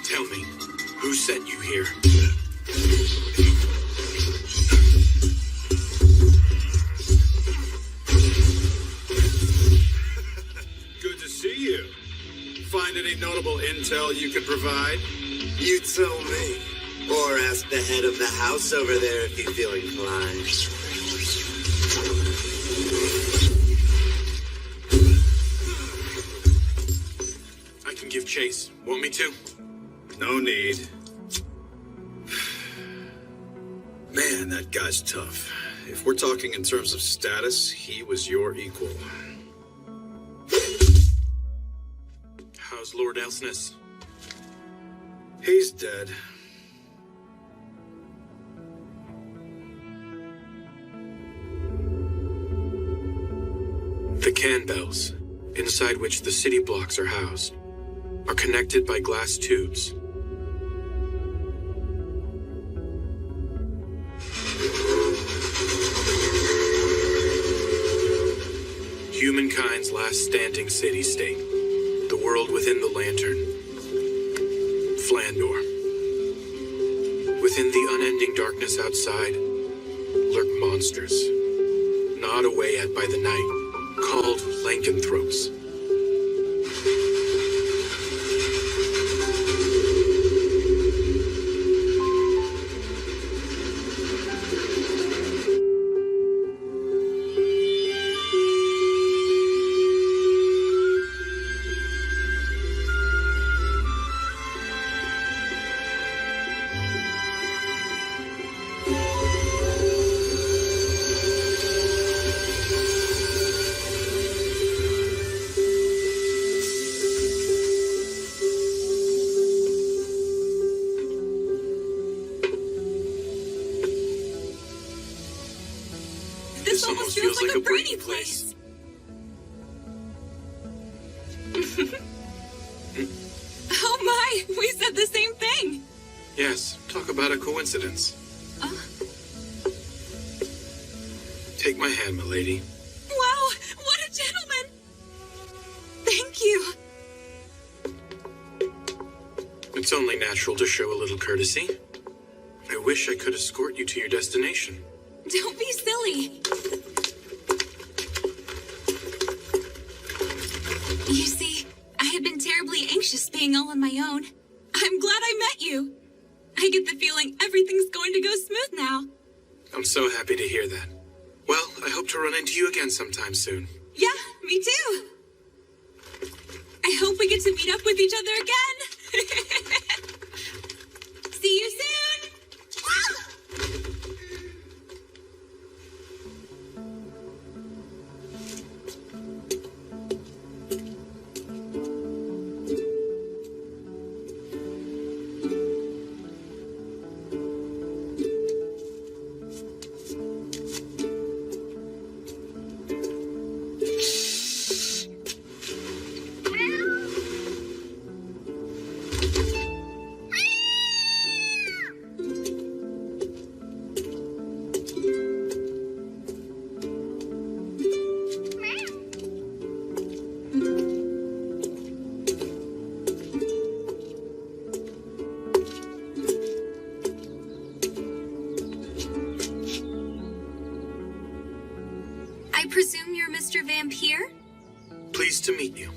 Tell me, who sent you here? Good to see you. Find any notable intel you could provide? You tell me. Or ask the head of the house over there if you feel inclined. I can give chase. Want me to? No need. Man, that guy's tough. If we're talking in terms of status, he was your equal. How's Lord Elsness? He's dead. The can bells, inside which the city blocks are housed, are connected by glass tubes. Humankind's last standing city-state, the world within the lantern, Flandor. Within the unending darkness outside lurk monsters, gnawed away at by the night, called lycanthropes. This almost feels like a Brady place. Oh my, we said the same thing. Yes, talk about a coincidence. Take my hand, milady. Wow, what a gentleman. Thank you. It's only natural to show a little courtesy. I wish I could escort you to your destination. Don't be silly. You see, I had been terribly anxious being all on my own. I'm glad I met you. I get the feeling everything's going to go smooth now. I'm so happy to hear that. Well, I hope to run into you again sometime soon. Yeah, me too. I hope we get to meet up with each other again. See you soon. I presume you're Mr. Vampire? Pleased to meet you.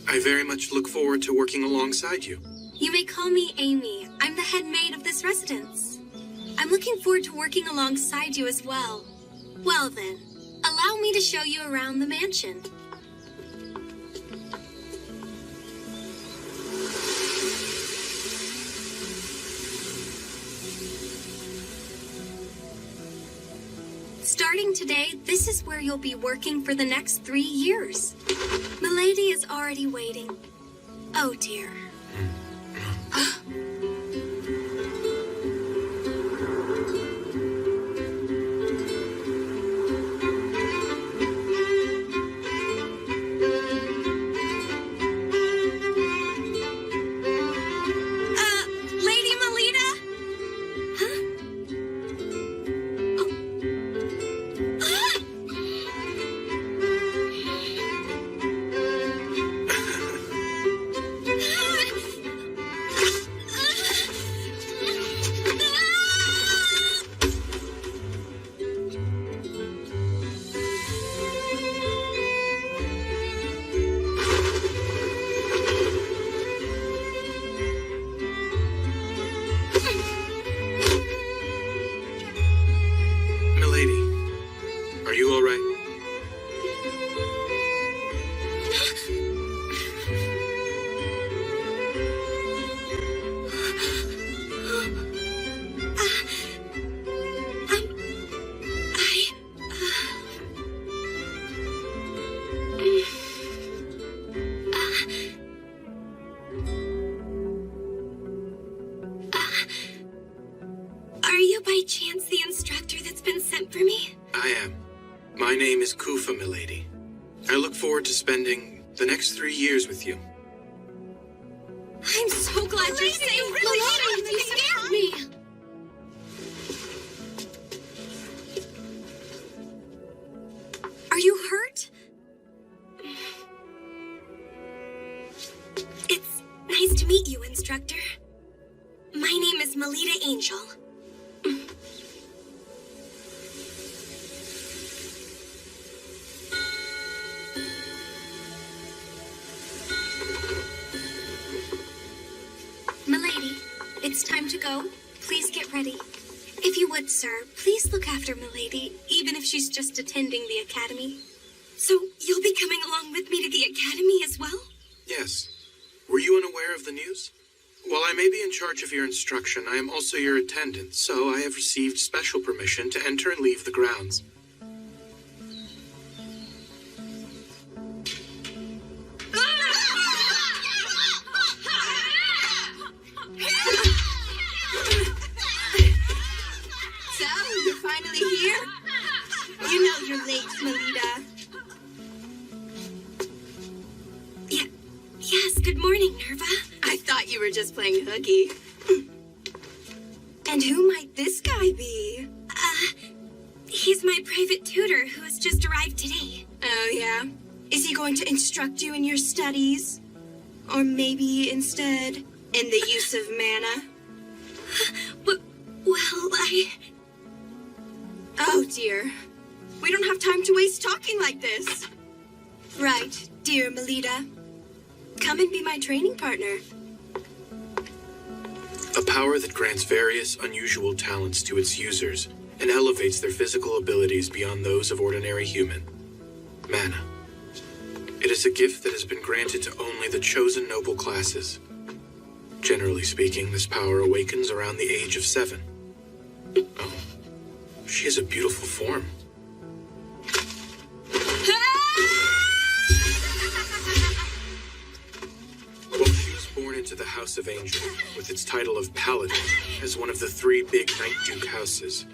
I very much look forward to working alongside you. You may call me Amy. I'm the head maid of this residence. I'm looking forward to working alongside you as well. Well then, allow me to show you around the mansion. Starting today, today, this is where you'll be working for the next 3 years. Milady is already waiting. Oh, dear. Lady Melita? Huh? Milady, are you all right? Are you by chance the instructor that's been sent for me? I am. My name is Kufa, milady. I look forward to spending the next 3 years with you. I'm so glad you're safe. Milady, you scared me. Are you hurt? It's nice to meet you, instructor. My name is Melita Angel. Milady, it's time to go. Please get ready. If you would, sir, please look after Milady, even if she's just attending the academy. So, you'll be coming along with me to the academy as well? Yes. Were you unaware of the news? While I may be in charge of your instruction, I am also your attendant, so I have received special permission to enter and leave the grounds. So, you're finally here? You know you're late, Melita. Yes, good morning, Nerva. I thought you were just playing hooky. And who might this guy be? He's my private tutor who has just arrived today. Oh, yeah? Is he going to instruct you in your studies? Or maybe instead in the use of mana? Oh, dear. We don't have time to waste talking like this. Right, dear Melita. Come and be my training partner. A power that grants various unusual talents to its users and elevates their physical abilities beyond those of ordinary human. Mana. It is a gift that has been granted to only the chosen noble classes. Generally speaking, this power awakens around the age of 7. Oh, she has a beautiful form. Well, she was born into the House of Angel, with its title of Paladin, as one of the 3 big Night Duke houses.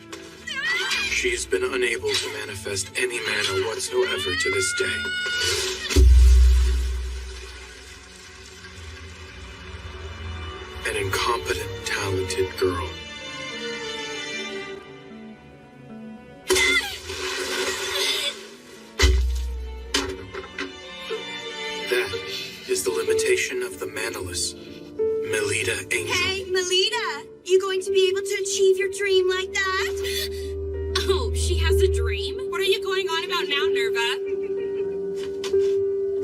She has been unable to manifest any mana whatsoever to this day. An incompetent, talented girl. That is the limitation of the Manaless, Melita Angel. Hey, Melita! You going to be able to achieve your dream like that? Oh, she has a dream? What are you going on about now, Nerva?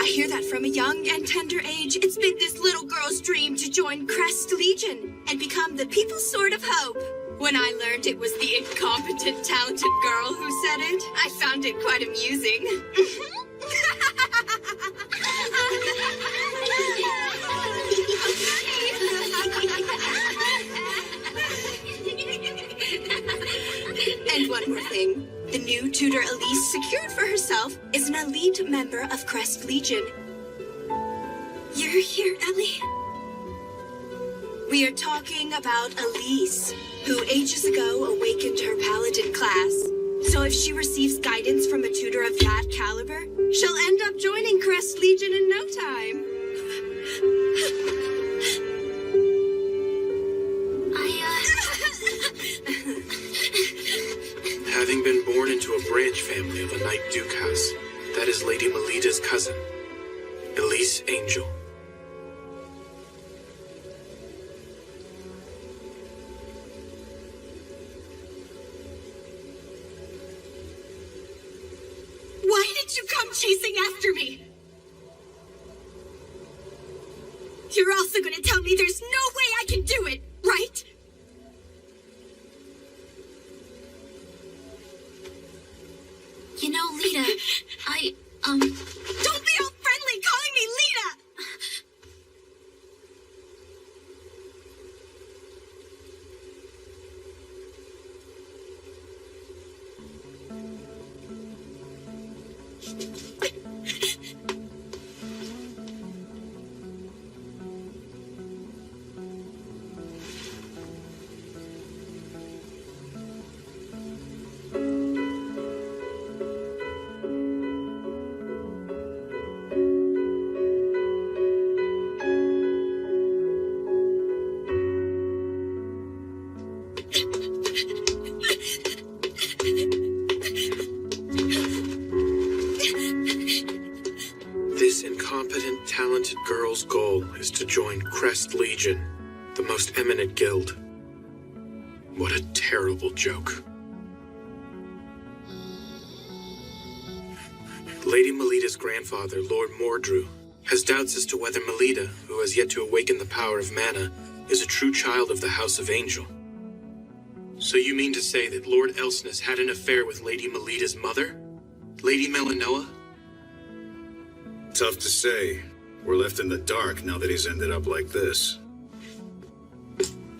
I hear that from a young and tender age. It's been this little girl's dream to join Crest Legion and become the people's sword of hope. When I learned it was the incompetent, talented girl who said it, I found it quite amusing. And one more thing. The new new tutor Elise secured for herself is an elite member of Crest Legion. You're here, Ellie? We are talking about Elise, who ages ago awakened her paladin class. So if she receives guidance from a tutor of that caliber, she'll end up joining Crest Legion in no time. Having been born into a branch family of a Knight Duke house, that is Lady Melida's cousin, Elise Angel. Why did you come chasing after me? You're also gonna tell me there's no way I can do it, right? You know, Lita, Don't be all friendly calling me Lita! This incompetent, talented girl's goal is to join Crest Legion, the most eminent guild. What a terrible joke. Lady Melida's grandfather, Lord Mordrew, has doubts as to whether Melida, who has yet to awaken the power of mana, is a true child of the House of Angel. So you mean to say that Lord Elsness had an affair with Lady Melida's mother? Lady Melinoa? Tough to say. We're left in the dark now that he's ended up like this.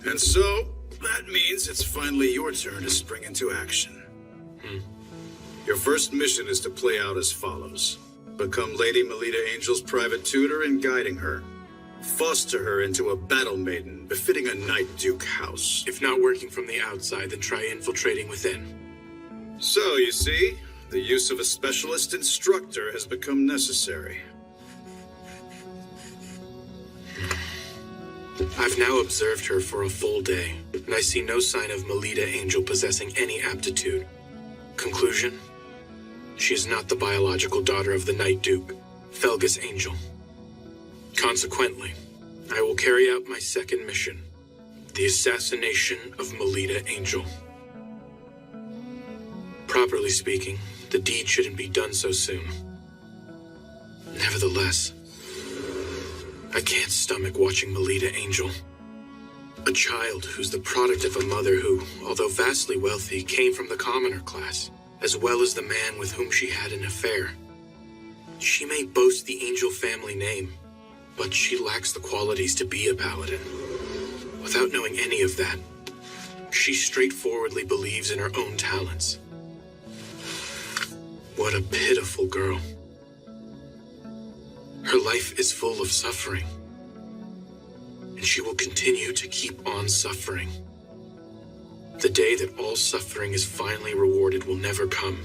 And so, that means it's finally your turn to spring into action. Your first mission is to play out as follows. Become Lady Melida Angel's private tutor and guiding her. Foster her into a battle maiden befitting a Knight Duke house. If not working from the outside, then try infiltrating within. So, you see, the use of a specialist instructor has become necessary. I've now observed her for a full day, and I see no sign of Melida Angel possessing any aptitude. Conclusion? She is not the biological daughter of the Knight Duke, Felgus Angel. Consequently, I will carry out my second mission, the assassination of Melida Angel. Properly speaking, the deed shouldn't be done so soon. Nevertheless, I can't stomach watching Melida Angel. A child who's the product of a mother who, although vastly wealthy, came from the commoner class, as well as the man with whom she had an affair. She may boast the Angel family name, but she lacks the qualities to be a paladin. Without knowing any of that, she straightforwardly believes in her own talents. What a pitiful girl. Her life is full of suffering, and she will continue to keep on suffering. The day that all suffering is finally rewarded will never come.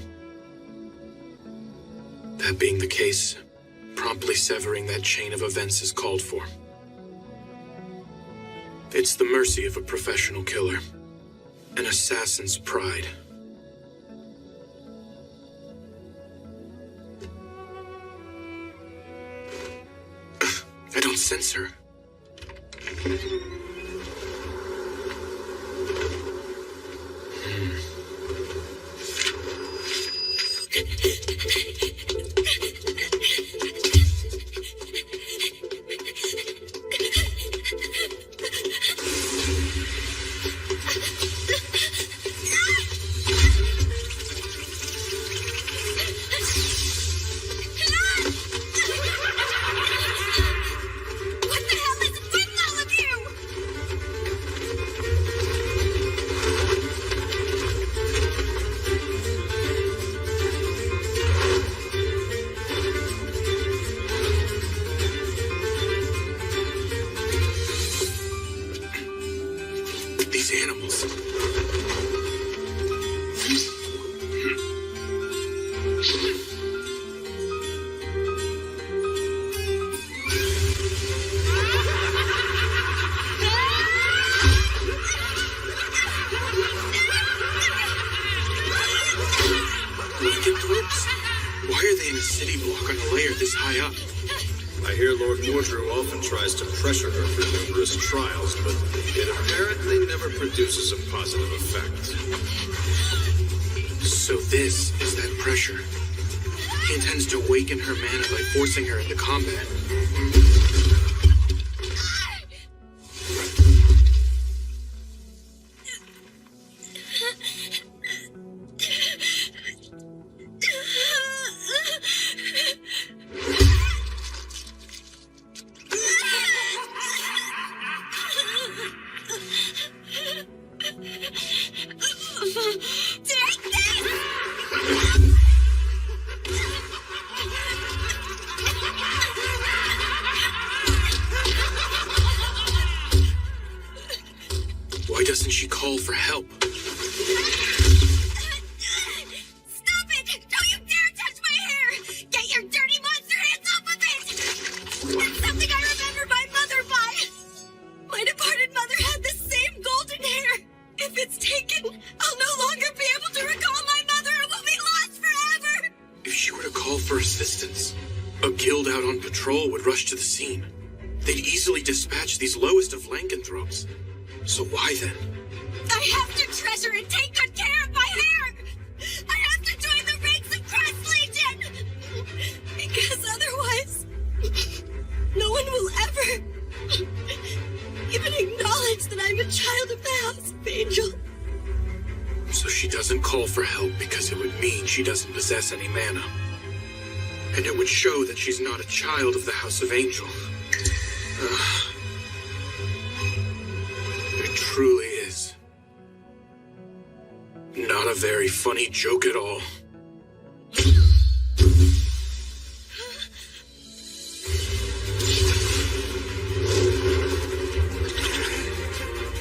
That being the case, promptly severing that chain of events is called for. It's the mercy of a professional killer, an assassin's pride. I don't sense her. Lycanthropes? Why are they in a city block on a layer this high up? I hear Lord Mordrew often tries to pressure her through numerous trials, but it apparently never produces a positive effect. So this is that pressure. He intends to awaken her mana by forcing her into combat. Take this! Why doesn't she call for help? Stop it! Don't you dare touch my hair! Get your dirty monster hands off of it! It's something I remember my mother by! My departed mother had the same golden hair! If it's taken, I'll no longer be able to recall my mother and we'll be lost forever! If she were to call for assistance, a guild out on patrol would rush to the scene. They'd easily dispatch these lowest of lycanthropes. So why then? I have to treasure and take good care of my hair! I have to join the ranks of Crest Legion! Because otherwise, no one will ever even acknowledge that I'm a child of the House of Angel. So she doesn't call for help because it would mean she doesn't possess any mana. And it would show that she's not a child of the House of Angel. It truly is not a very funny joke at all.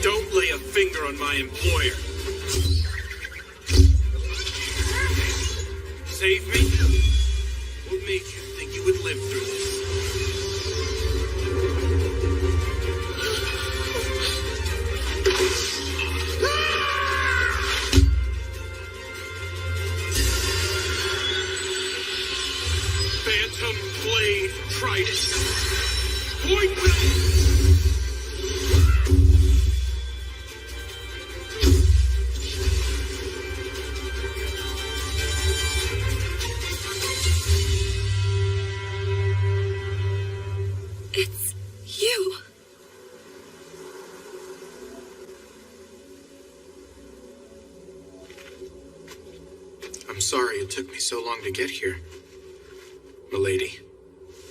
Don't lay a finger on my employer. Save me? What made you think you would live through this? Phantom Blade Trident. Point them! It's you. I'm sorry it took me so long to get here, milady.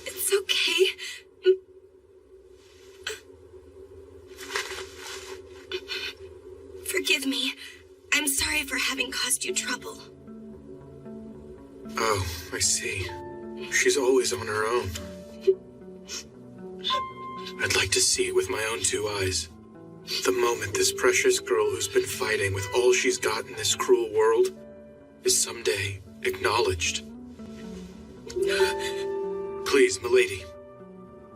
It's okay. Forgive me. I'm sorry for having caused you trouble. Oh, I see. She's always on her own. I'd like to see it with my own two eyes. The moment this precious girl who's been fighting with all she's got in this cruel world is someday acknowledged. Please, milady,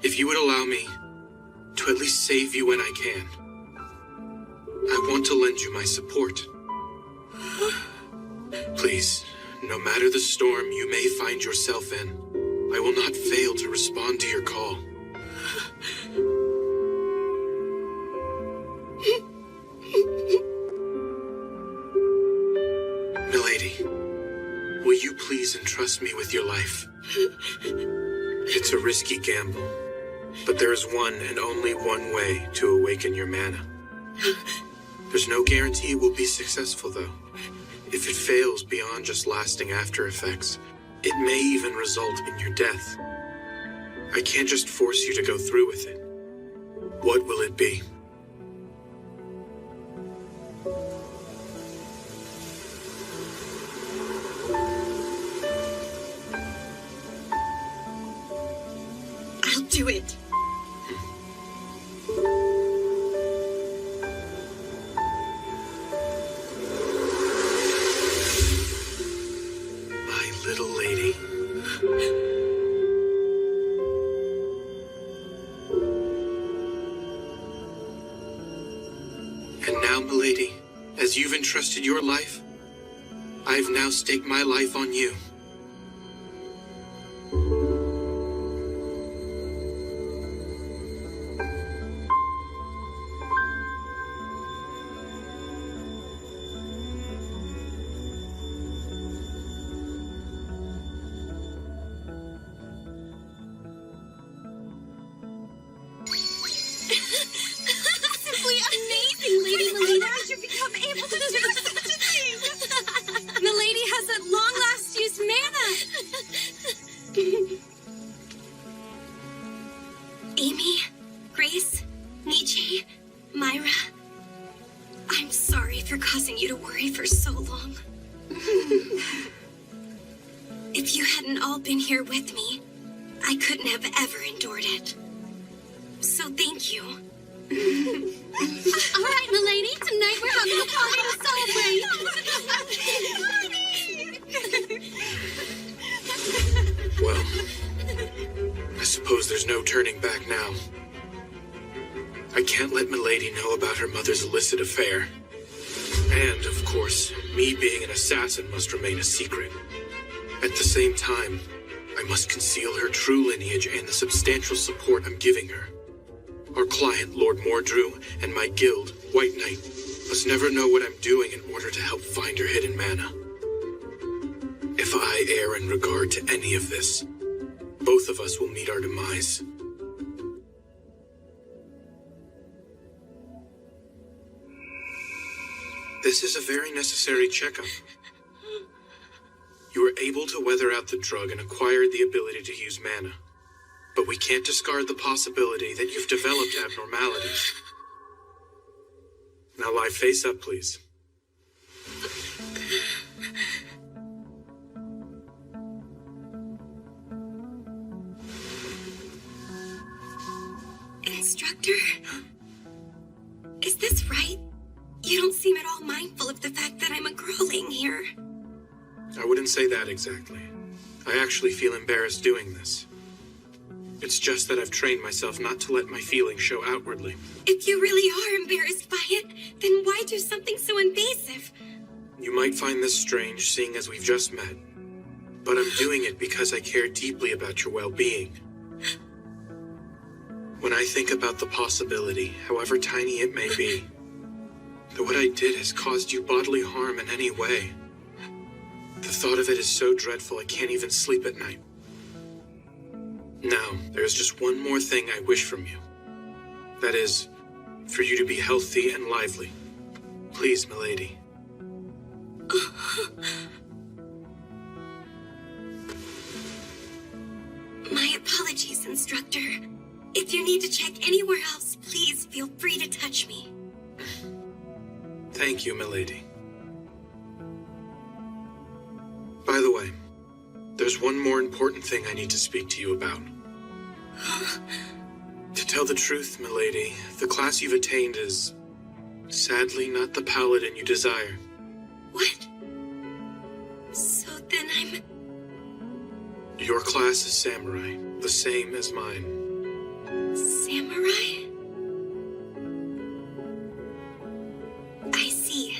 if you would allow me to at least save you when I can, I want to lend you my support. Please, no matter the storm you may find yourself in, I will not fail to respond to your call. Milady, will you please entrust me with your life? It's a risky gamble, but there is one and only one way to awaken your mana. There's no guarantee it will be successful, though. If it fails beyond just lasting after effects, it may even result in your death. I can't just force you to go through with it. What will it be? I'll do it. My little lady. And now, milady, as you've entrusted your life, I've now staked my life on you. Simply amazing, Lady Melina. How did you become able to do such a thing? Milady has at long last used mana. Amy, Grace, Nietzsche, Myra, I'm sorry for causing you to worry for so long. If you hadn't all been here with me, I couldn't have ever endured it. So thank you. All right, milady, tonight we're having a party to celebrate. Well, I suppose there's no turning back now. I can't let milady know about her mother's illicit affair. And, of course, me being an assassin must remain a secret. At the same time, I must conceal her true lineage and the substantial support I'm giving her. Our client, Lord Mordrew, and my guild, White Knight, must never know what I'm doing in order to help find her hidden mana. If I err in regard to any of this, both of us will meet our demise. This is a very necessary checkup. You were able to weather out the drug and acquired the ability to use mana. But we can't discard the possibility that you've developed abnormalities. Now lie face up, please. Instructor? Is this right? You don't seem at all mindful of the fact that I'm a girling here. I wouldn't say that exactly. I actually feel embarrassed doing this. It's just that I've trained myself not to let my feelings show outwardly. If you really are embarrassed by it, then why do something so invasive? You might find this strange, seeing as we've just met. But I'm doing it because I care deeply about your well-being. When I think about the possibility, however tiny it may be, that what I did has caused you bodily harm in any way, the thought of it is so dreadful I can't even sleep at night. Now, there's just one more thing I wish from you. That is, for you to be healthy and lively. Please, milady. My apologies, Instructor. If you need to check anywhere else, please feel free to touch me. Thank you, milady. By the way, there's one more important thing I need to speak to you about. To tell the truth, milady, the class you've attained is, sadly, not the paladin you desire. What? So then I'm... Your class is samurai, the same as mine. Samurai? I see.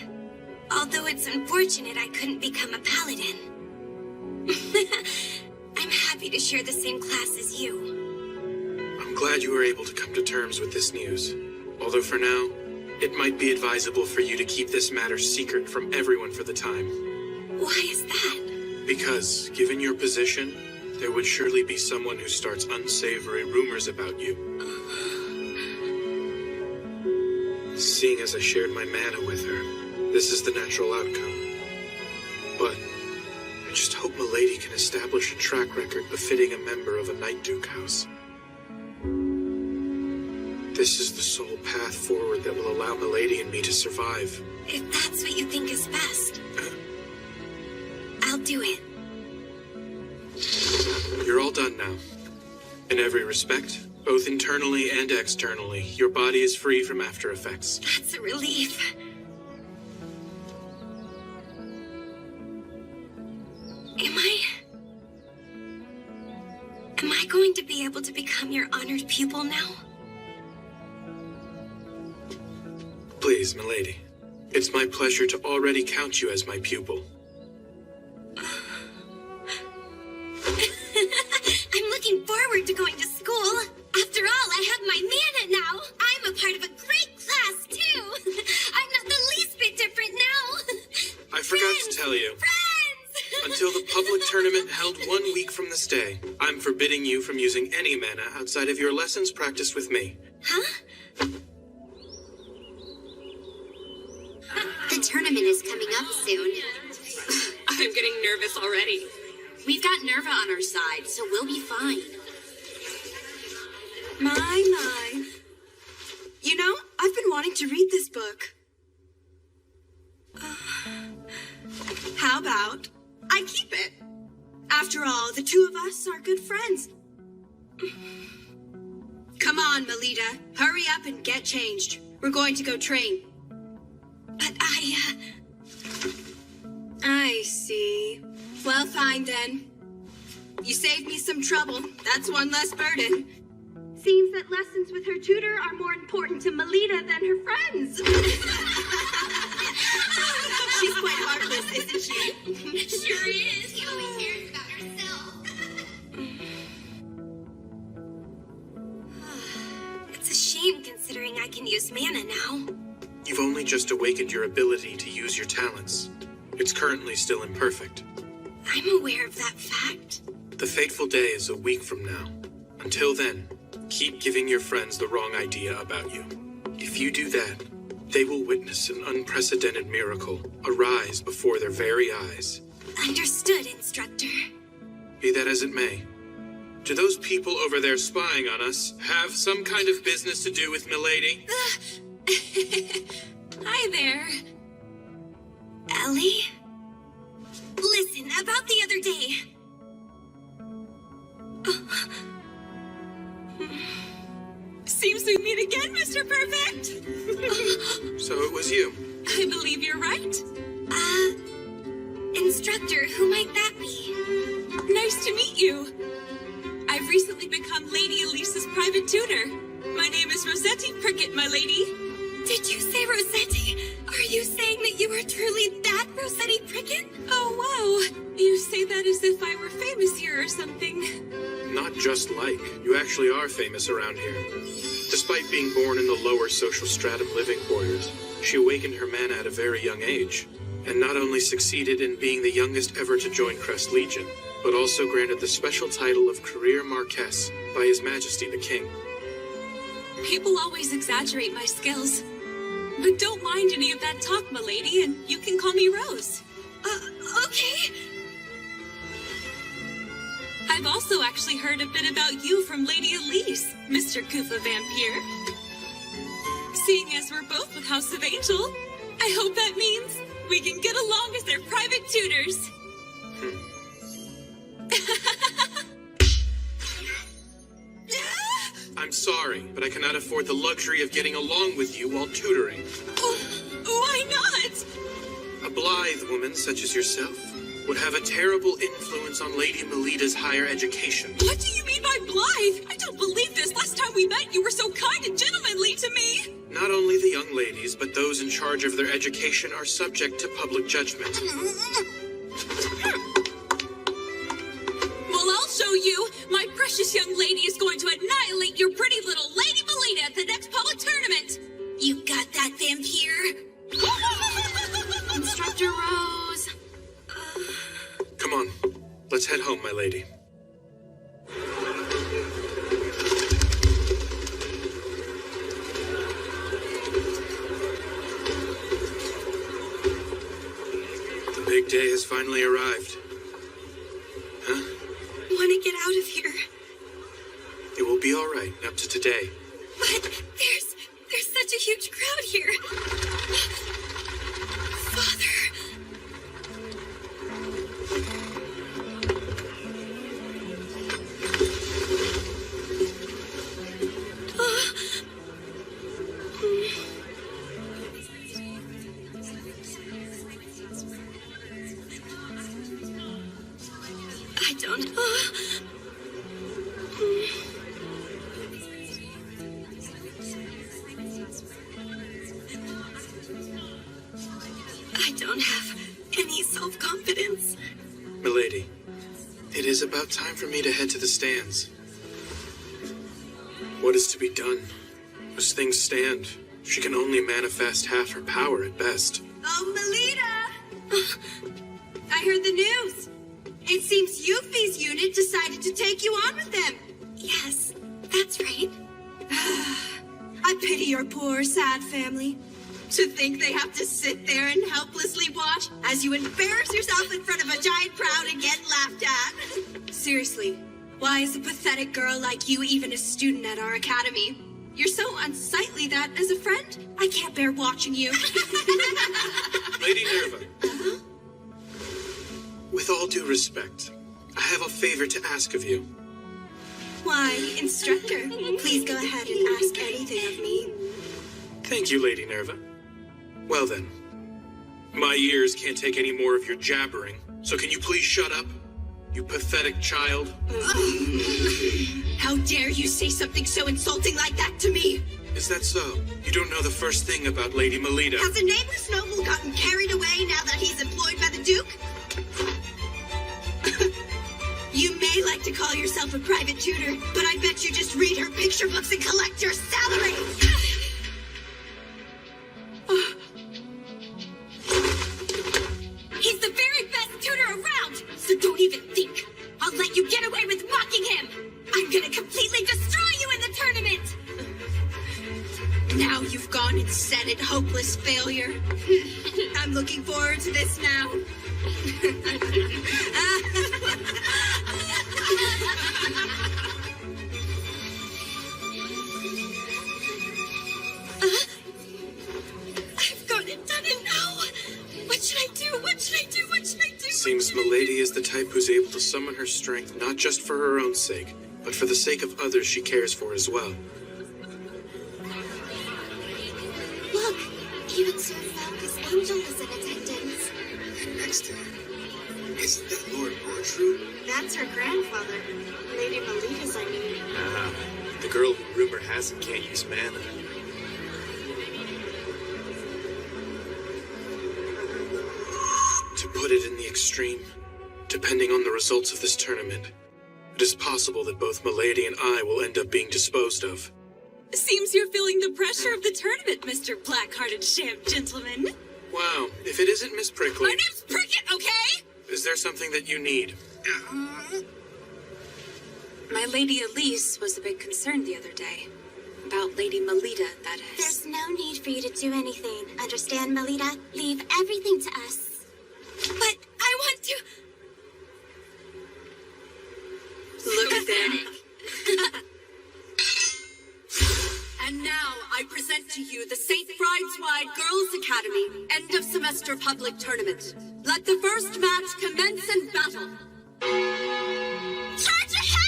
Although it's unfortunate I couldn't become a paladin. I'm happy to share the same class as you. I'm glad you were able to come to terms with this news. Although for now, it might be advisable for you to keep this matter secret from everyone for the time. Why is that? Because, given your position, there would surely be someone who starts unsavory rumors about you. Seeing as I shared my mana with her, this is the natural outcome. But I just hope milady can establish a track record befitting a member of a Night Duke house. This is the sole path forward that will allow milady and me to survive. If that's what you think is best, I'll do it. You're all done now. In every respect, both internally and externally, your body is free from after effects. That's a relief. Am I Am I going to be able to become your honored pupil now? Please, milady. It's my pleasure to already count you as my pupil. I'm looking forward to going to school. After all, I have my mana now. I'm a part of a great class, too. I'm not the least bit different now. I forgot to tell you. Friends! Until the public tournament held 1 week from this day, I'm forbidding you from using any mana outside of your lessons practiced with me. Huh? The tournament is coming up soon. I'm getting nervous already. We've got Nerva on our side, so we'll be fine. My. You know, I've been wanting to read this book. How about I keep it? After all, the two of us are good friends. Come on, Melita. Hurry up and get changed. We're going to go train. But I see. Well, fine then. You saved me some trouble. That's one less burden. Seems that lessons with her tutor are more important to Melita than her friends. She's quite heartless, isn't she? Sure is. She always cares about herself. It's a shame considering I can use mana now. You've only just awakened your ability to use your talents. It's currently still imperfect. I'm aware of that fact. The fateful day is a week from now. Until then, keep giving your friends the wrong idea about you. If you do that, they will witness an unprecedented miracle arise before their very eyes. Understood, instructor. Be that as it may, do those people over there spying on us have some kind of business to do with Milady? Hi there. Ellie? Listen, about the other day. Seems we meet again, Mr. Perfect. So it was you. I believe you're right. Instructor, who might that be? Nice to meet you. I've recently become Lady Elise's private tutor. My name is Rossetti Prickett, my lady. Did you say Rossetti? Are you saying that you are truly that Rossetti Prickett? Oh, wow. You say that as if I were famous here or something. Not just like. You actually are famous around here. Despite being born in the lower social stratum living quarters, she awakened her mana at a very young age, and not only succeeded in being the youngest ever to join Crest Legion, but also granted the special title of Career Marquess by His Majesty the King. People always exaggerate my skills. But don't mind any of that talk, my lady, and you can call me Rose. Okay. I've also actually heard a bit about you from Lady Elise, Mr. Koopa Vampire. Seeing as we're both with House of Angel, I hope that means we can get along as their private tutors. I'm sorry, but I cannot afford the luxury of getting along with you while tutoring. Why not? A blithe woman such as yourself would have a terrible influence on Lady Melita's higher education. What do you mean by blithe? I don't believe this. Last time we met, you were so kind and gentlemanly to me. Not only the young ladies, but those in charge of their education are subject to public judgment. Well, I'll show you. My precious young lady is going to annihilate your pretty little Lady Melita at the next public tournament. You got that, vampire? Instructor Rose. Come on, let's head home, my lady. The big day has finally arrived. Huh? Want to get out of here. It will be all right up to today. But there's such a huge crowd here. Father. I don't. It is about time for me to head to the stands. What is to be done? As things stand, she can only manifest half her power at best. Oh, Melita! I heard the news. It seems Yuffie's unit decided to take you on with them. Yes, that's right. I pity your poor, sad family. To think they have to sit there and helplessly watch as you embarrass yourself in front of a giant crowd and get laughed at. Seriously, why is a pathetic girl like you even a student at our academy? You're so unsightly that, as a friend, I can't bear watching you. Lady Nerva. With all due respect, I have a favor to ask of you. Why, instructor, please go ahead and ask anything of me. Thank you, Lady Nerva. Well then, my ears can't take any more of your jabbering, so can you please shut up, you pathetic child? How dare you say something so insulting like that to me? Is that so? You don't know the first thing about Lady Melita. Has a nameless noble gotten carried away now that he's employed by the Duke? You may like to call yourself a private tutor, but I bet you just read her picture books and collect your salary! He's the very best tutor around, so don't even think. I'll let you get away with mocking him. I'm gonna completely destroy you in the tournament. Now you've gone and said it, hopeless failure. I'm looking forward to this now. I've gone and done it now. What should I do? What should I do? What should I do? Seems Milady is the type who's able to summon her strength not just for her own sake, but for the sake of others she cares for as well. Look, even Sir Falcus Angel is in attendance. And next to him, isn't that Lord Ortrue? That's her grandfather. Lady Melita's, I mean. The girl who rumor has it can't use mana. To put it in the extreme, depending on the results of this tournament, it is possible that both Milady and I will end up being disposed of. Seems you're feeling the pressure of the tournament, Mr. Black-Hearted Sham Gentleman. Wow, if it isn't Miss Prickly, My name's Prickett, okay? is there something that you need? My Lady Elise was a big concern the other day. About Lady Melita, that is. There's no need for you to do anything. Understand, Melita? Leave everything to us. But I want to... Look at them. And now I present to you the St. Bride's Wide Girls Academy end of semester public tournament. Let the first match commence in battle. Charge ahead!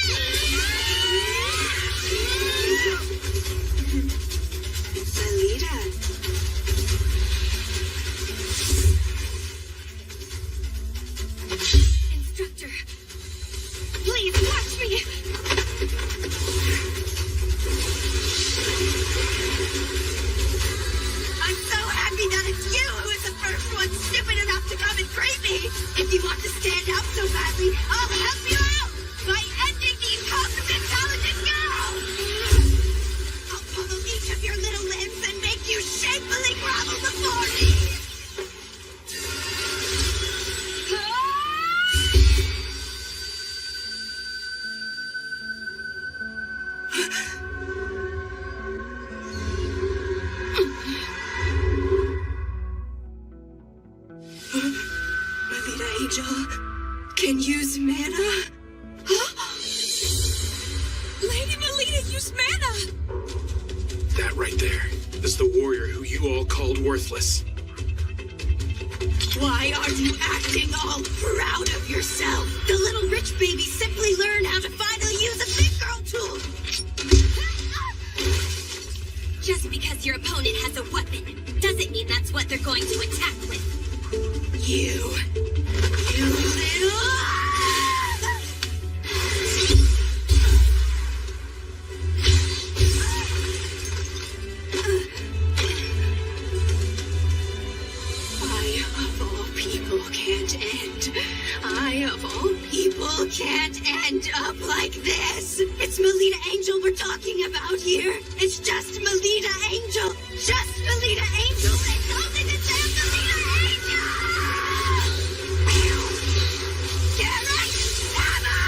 Melita. Instructor, please watch me. I'm so happy that it's you who is the first one stupid enough to come and greet me. If you want to stand out so badly, I'll help you out by ending the incompetent talented girl. I'll pummel each of your little limbs and make you shamefully grovel before me. Melita Angel can use mana? Lady Melita used mana! That right there is the warrior who you all called worthless. Why are you acting all proud of yourself? The little rich baby simply learned how to finally use a big girl tool. Just because your opponent has a weapon doesn't mean that's what they're going to attack with. You little... I, of all people, can't end. I, of all people, can't can't end up like this. It's Melita Angel we're talking about here. It's just Melita Angel. Just Melita Angel. It's only the damn Melita Angel! Garrett, Hammer!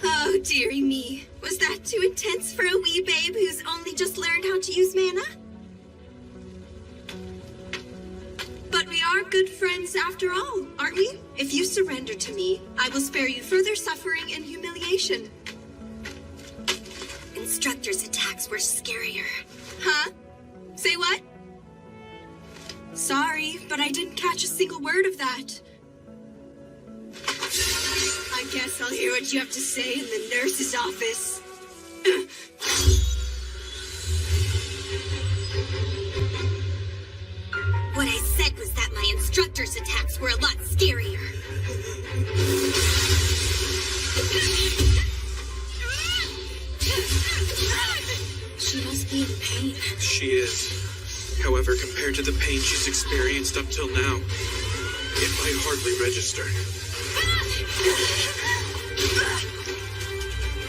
Oh, dearie me. Was that too intense for a wee babe who's only just learned how to use mana? But we are good friends after all, aren't we? If you surrender to me, I will spare you further suffering and humiliation. Instructor's attacks were scarier. Huh? Say what? Sorry, but I didn't catch a single word of that. I guess I'll hear what you have to say in the nurse's office. What I said was that my instructor's attacks were a lot scarier. She must be in pain. She is. However, compared to the pain she's experienced up till now, it might hardly register.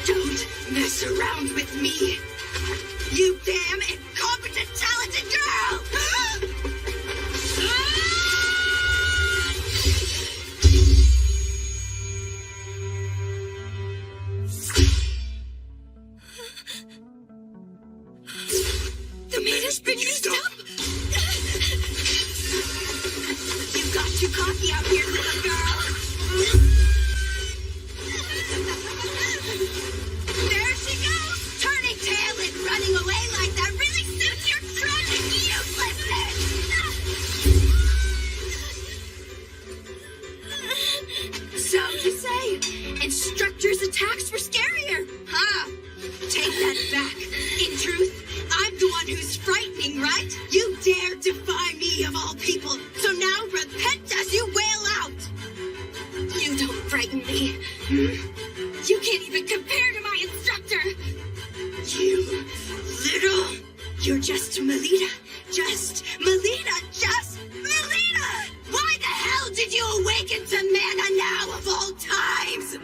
Don't mess around with me. You damn incompetent, talented girl! The mana's been used up! You got too cocky out here, little girl! There she goes! Turning tail and running away like that really suits your tragic uselessness! So you say, instructor's attacks were scarier, huh? Take that back. In truth, I'm the one who's frightening, right? You dare defy me of all people, so now repent as you wail out! You don't frighten me. You can't even compare to my instructor! You little... You're just Melita. Just Melita. Just Melita! Why the hell did you awaken to mana now of all times?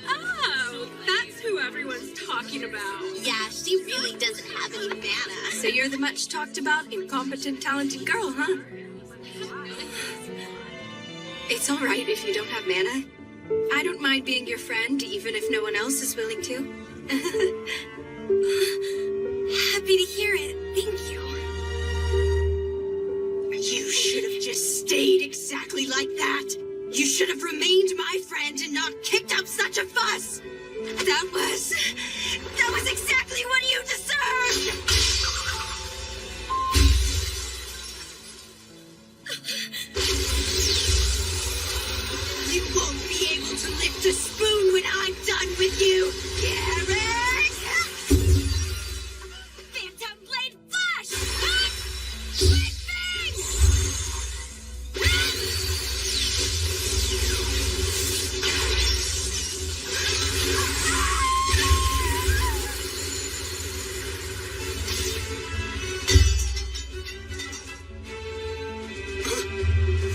Oh, that's who everyone's talking about. Yeah, she really doesn't have any mana. So you're the much talked about, incompetent, talented girl, huh? It's all right if you don't have mana. I don't mind being your friend, even if no one else is willing to. Happy to hear it. Thank you. You should have just stayed exactly like that. You should have remained my friend and not kicked up such a fuss. That was exactly what you deserved. You won't be able to lift a spoon when I'm done with you, Garrett! Phantom Blade Flash! Lightning!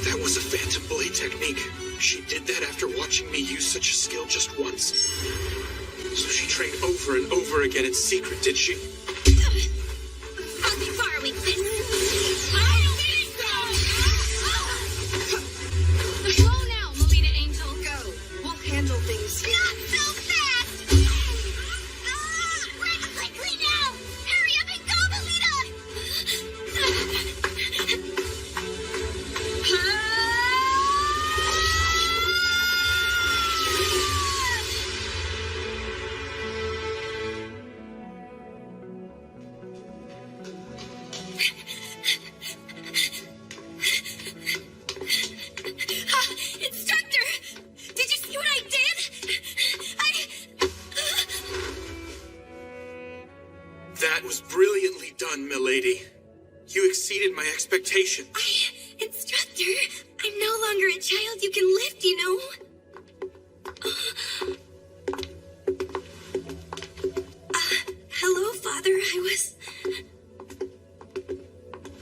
That was a Phantom Blade technique. She did that after watching me use such a skill just once. So she trained over and over again in secret, did she? I'll be borrowing this. I don't think so! Go now, Melita Angel. Go. We'll handle things here. Not so fast! Run quickly now! Hurry up and go, Melita! That was brilliantly done, milady. You exceeded my expectation. Instructor, I'm no longer a child you can lift, you know? Hello, Father.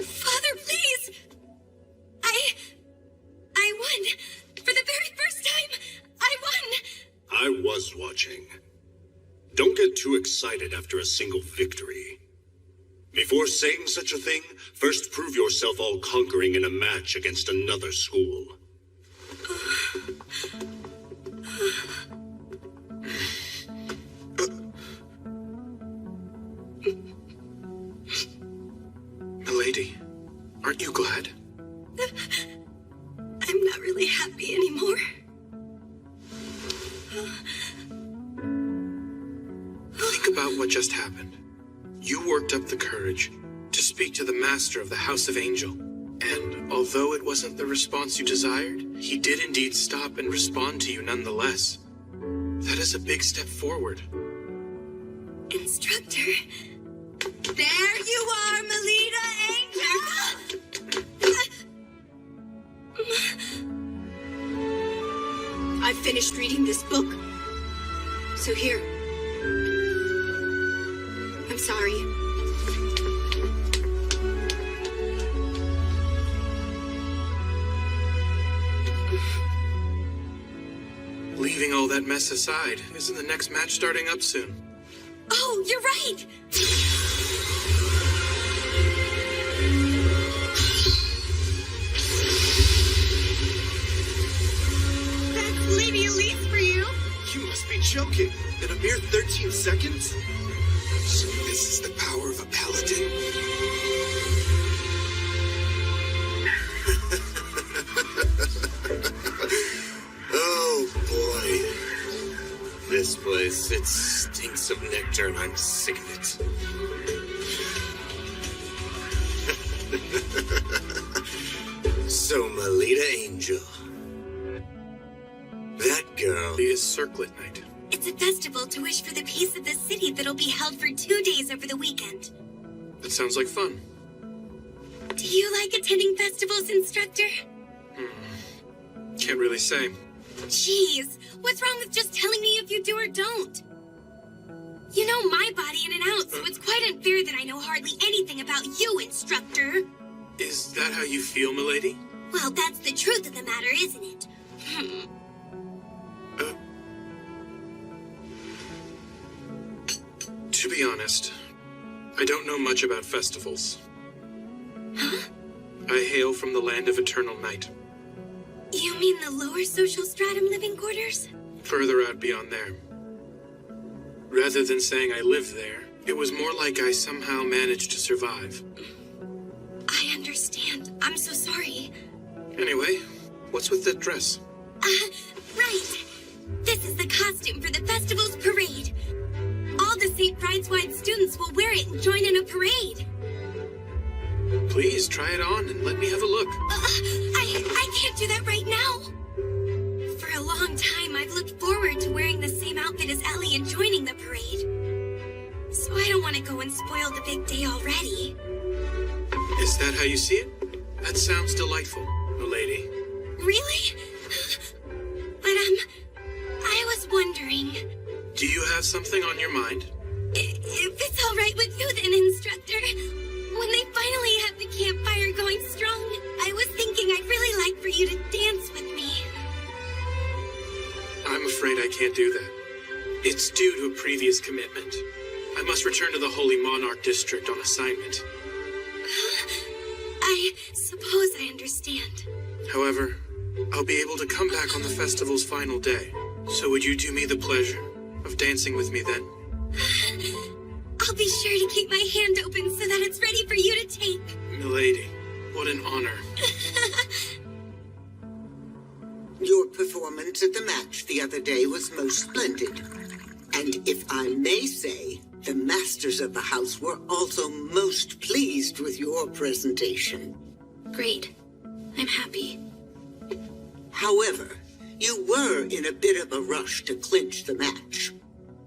Father, please! I won! For the very first time, I won! I was watching. Don't get too excited after a single victory. Before saying such a thing, first prove yourself all-conquering in a match against another school. Milady, aren't you glad? I'm not really happy anymore. Think about what just happened. You worked up the courage to speak to the master of the House of Angel. And although it wasn't the response you desired, he did indeed stop and respond to you nonetheless. That is a big step forward. Instructor. There you are, Melita Angel! I finished reading this book. So here. I'm sorry. Leaving all that mess aside, isn't the next match starting up soon? Oh, you're right! That's Lady Elise for you. You must be joking. In a mere 13 seconds? So this is the power of a paladin? Oh, boy. This place, it stinks of nectar and I'm sick of it. So, Melita Angel. That girl. The Circlet Night. It's a festival to wish for the peace of the city that'll be held for 2 days over the weekend. That sounds like fun. Do you like attending festivals, Instructor? Can't really say. Jeez, what's wrong with just telling me if you do or don't? You know my body in and out, so it's quite unfair that I know hardly anything about you, Instructor. Is that how you feel, milady? Well, that's the truth of the matter, isn't it? To be honest, I don't know much about festivals. Huh? I hail from the land of eternal night. You mean the lower social stratum living quarters? Further out beyond there. Rather than saying I lived there, it was more like I somehow managed to survive. I understand. I'm so sorry. Anyway, what's with that dress? Right. This is the costume for the festival's parade. All the St. Bride's-wide students will wear it and join in a parade. Please try it on and let me have a look. I can't do that right now. For a long time, I've looked forward to wearing the same outfit as Ellie and joining the parade. So I don't want to go and spoil the big day already. Is that how you see it? That sounds delightful, milady. Really? But, I was wondering... Do you have something on your mind? If it's all right with you then, Instructor. When they finally have the campfire going strong, I was thinking I'd really like for you to dance with me. I'm afraid I can't do that. It's due to a previous commitment. I must return to the Holy Monarch District on assignment. I suppose I understand. However, I'll be able to come back on the festival's final day. So would you do me the pleasure of dancing with me then? I'll be sure to keep my hand open so that it's ready for you to take. Milady, what an honor. Your performance at the match the other day was most splendid. And if I may say, the masters of the house were also most pleased with your presentation. Great. I'm happy. However, you were in a bit of a rush to clinch the match.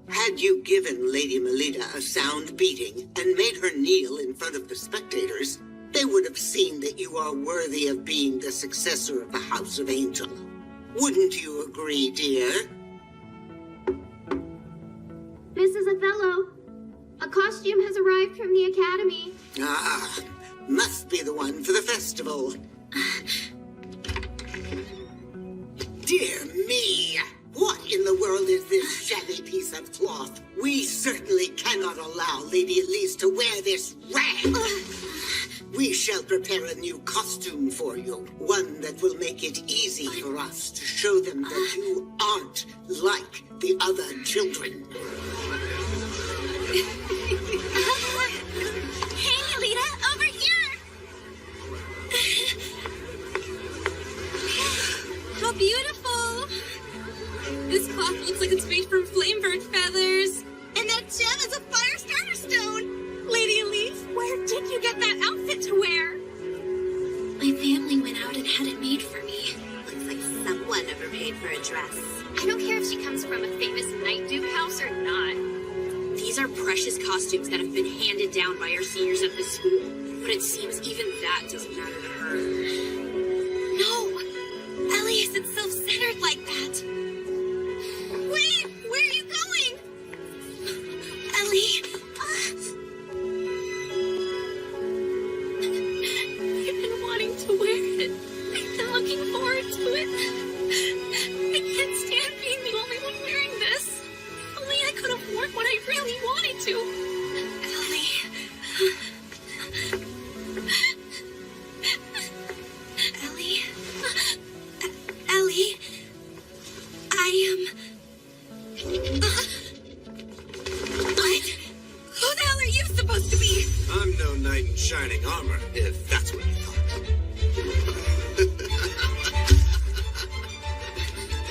Had you given Lady Melita a sound beating and made her kneel in front of the spectators, they would have seen that you are worthy of being the successor of the House of Angel. Wouldn't you agree, dear? Mrs. Othello, a costume has arrived from the Academy. Ah, must be the one for the festival. Dear me! What in the world is this shabby piece of cloth? We certainly cannot allow Lady Elise to wear this rag. We shall prepare a new costume for you, one that will make it easy for us to show them that you aren't like the other children. Hey, Alita, over here! How beautiful! This cloth looks like it's made from flamebird feathers. And that gem is a fire starter stone! Lady Elise, where did you get that outfit to wear? My family went out and had it made for me. Looks like someone overpaid for a dress. I don't care if she comes from a famous Night Duke house or not. These are precious costumes that have been handed down by our seniors at this school. But it seems even that doesn't matter to her. No! Ellie isn't self-centered like that. Wait, where are you going? Ellie! I've been wanting to wear it. I've been looking forward to it. I can't stand being the only one wearing this. Only I could have worn what I really wanted to. Ellie. Ellie. Ellie. What? Who the hell are you supposed to be? I'm no knight in shining armor, if that's what you thought.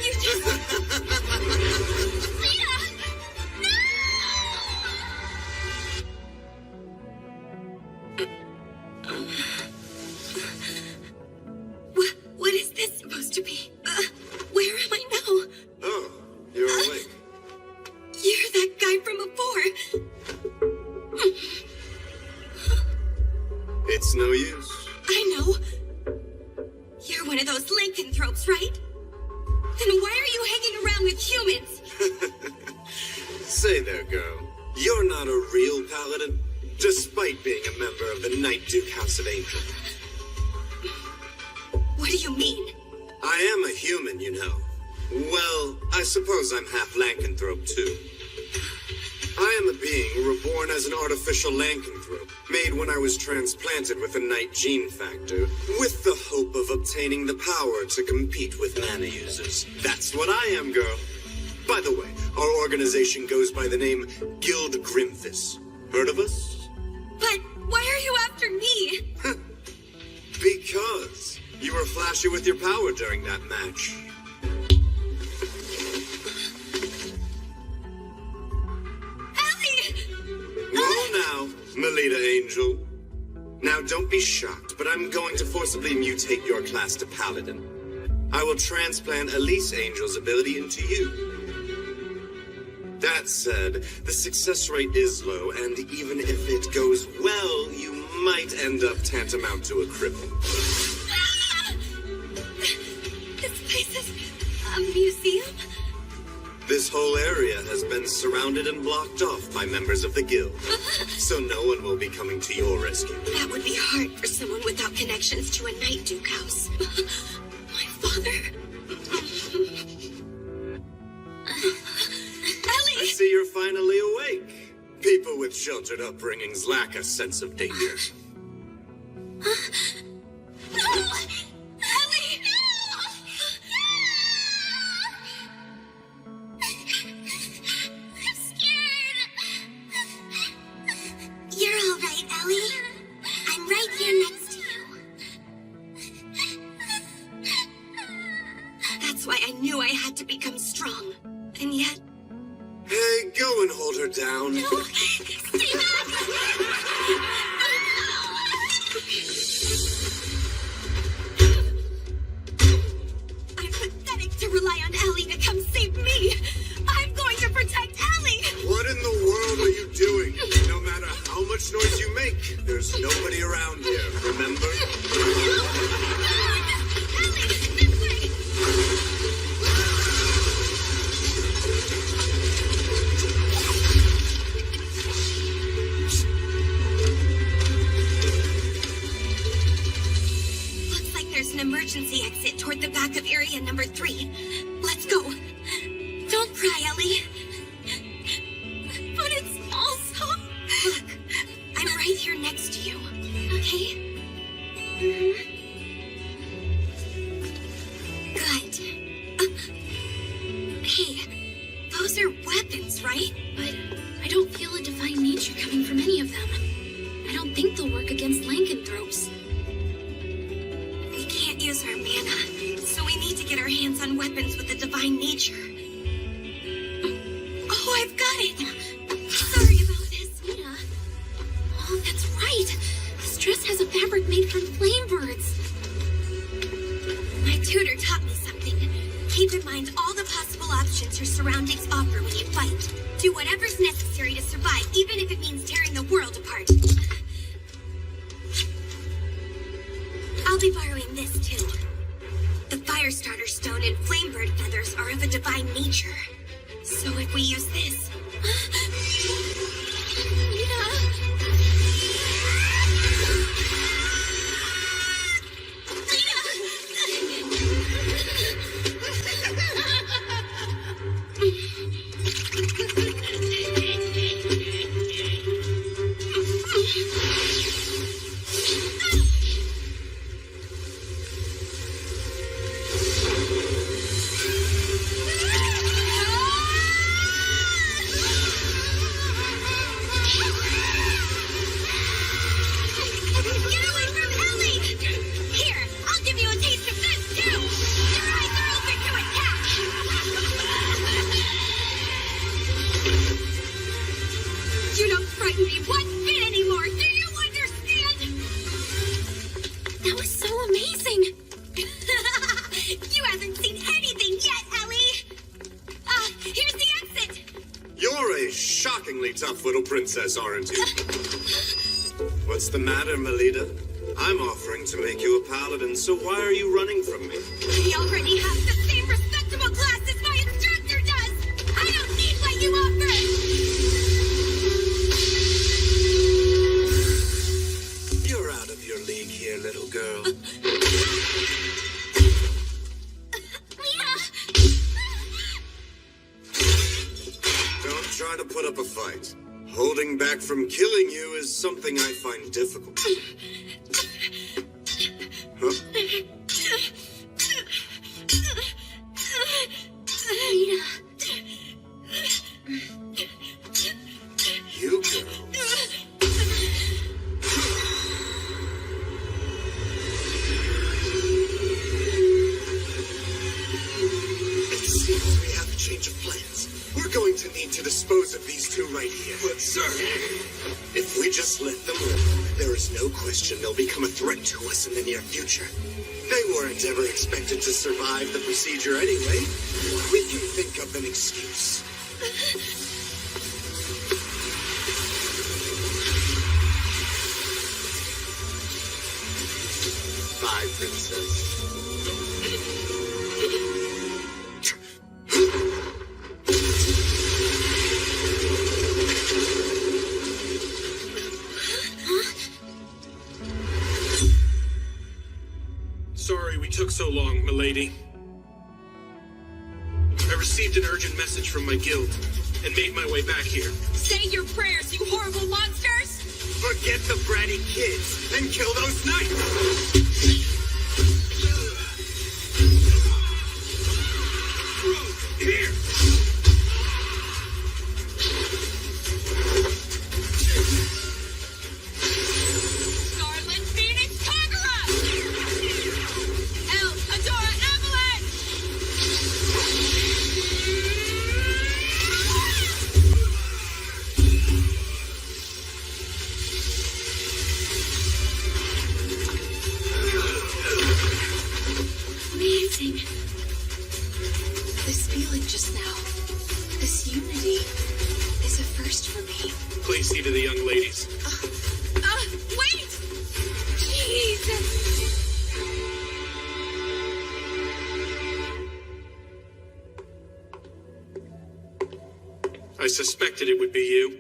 You just... What is this supposed to be? Where am I now? Oh, you're awake. You're that guy from before. It's no use. I know. You're one of those lycanthropes, right? Then why are you hanging around with humans? Say there, girl. You're not a real paladin, despite being a member of the Night Duke House of Angel. What do you mean? I am a human, you know. Well, I suppose I'm half lycanthrope, too. I am a being reborn as an artificial lycanthrope, made when I was transplanted with a night gene factor, with the hope of obtaining the power to compete with mana users. That's what I am, girl. By the way, our organization goes by the name Guild Grimthis. Heard of us? But why are you after me? Because you were flashy with your power during that match. Ellie! Whoa now, Melita Angel. Now don't be shocked, but I'm going to forcibly mutate your class to Paladin. I will transplant Elise Angel's ability into you. That said, the success rate is low, and even if it goes well, you might end up tantamount to a cripple. This place is a museum? This whole area has been surrounded and blocked off by members of the guild, so no one will be coming to your rescue. That would be hard for someone without connections to a Night Duke house. My father. I see you're finally awake. People with sheltered upbringings lack a sense of danger. No! Ellie! I'm scared. You're all right, Ellie. I'm right here next to you. That's why I knew I had to become strong. And yet... Hey, go and hold her down. No! Stay back! choices you make, there's nobody around here, remember? Looks like there's an emergency exit toward the back of area number 3. Let's go. Don't cry, Ellie. But it's also... Look, I'm right here next to you, okay? Good. Hey, those are weapons, right? But I don't feel a divine nature coming from any of them. I don't think they'll work against lycanthropes. We can't use our mana, so we need to get our hands on weapons with a divine nature. Oh, I've got it! Sorry about this, Mina. Oh, that's right. This dress has a fabric made from flame birds. My tutor taught me something. Keep in mind all the possible options your surroundings offer when you fight. Do whatever's necessary to survive, even if it means tearing the world apart. I'll be borrowing this, too. The Firestarter Stone and Flamebird feathers are of a divine nature. So if we use this... Tough little princess, aren't you? What's the matter, Melita? I'm offering to make you a paladin, so why are you running from me? He already has the same respectable class as my instructor does! I don't need what you offer! You're out of your league here, little girl. Try to put up a fight. Holding back from killing you is something I find difficult. Huh? You girls. It seems we have a change of plans. We're going to need to dispose of these two right here. But, sir, if we just let them live, there is no question they'll become a threat to us in the near future. They weren't ever expected to survive the procedure anyway. We can think of an excuse. Bye, princess. Sorry we took so long, milady. I received an urgent message from my guild and made my way back here. Say your prayers, you horrible monsters! Forget the bratty kids and kill those knights! Here! Scarlet Phoenix Kagura! El Adora Avalanche! suspected it would be you.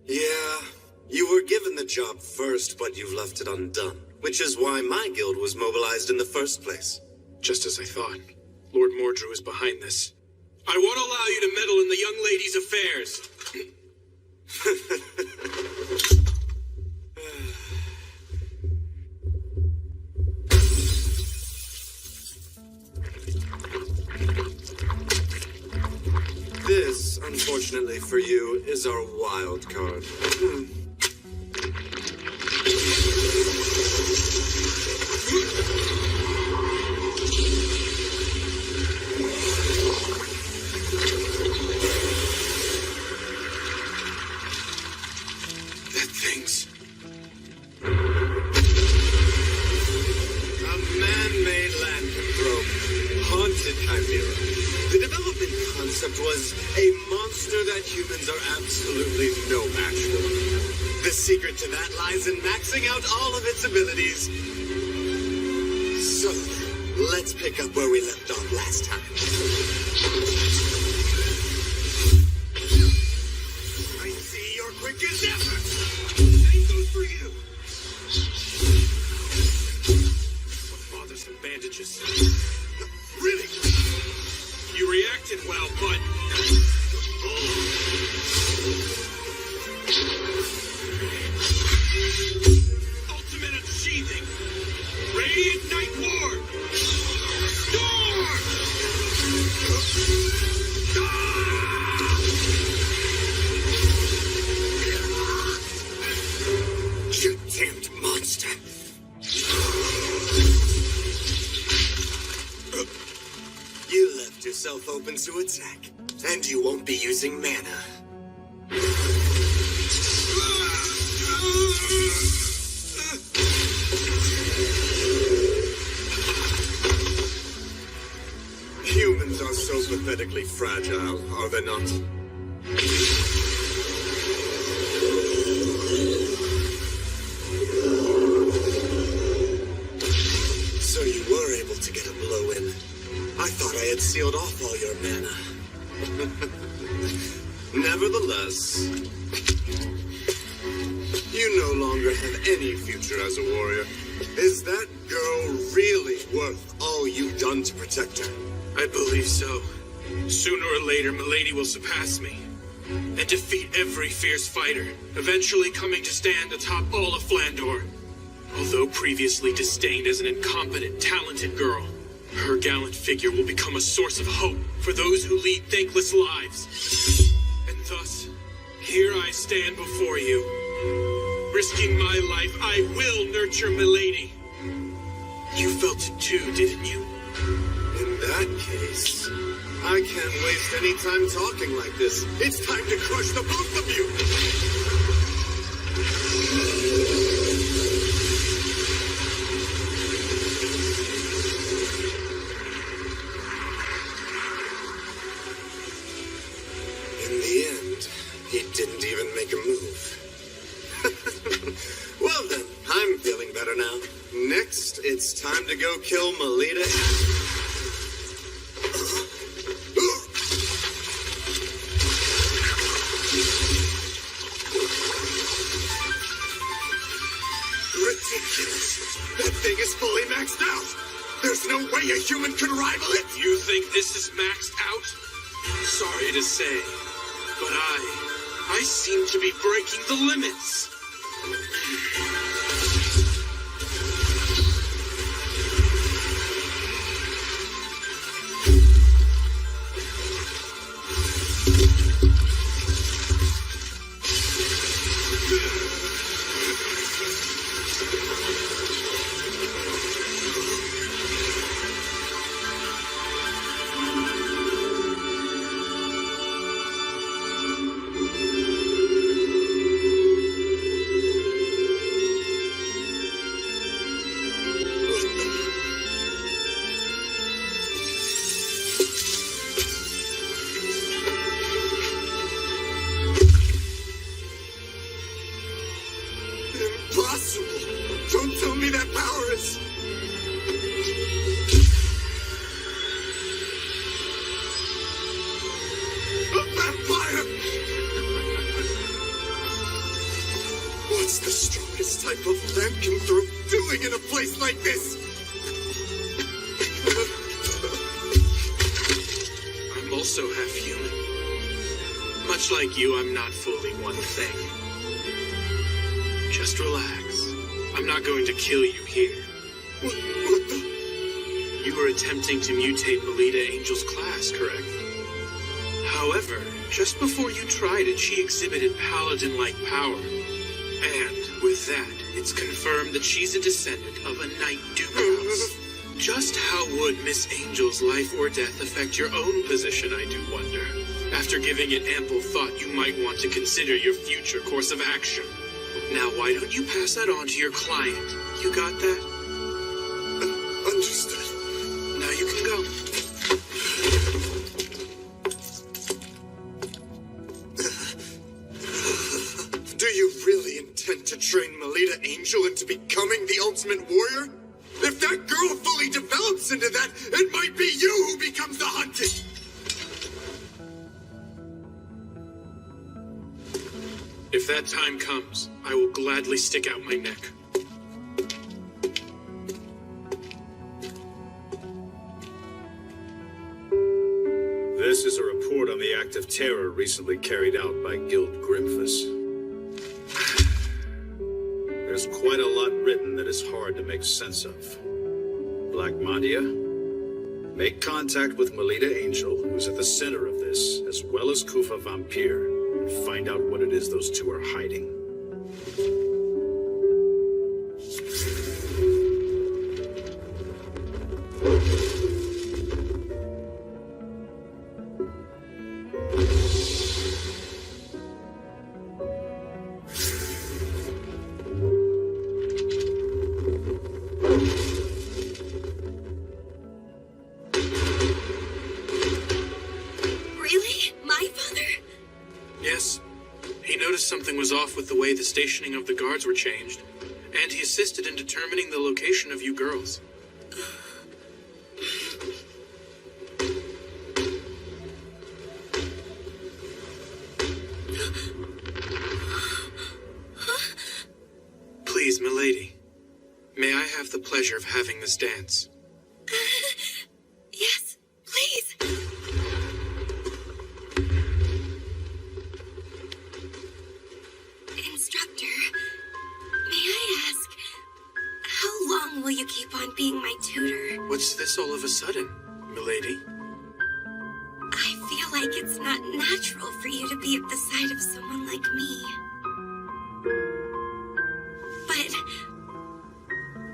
Yeah, you were given the job first, but you've left it undone, which is why my guild was mobilized in the first place. Just as I thought. Lord Mordrew is behind this. I won't allow you to meddle in the young lady's affairs. This, unfortunately for you, is our wild card. That thing's... A man-made lycanthrope, haunted chimera. The development concept was a monster that humans are absolutely no match for. The secret to that lies in maxing out all of its abilities. So, let's pick up where we left off last time. I see you're quick as ever. Same goes for you. Bothersome bandages. Really? You reacted well, but... Ultimate unsheathing! Radiant Night Lord! Storm! You damned monster! You left yourself open to attack, and you won't be using mana. Humans are so pathetically fragile, are they not? So you were able to get a blow in. I thought I had sealed off all your mana. Nevertheless, you no longer have any future as a warrior. Is that girl really worth all you've done to protect her? I believe so. Sooner or later, Milady will surpass me and defeat every fierce fighter, eventually coming to stand atop all of Flandor. Although previously disdained as an incompetent, talented girl, her gallant figure will become a source of hope for those who lead thankless lives. And thus, here I stand before you. Risking my life, I will nurture Milady. You felt it too, didn't you? In that case, I can't waste any time talking like this. It's time to crush the both of you! In the end, he didn't even make a move. Well then, I'm feeling better now. Next, it's time to go kill Melita. Ridiculous! That thing is fully maxed out! There's no way a human can rival it! You think this is maxed out? Sorry to say, but I seem to be breaking the limits. Impossible! Don't tell me that power is... a vampire! type of lycanthrope doing in a place like this? I'm also half human. Much like you, I'm not fully one thing. Just relax. I'm not going to kill you here. What the? You were attempting to mutate Melita Angel's class, correct? However, just before you tried it, she exhibited paladin-like power. And with that, it's confirmed that she's a descendant of a Knight Duke house. Just how would Miss Angel's life or death affect your own position, I do wonder. After giving it ample thought, you might want to consider your future course of action. Now, why don't you pass that on to your client? You got that? Understood. Now you can go. Do you really intend to train Melita Angel into becoming the ultimate warrior? If that girl fully develops into that, it might be you who becomes the hunted! If that time comes, I will gladly stick out my neck. This is a report on the act of terror recently carried out by Guild Grimphus. There's quite a lot written that is hard to make sense of. Black Madia? Make contact with Melita Angel, who's at the center of this, as well as Kufa Vampire, and find out what it is those two are hiding. Something was off with the way the stationing of the guards were changed, and he assisted in determining the location of you girls. Please, milady, may I have the pleasure of having this dance? Yes, please. Instructor, may I ask, how long will you keep on being my tutor? What's this all of a sudden, milady? I feel like it's not natural for you to be at the side of someone like me. But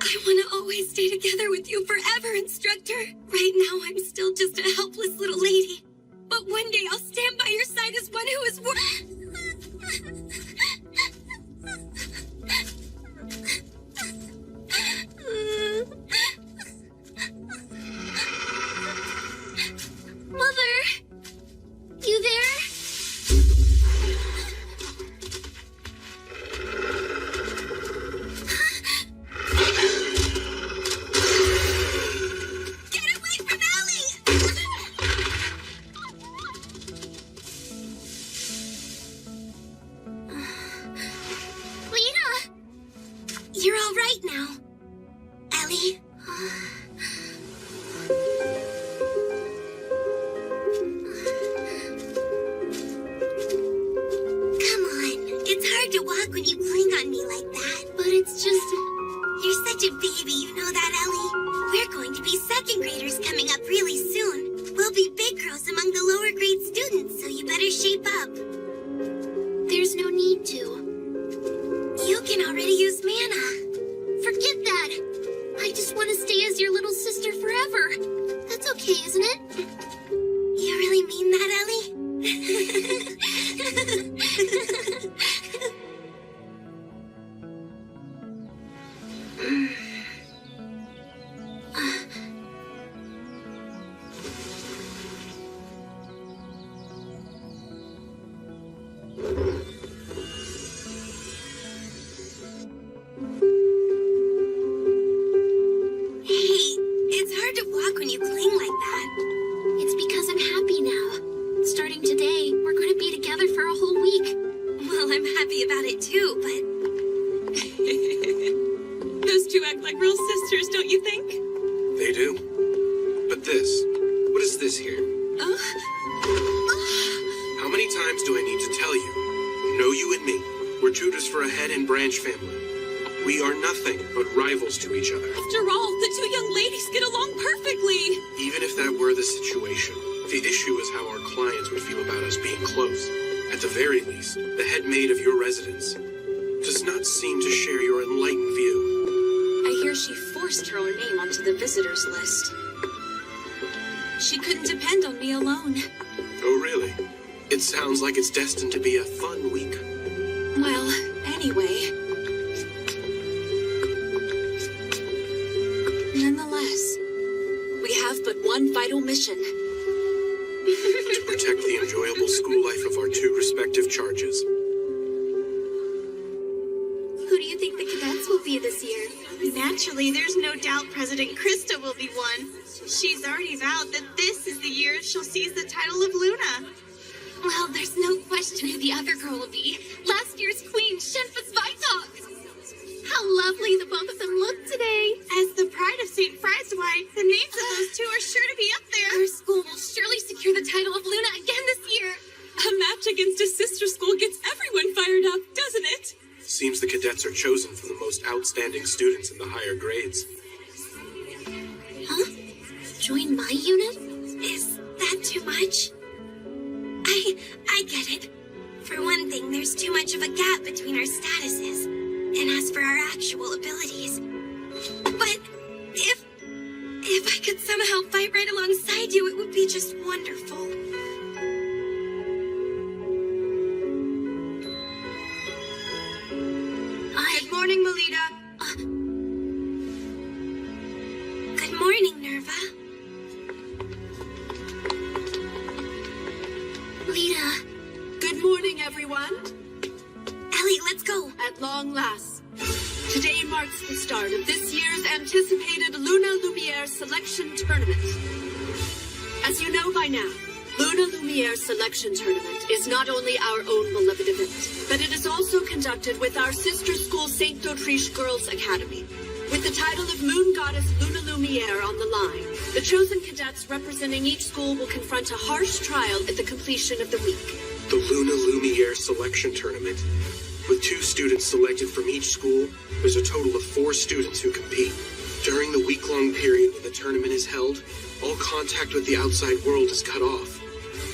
I want to always stay together with you forever, Instructor. Right now, I'm still just a helpless little lady. But one day, I'll stand by your side as one who is Mother? You there? Get away from Ellie! Lena! You're all right now, Ellie. Come on, it's hard to walk when you cling on me like that. But it's just... You're such a baby, you know that, Ellie? We're going to be second graders coming up really soon. We'll be big girls among the lower grade students, so you better shape up. There's no need to. You can already use mana. Forget that. I just want to stay as your little sister forever. That's okay, isn't it? You really mean that, Ellie? Hey, it's hard to walk when you cling like that. It's because I'm happy now. Starting today, we're going to be together for a whole week. Well, I'm happy about it too, but act like real sisters, don't you think? They do. But this, what is this here? How many times do I need to tell you? Know you and me. We're tutors for a head and branch family. We are nothing but rivals to each other. After all, the two young ladies get along perfectly. Even if that were the situation, the issue is how our clients would feel about us being close. At the very least, the head maid of your residence does not seem to share your enlightened view. I hear she forced her own name onto the visitors list. She couldn't depend on me alone. Oh, really? It sounds like it's destined to be a fun week. Well, anyway. Nonetheless, we have but one vital mission. To protect the enjoyable school life of our two respective charges. Who do you think the cadets will be this year? Naturally, there's no doubt President Krista will be one. She's already vowed that this is the year she'll seize the title of Luna. Well, there's no question who the other girl will be. Last year's queen, Shenfa's Vitok. How lovely the both of them look today. As the pride of St. Frieswijk, the names of those two are sure to be up there. Our school will surely secure the title of Luna again this year. A match against a sister school gets everyone fired up, doesn't it? Seems the cadets are chosen from the most outstanding students in the higher grades. Huh? Join my unit? Is that too much? I get it. For one thing, there's too much of a gap between our statuses. And as for our actual abilities. But if I could somehow fight right alongside you, it would be just wonderful. Good morning, Melita. Good morning, Nerva. Lita. Good morning, everyone. Ellie, let's go. At long last. Today marks the start of this year's anticipated Luna Lumiere Selection Tournament. As you know by now, Luna Lumiere Selection Tournament is not only our own beloved event, but it is also conducted with our sister school St. D'Autriche Girls Academy. With the title of Moon Goddess Luna Lumiere on the line, the chosen cadets representing each school will confront a harsh trial at the completion of the week. The Luna Lumiere Selection Tournament. With 2 students selected from each school, there's a total of 4 students who compete. During the week-long period when the tournament is held, all contact with the outside world is cut off.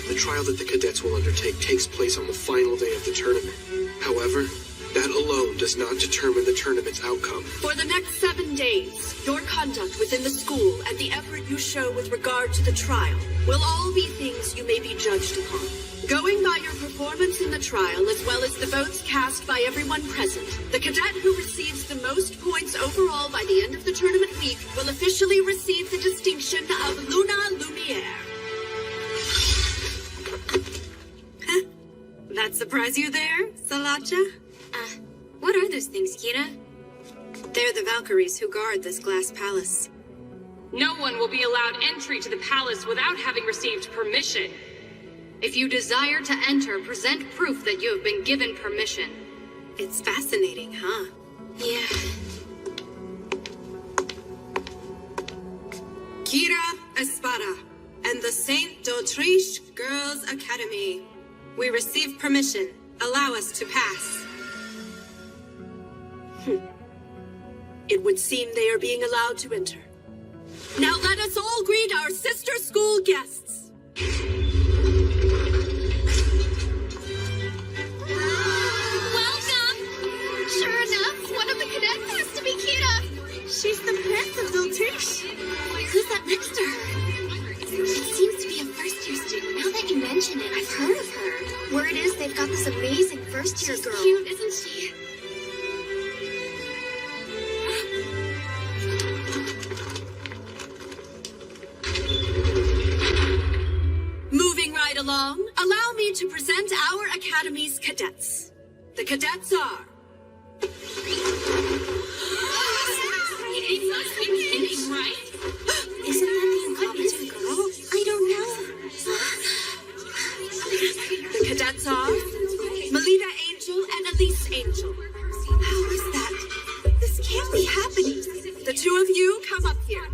The trial that the cadets will undertake takes place on the final day of the tournament. However, that alone does not determine the tournament's outcome. For the next 7 days, your conduct within the school and the effort you show with regard to the trial will all be things you may be judged upon. Going by your performance in the trial, as well as the votes cast by everyone present, the cadet who receives the most points overall by the end of the tournament week will officially receive the distinction of Luna Lumiere. That surprise you there, Salacha? What are those things, Kira? They're the Valkyries who guard this glass palace. No one will be allowed entry to the palace without having received permission. If you desire to enter, present proof that you have been given permission. It's fascinating, huh? Yeah. Kira Espada and the St. D'Autriche Girls Academy. We receive permission. Allow us to pass. It would seem they are being allowed to enter. Now let us all greet our sister school guests. Welcome! Sure enough, one of the cadets has to be Kira. She's the Prince of D'Autriche. Who's that next to her? She seems to be a first-year student. Now that you mention it, I've heard of her. Word is they've got this amazing first-year girl. She's cute, isn't she? Moving right along, allow me to present our Academy's cadets. The cadets are... Right? Isn't that the incompetent girl? I don't know. The cadets are Melita Angel and Elise Angel. How is that? This can't be happening. two of you come up here.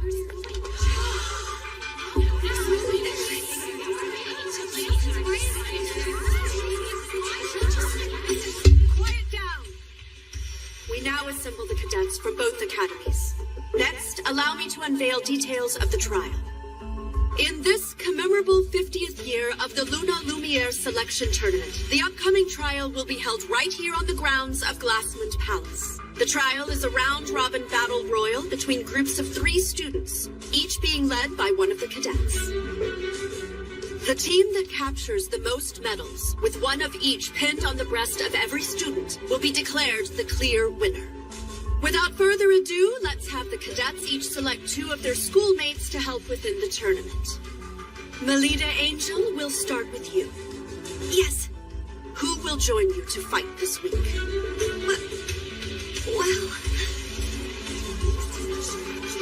Quiet down. We now assemble the cadets from both academies. Next, allow me to unveil details of the trial. In this commemorable 50th year of the Luna Lumiere Selection Tournament, the upcoming trial will be held right here on the grounds of Glassmond Palace. The trial is a round-robin battle royal between groups of 3 students, each being led by one of the cadets. The team that captures the most medals, with one of each pinned on the breast of every student, will be declared the clear winner. Without further ado, let's have the cadets each select 2 of their schoolmates to help within the tournament. Melita Angel, we'll start with you. Yes. Who will join you to fight this week? Well...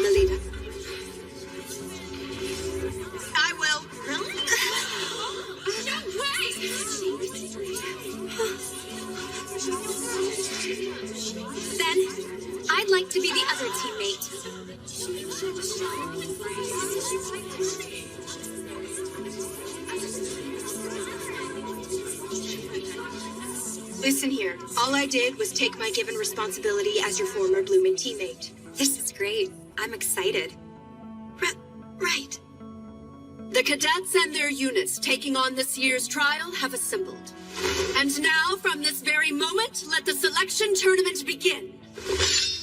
Melita. I will. Really? No way! Then, I'd like to be the other teammate. Listen here. All I did was take my given responsibility as your former Bloomin' teammate. This is great. I'm excited. Right. The cadets and their units taking on this year's trial have assembled. And now, from this very moment, let the selection tournament begin.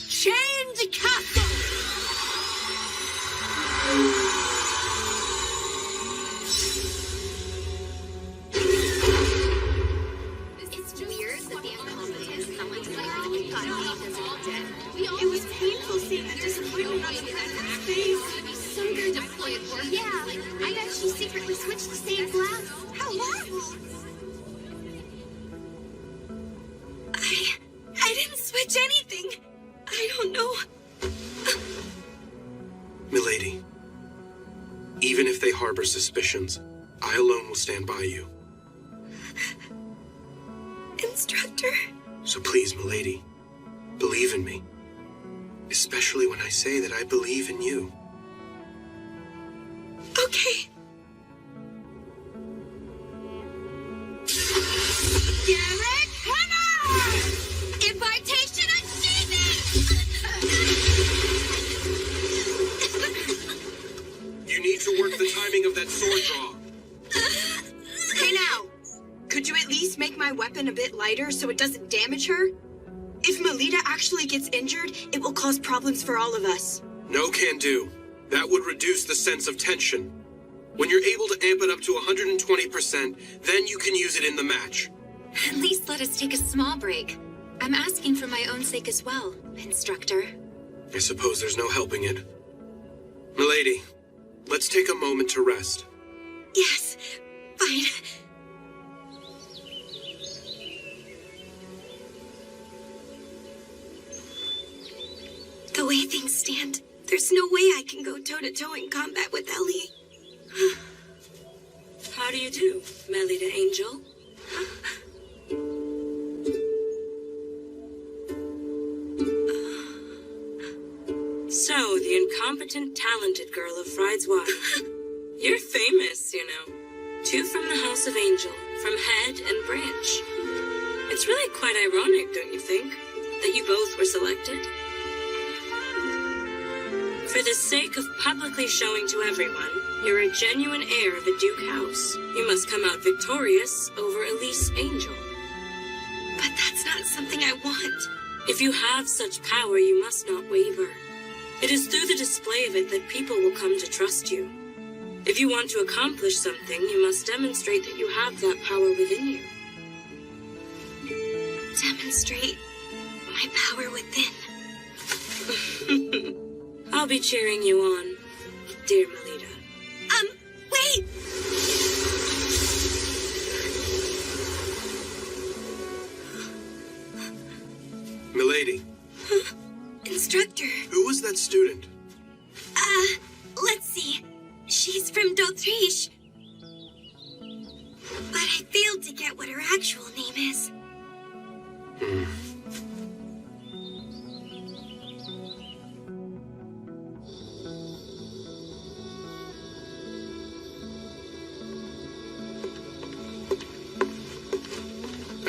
Chained Castle! It's weird that the incompetent someone to like got this all dead. It was painful seeing the disappointment on your face. Some girl deployed work. Yeah, I bet she secretly switched to stained glass. How long? I didn't switch anything. I don't know. Milady, even if they harbor suspicions, I alone will stand by you. Instructor? So please, Milady, believe in me. Especially when I say that I believe in you. Okay. Garrett Hammer! Invitation achievement! You need to work the timing of that sword draw. Hey now, could you at least make my weapon a bit lighter so it doesn't damage her? If Melita actually gets injured, it will cause problems for all of us. No can do. That would reduce the sense of tension. When you're able to amp it up to 120%, then you can use it in the match. At least let us take a small break. I'm asking for my own sake as well, Instructor. I suppose there's no helping it. Milady, let's take a moment to rest. Yes, fine. The way things stand, there's no way I can go toe-to-toe in combat with Ellie. How do you do, Melita Angel? So, the incompetent, talented girl of Fried's Wife. You're famous, you know. 2 from the House of Angel, from Head and Branch. It's really quite ironic, don't you think, that you both were selected? For the sake of publicly showing to everyone, you're a genuine heir of a Duke house. You must come out victorious over Elise Angel. But that's not something I want. If you have such power, you must not waver. It is through the display of it that people will come to trust you. If you want to accomplish something, you must demonstrate that you have that power within you. Demonstrate my power within. I'll be cheering you on, dear Melita. Wait! Milady. Instructor. Who was that student? Let's see. She's from d'Autriche. But I failed to get what her actual name is.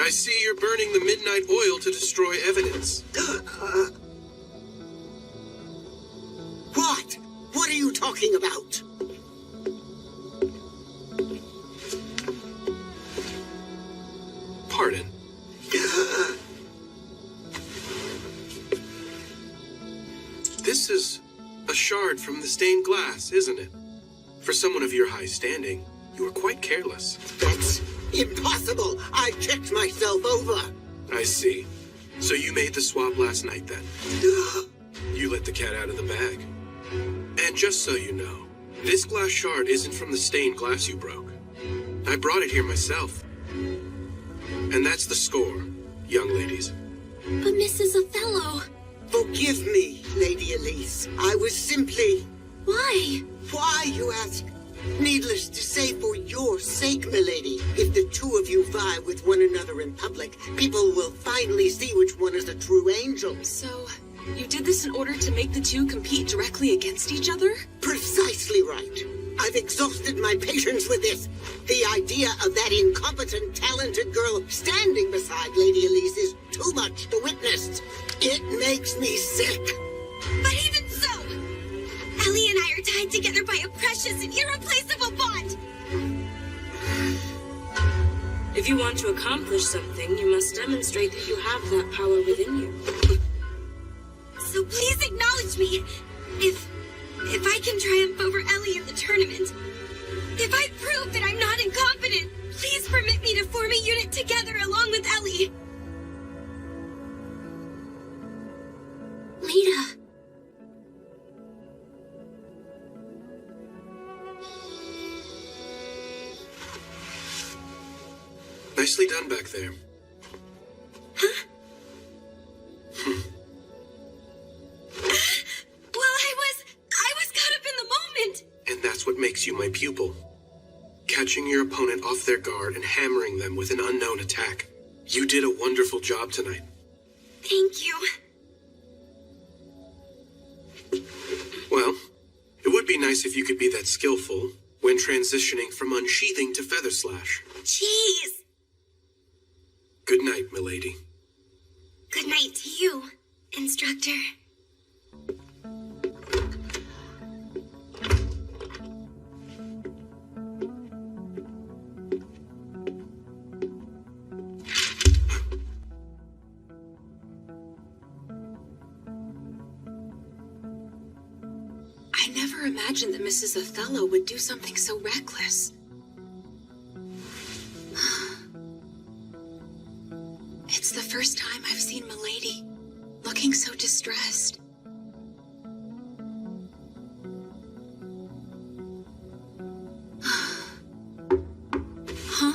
I see you're burning the midnight oil to destroy evidence. What? What are you talking about? Pardon. This is a shard from the stained glass, isn't it? For someone of your high standing, you are quite careless. That's impossible! I checked myself over! I see. So you made the swap last night, then? You let the cat out of the bag. And just so you know, this glass shard isn't from the stained glass you broke. I brought it here myself. And that's the score, young ladies. But Mrs. Othello... Forgive me, Lady Elise. I was simply... Why? Why, you ask? Needless to say, for your sake, milady. If the two of you vie with one another in public, people will finally see which one is a true angel. So, you did this in order to make the two compete directly against each other? Precisely right. I've exhausted my patience with this. The idea of that incompetent, talented girl standing beside Lady Elise is too much to witness. It makes me sick. But even so, Ellie and I are tied together by a precious and irreplaceable bond. If you want to accomplish something, you must demonstrate that you have that power within you. So please acknowledge me. If I can triumph over Ellie in the tournament, if I prove that I'm not incompetent, please permit me to form a unit together along with Ellie. Lita. Nicely done back there. Huh? Well, I was caught up in the moment. And that's what makes you my pupil. Catching your opponent off their guard and hammering them with an unknown attack. You did a wonderful job tonight. Thank you. Well, it would be nice if you could be that skillful when transitioning from unsheathing to feather slash. Jeez. Good night, milady. Good night to you, instructor. I never imagined that Mrs. Othello would do something so reckless. It's the first time I've seen Milady looking so distressed. Huh?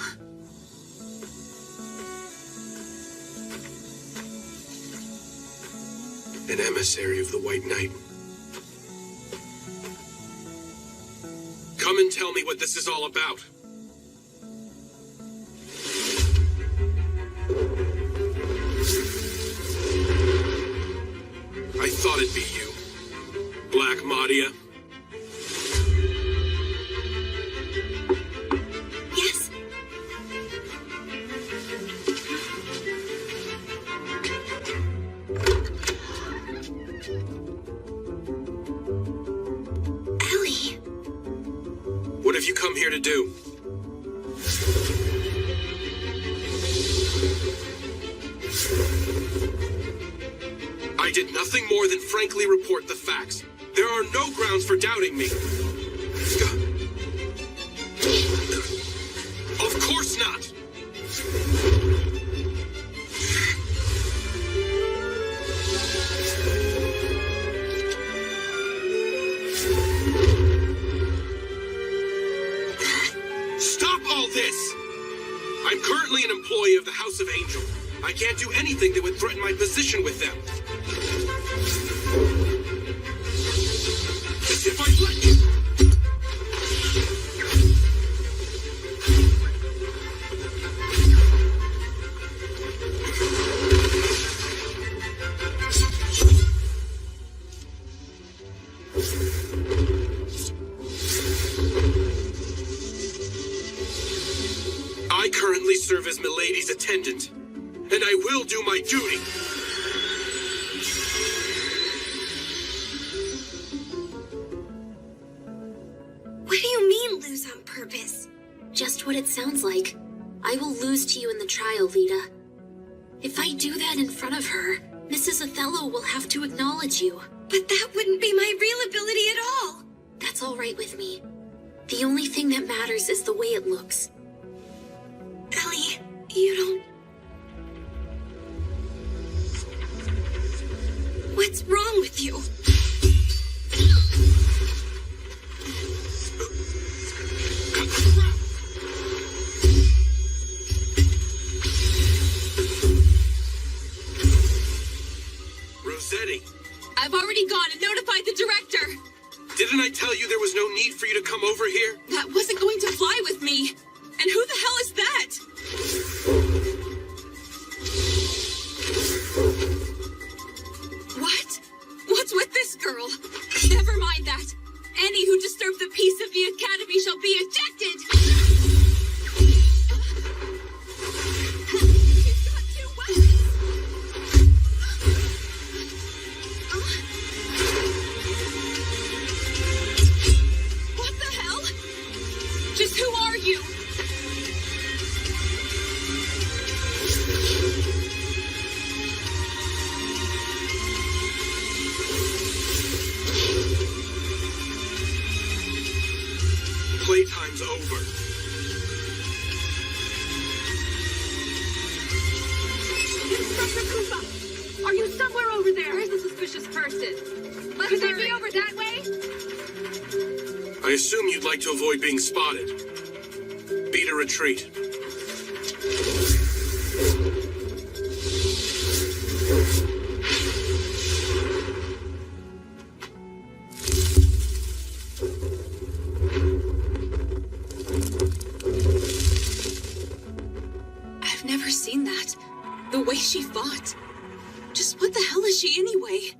An emissary of the White Knight. Come and tell me what this is all about. I thought it'd be you, Black Madia. Yes? Ellie. What have you come here to do? I did nothing more than frankly report the facts. There are no grounds for doubting me. Of course not. Stop all this! I'm currently an employee of the House of Angel. I can't do anything that would threaten my position with them. As if I'd let you... I currently serve as Milady's attendant. I will do my duty. What do you mean, lose on purpose? Just what it sounds like. I will lose to you in the trial, Lita. If I do that in front of her, Mrs. Othello will have to acknowledge you. But that wouldn't be my real ability at all. That's all right with me. The only thing that matters is the way it looks. Ellie, you don't... What's wrong with you? Rossetti, I've already gone and notified the director. didn't I tell you there was no need for you to come over here? That wasn't going to fly with me. And who the hell is that? What? What's with this girl? Never mind that. Any who disturb the peace of the Academy shall be ejected! She's got two weapons! What the hell? Just who are you? Playtime's over. Inspector Koopa, are you somewhere over there? Where's the suspicious person? Could they be over that way? I assume you'd like to avoid being spotted. Beat a retreat. I've never seen that. The way she fought. Just what the hell is she anyway?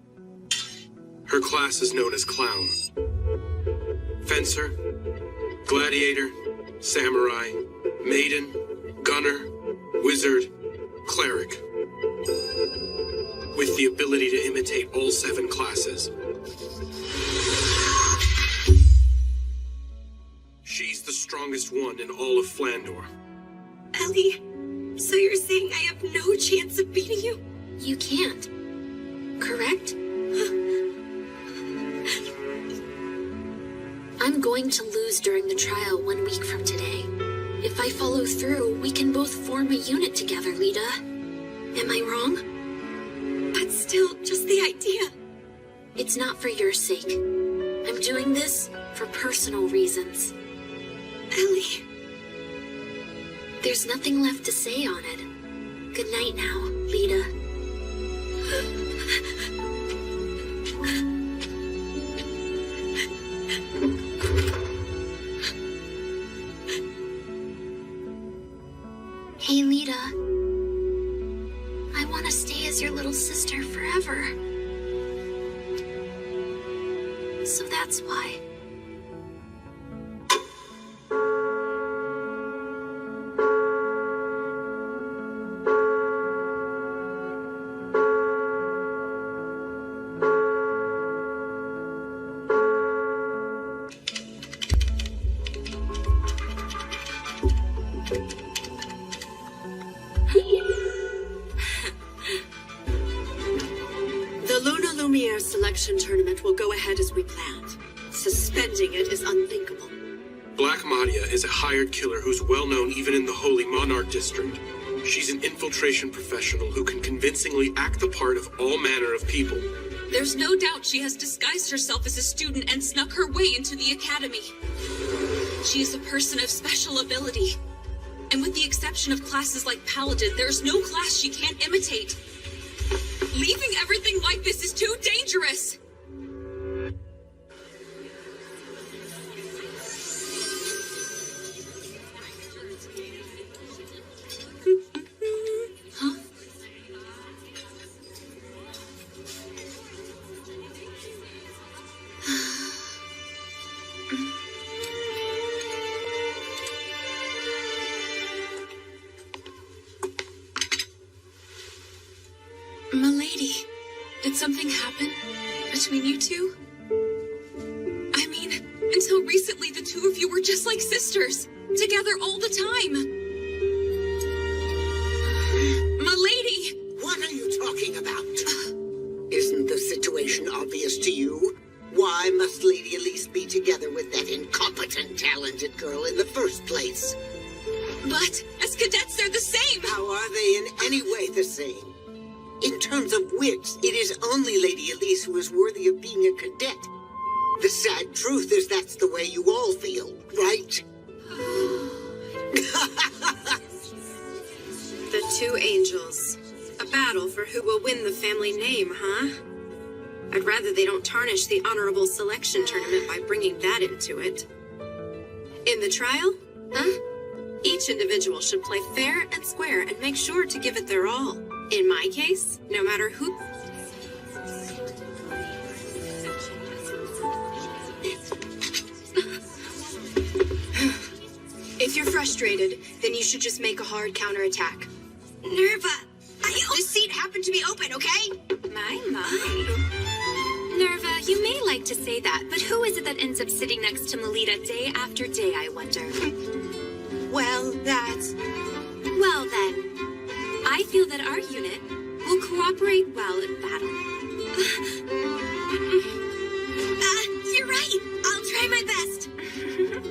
Her class is known as Clown. Fencer, Gladiator, Samurai, Maiden, Gunner, Wizard, Cleric. With the ability to imitate all 7 classes. She's the strongest one in all of Flandor. Ellie, so you're saying I have no chance of beating you? You can't. Correct? I'm going to lose during the trial 1 week from today. If I follow through, we can both form a unit together, Lita. Am I wrong? But still, just the idea. It's not for your sake. I'm doing this for personal reasons. Ellie. There's nothing left to say on it. Good night now, Lita. Hey, Lita. I want to stay as your little sister forever. So that's why. The Luna Lumiere selection tournament will go ahead as we planned. Suspending it is unthinkable. Black Madia is a hired killer who's well known even in the Holy Monarch District. She's an infiltration professional who can convincingly act the part of all manner of people. There's no doubt she has disguised herself as a student and snuck her way into the academy. She is a person of special ability. And with the exception of classes like Paladin, there's no class she can't imitate. Leaving everything like this is too dangerous! Huh? Did something happen between you two? I mean, until recently, the two of you were just like sisters, together all the time. Milady! What are you talking about? Isn't the situation obvious to you? Why must Lady Elise be together with that incompetent, talented girl in the first place? But as cadets, they're the same! How are they in any way the same? In terms of wits, it is only Lady Elise who is worthy of being a cadet. The sad truth is that's the way you all feel, right? The two angels. A battle for who will win the family name, huh? I'd rather they don't tarnish the honorable selection tournament by bringing that into it. In the trial, huh? Each individual should play fair and square and make sure to give it their all. In my case, no matter who... If you're frustrated, then you should just make a hard counterattack. Nerva, This seat happened to be open, okay? My. Nerva, you may like to say that, but who is it that ends up sitting next to Melita day after day, I wonder? Well, that's... Well then, I feel that our unit will cooperate well in battle. You're right. I'll try my best.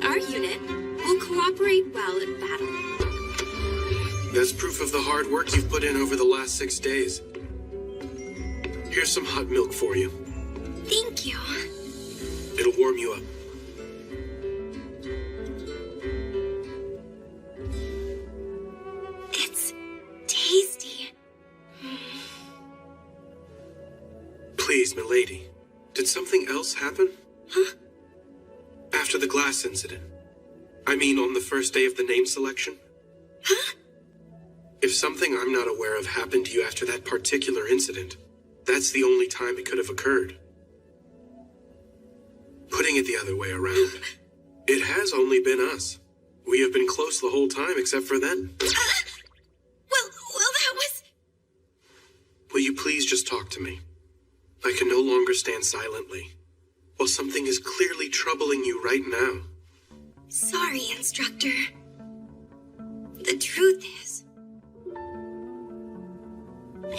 Our unit will cooperate well in battle. That's proof of the hard work you've put in over the last 6 days. Here's some hot milk for you. Thank you. It'll warm you up. It's tasty. Please, milady, did something else happen? Huh? After the glass incident. I mean, on the first day of the name selection? Huh? If something I'm not aware of happened to you after that particular incident, that's the only time it could have occurred. Putting it the other way around, it has only been us. We have been close the whole time except for then. Well, that was... Will you please just talk to me? I can no longer stand silently, while something is clearly troubling you right now. Sorry, instructor. The truth is...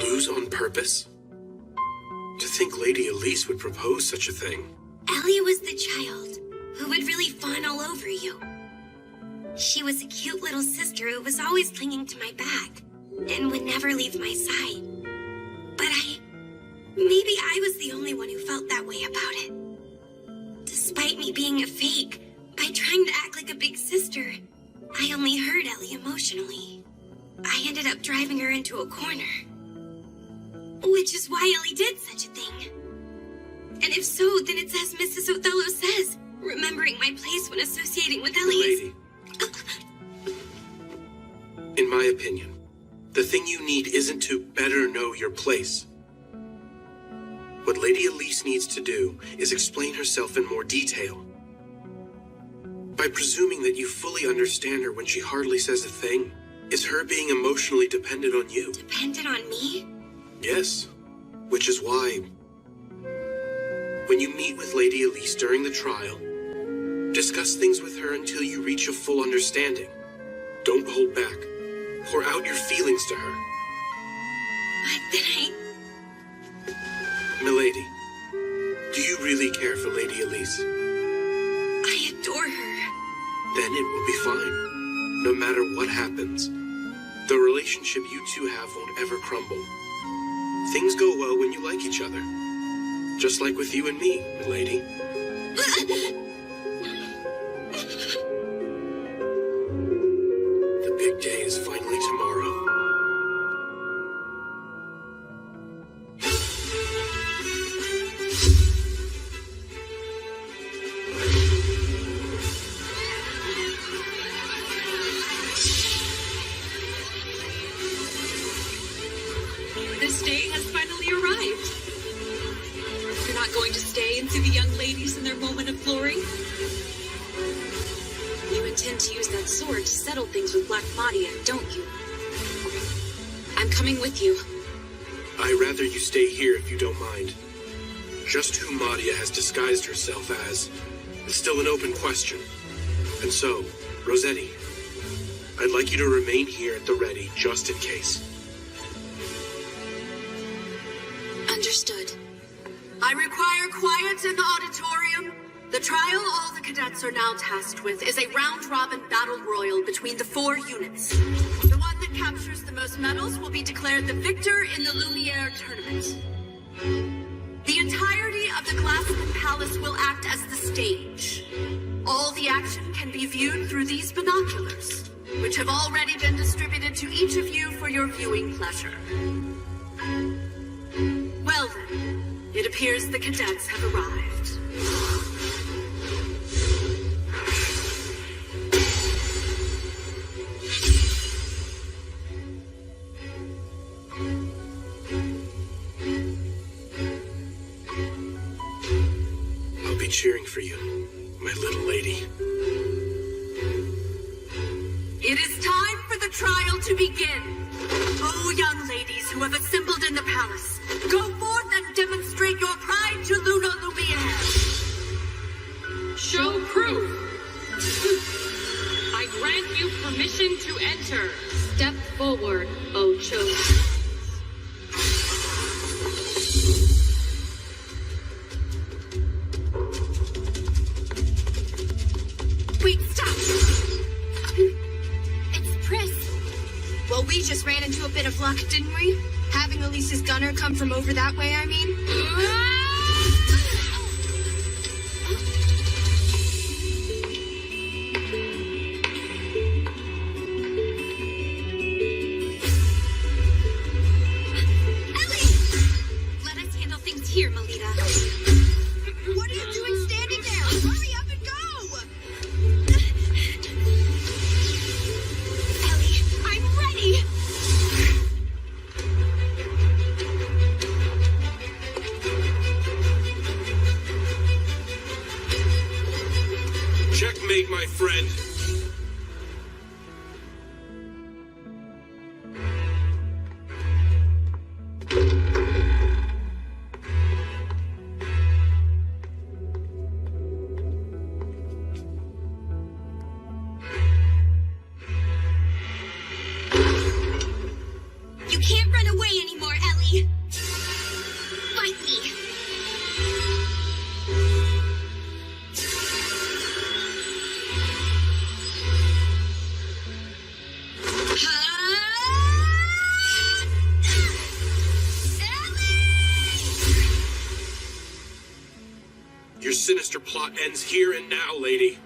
Lose on purpose? To think Lady Elise would propose such a thing. Ellie was the child who would really fawn all over you. She was a cute little sister who was always clinging to my back and would never leave my side. But maybe I was the only one who felt that way about it. Despite me being a fake, by trying to act like a big sister, I only hurt Ellie emotionally. I ended up driving her into a corner. Which is why Ellie did such a thing. And if so, then it's as Mrs. Othello says, remembering my place when associating with Ellie is... Lady. In my opinion, the thing you need isn't to better know your place. What Lady Elise needs to do is explain herself in more detail. By presuming that you fully understand her when she hardly says a thing, is her being emotionally dependent on you. Dependent on me? Yes, which is why, when you meet with Lady Elise during the trial, discuss things with her until you reach a full understanding. Don't hold back. Pour out your feelings to her. But then Milady, do you really care for Lady Elise? I adore her. Then it will be fine. No matter what happens, the relationship you two have won't ever crumble. Things go well when you like each other. Just like with you and me, milady. The big day is finally tomorrow. This day has finally arrived. You're not going to stay and see the young ladies in their moment of glory? You intend to use that sword to settle things with Black Madia, don't you? I'm coming with you. I'd rather you stay here if you don't mind. Just who Madia has disguised herself as is still an open question. And so, Rossetti, I'd like you to remain here at the ready, just in case. Understood. I require quiet in the auditorium. The trial all the cadets are now tasked with is a round-robin battle royal between the 4 units. The one that captures the most medals will be declared the victor in the Lumiere tournament. The entirety of the Glassman Palace will act as the stage. All the action can be viewed through these binoculars, which have already been distributed to each of you for your viewing pleasure. Well then, it appears the cadets have arrived. I'll be cheering for you, my little lady. It is time for the trial to begin. Oh, young ladies who have assembled in the palace, go forth and demonstrate your pride to Luna Lumiere. Show proof. I grant you permission to enter. Step forward, O chosen. Wait, stop! It's Pris. Well, we just ran into a bit of luck, didn't we? Having Elise's gunner come from over that way, I mean. Here, Melita. What are you doing standing there? Hurry up and go! Ellie, I'm ready! Checkmate, my friend. You can't run away anymore, Ellie. Fight me. Your sinister plot ends here and now, lady.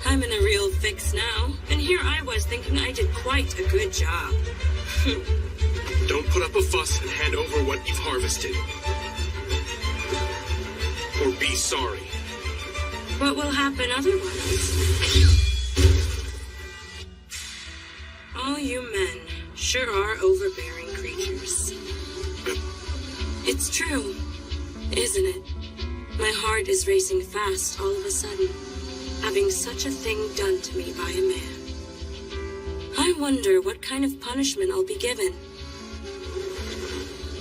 I'm in a real fix now, and here I was thinking I did quite a good job. Don't put up a fuss and hand over what you've harvested. Or be sorry. What will happen otherwise? All you men sure are overbearing creatures. It's true, isn't it? My heart is racing fast all of a sudden, having such a thing done to me by a man. I wonder what kind of punishment I'll be given.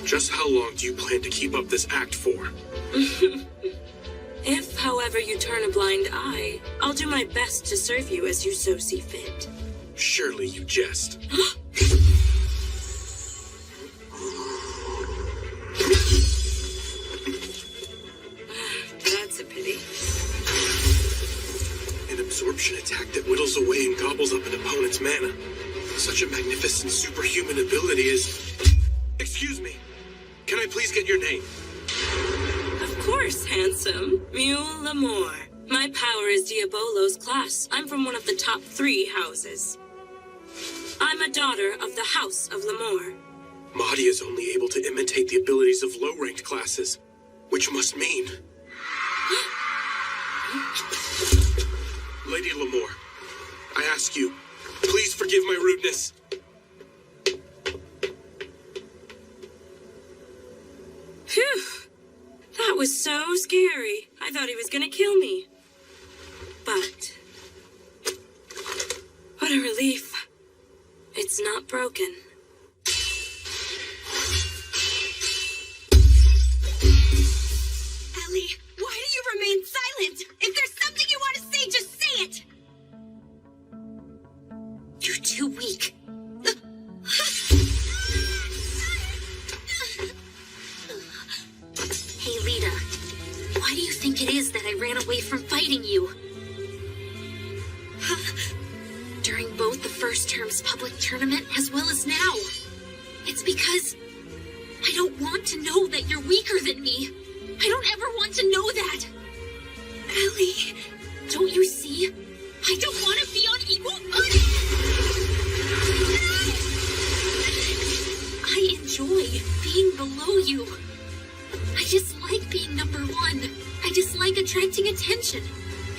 Just how long do you plan to keep up this act for? If, however, you turn a blind eye, I'll do my best to serve you as you so see fit. Surely you jest. That's a pity. An absorption attack that whittles away and gobbles up an opponent's mana. Such a magnificent superhuman ability is... Excuse me. Can I please get your name? Of course, handsome. Mule Lamore. My power is Diabolo's class. I'm from one of the top 3 houses. I'm a daughter of the House of Lamore. Mahdi is only able to imitate the abilities of low-ranked classes, which must mean... Lady Lamore, I ask you, please forgive my rudeness. Phew! That was so scary. I thought he was gonna kill me. But... what a relief. It's not broken. Ellie, why do you remain silent? If there's something you want to say, just say it! You're too weak. Hey, Lita. Why do you think it is that I ran away from fighting you? During both the first term's public tournament as well as now. It's because I don't want to know that you're weaker than me. I don't ever want to know that. Ellie, don't you see? I don't want to be on equal footing. I enjoy being below you. I dislike being number one. I dislike attracting attention.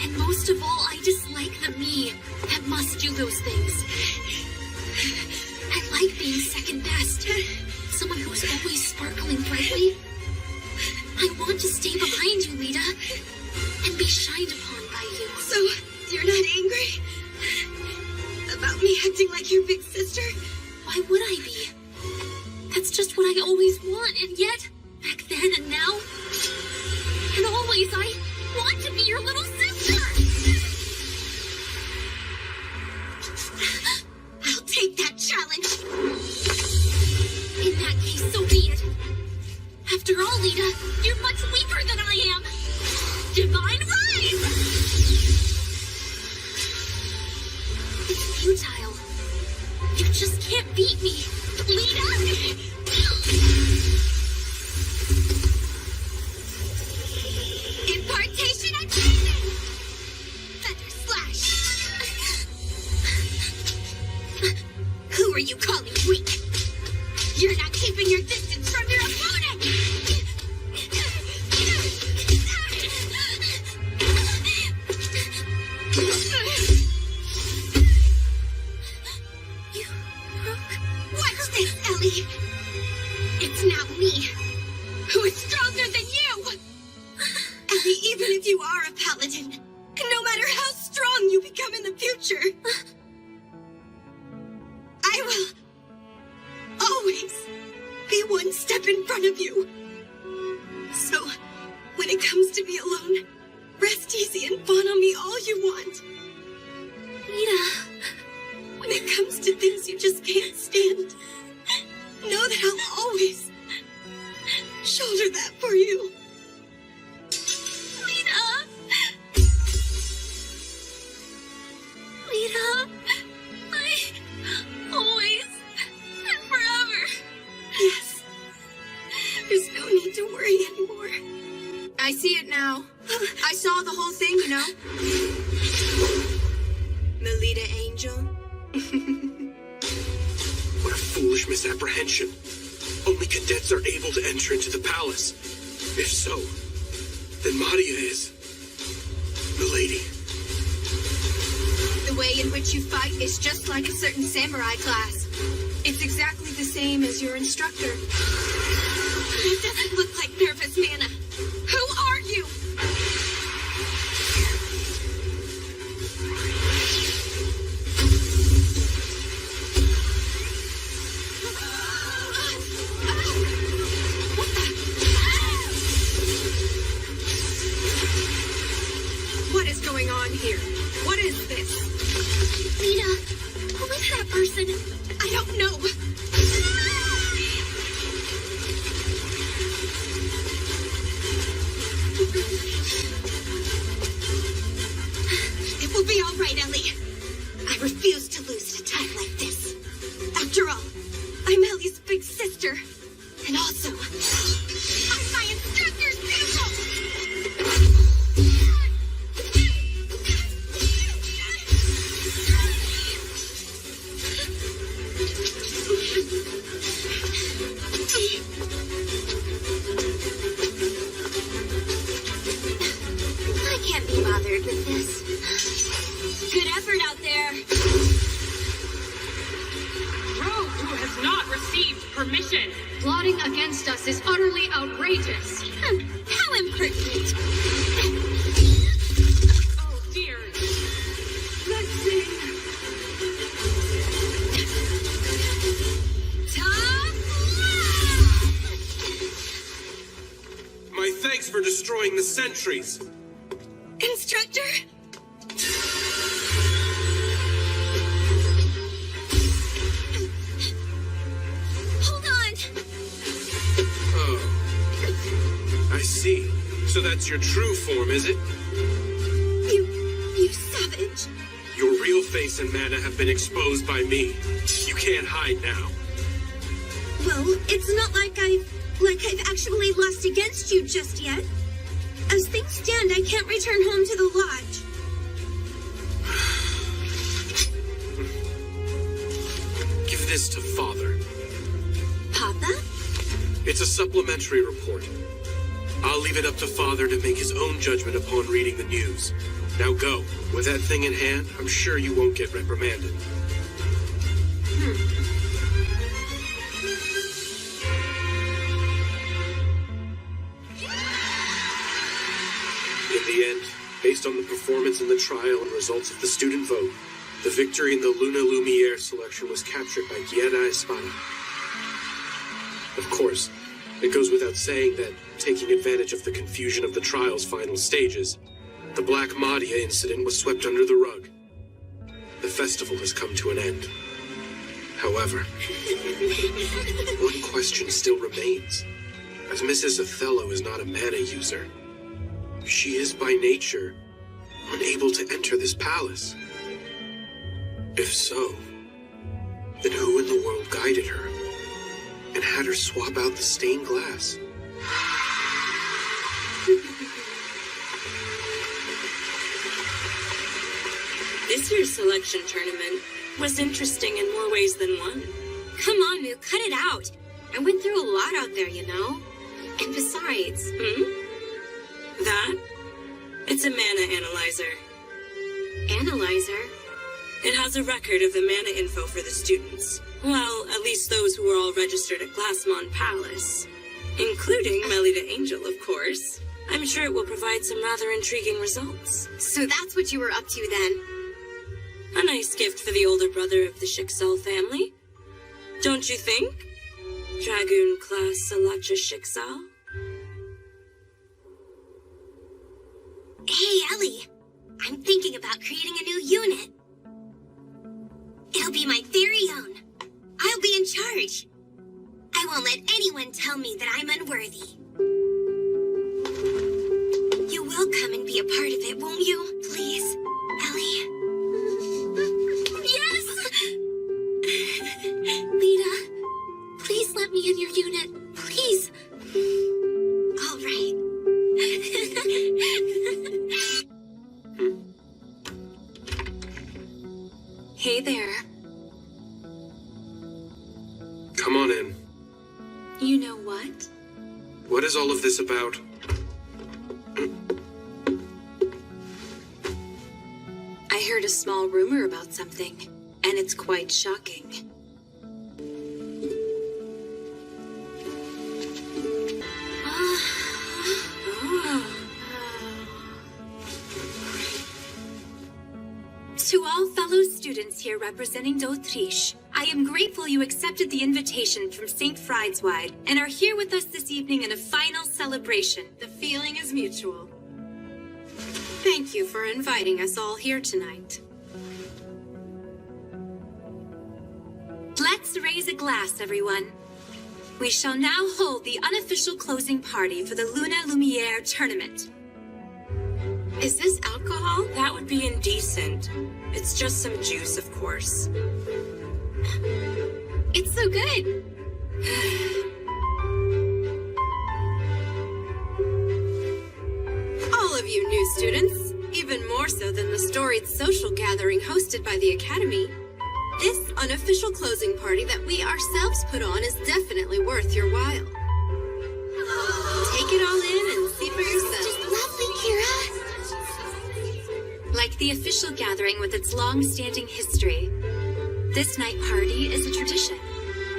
And most of all, I dislike the me that must do those things. I like being second best. Someone who's always sparkling brightly. I want to stay behind you, Lita, and be shined upon by you. So, you're not angry? About me acting like your big sister? Why would I be? That's just what I always want, and yet, back then and now, and always, I want to be your little sister! I'll take that challenge! In that case, so be it. After all, Lita, you're much weaker than I am. Divine Rise! It's futile. You just can't beat me, Lita! Impartation activity! Thunder Slash! Who are you calling weak? You're not keeping your distance from your opponent! You broke. Watch this, Ellie! It's now me, who is stronger than you! Ellie, even if you are a paladin, and no matter how strong you become in the future, I will always be one step in front of you. So, when it comes to me alone, rest easy and fawn on me all you want. Lita. When it comes to things you just can't stand, know that I'll always shoulder that for you. Lita! Lita! I always and forever. Yes. There's no need to worry anymore. I see it now. I saw the whole thing, you know. Melita Angel. What a foolish misapprehension. Only cadets are able to enter into the palace. If so, then Madia is Milady. The way in which you fight is just like a certain samurai class. It's exactly the same as your instructor. It doesn't look like nervous Mana. Who are you? What is going on here? What is this? Lita, who is that person? I don't know. It will be all right, Ellie. I refuse to lose at a time like this. After all, I'm Ellie's big sister. And also, I'm my instructor's pupil! I can't be bothered with this. Good effort out there. Rogue who has not received permission. Plotting against us is utterly outrageous. How impertinent. Oh dear. Let's sing. My thanks for destroying the centuries. Instructor? Hold on! Oh. I see. So that's your true form, is it? You savage. Your real face and mana have been exposed by me. You can't hide now. Well, it's not like I've actually lost against you just yet. As things stand, I can't return home to the lodge. Give this to Father. Papa? It's a supplementary report. I'll leave it up to Father to make his own judgment upon reading the news. Now go. With that thing in hand, I'm sure you won't get reprimanded. In the end, based on the performance in the trial and results of the student vote, the victory in the Luna Lumiere selection was captured by Guerra Espada. Of course, it goes without saying that, taking advantage of the confusion of the trial's final stages, the Black Madia incident was swept under the rug. The festival has come to an end. However, one question still remains. As Mrs. Othello is not a mana user, she is by nature unable to enter this palace. If so, then who in the world guided her and had her swap out the stained glass? This year's selection tournament was interesting in more ways than one. Come on, Moo, cut it out. I went through a lot out there, you know? And besides... That? It's a mana analyzer. Analyzer? It has a record of the mana info for the students. Well, at least those who are all registered at Glassmon Palace. Including Melida Angel, of course. I'm sure it will provide some rather intriguing results. So that's what you were up to then? A nice gift for the older brother of the Shiksal family. Don't you think? Dragoon class Salacha Shiksal? Hey, Ellie. I'm thinking about creating a new unit. It'll be my very own. I'll be in charge. I won't let anyone tell me that I'm unworthy. You will come and be a part of it, won't you? Please, Ellie. Yes! Lita, please let me in your unit. Please. All right. Hey there. Come on in. You know what? What is all of this about? I heard a small rumor about something, and it's quite shocking. To all fellow students here representing d'Autriche, I am grateful you accepted the invitation from St. Friedeswide and are here with us this evening in a final celebration. The feeling is mutual. Thank you for inviting us all here tonight. Let's raise a glass, everyone. We shall now hold the unofficial closing party for the Luna Lumiere tournament. Is this alcohol? That would be indecent. It's just some juice, of course. It's so good. All of you new students, even more so than the storied social gathering hosted by the Academy, this unofficial closing party that we ourselves put on is definitely worth your while. Take it all in and see for yourself. Just lovely, Kira. Like the official gathering with its long-standing history, this night party is a tradition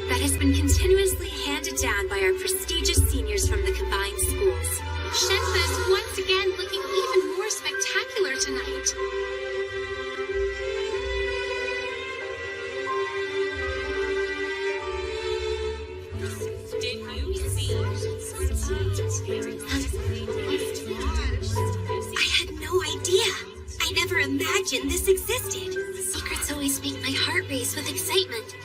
that has been continuously handed down by our prestigious seniors from the combined schools. Shenpa is once again looking even more spectacular tonight. Did you see? never imagined this existed. Secrets always make my heart race with excitement.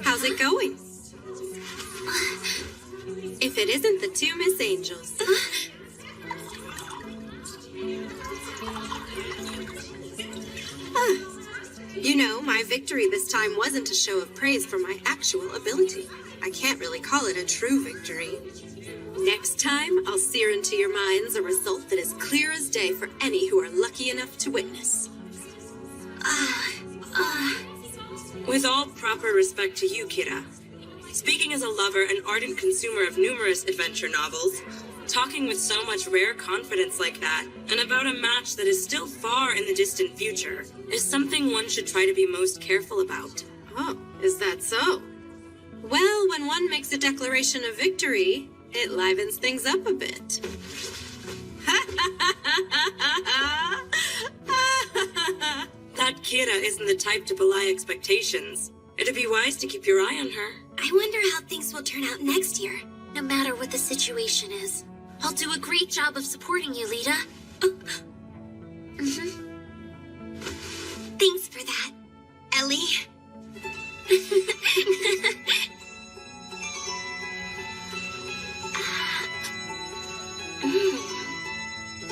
How's it going? If it isn't the two Miss Angels. You know, my victory this time wasn't a show of praise for my actual ability. I can't really call it a true victory. Next time, I'll sear into your minds a result that is clear as day for any who are lucky enough to witness. With all proper respect to you, Kira, speaking as a lover and ardent consumer of numerous adventure novels, talking with so much rare confidence like that, and about a match that is still far in the distant future, is something one should try to be most careful about. Oh, is that so? Well, when one makes a declaration of victory, it livens things up a bit. That Kira isn't the type to belie expectations. It'd be wise to keep your eye on her. I wonder how things will turn out next year. No matter what the situation is, I'll do a great job of supporting you, Lita. Thanks for that, Ellie.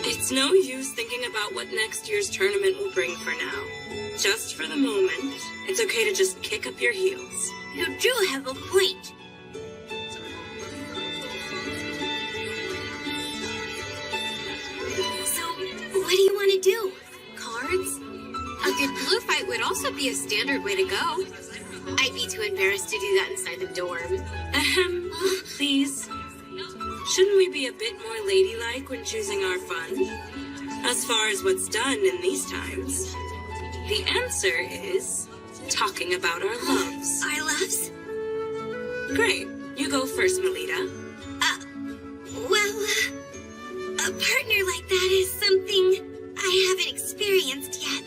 It's no use thinking about what next year's tournament will bring for now. Just for the moment, it's okay to just kick up your heels. You do have a point. So, what do you want to do? Cards? A good blue fight would also be a standard way to go. I'd be too embarrassed to do that inside the dorm. Please. Shouldn't we be a bit more ladylike when choosing our fun? As far as what's done in these times, the answer is talking about our loves. Our loves? Great. You go first, Melita. Well, a partner like that is something I haven't experienced yet.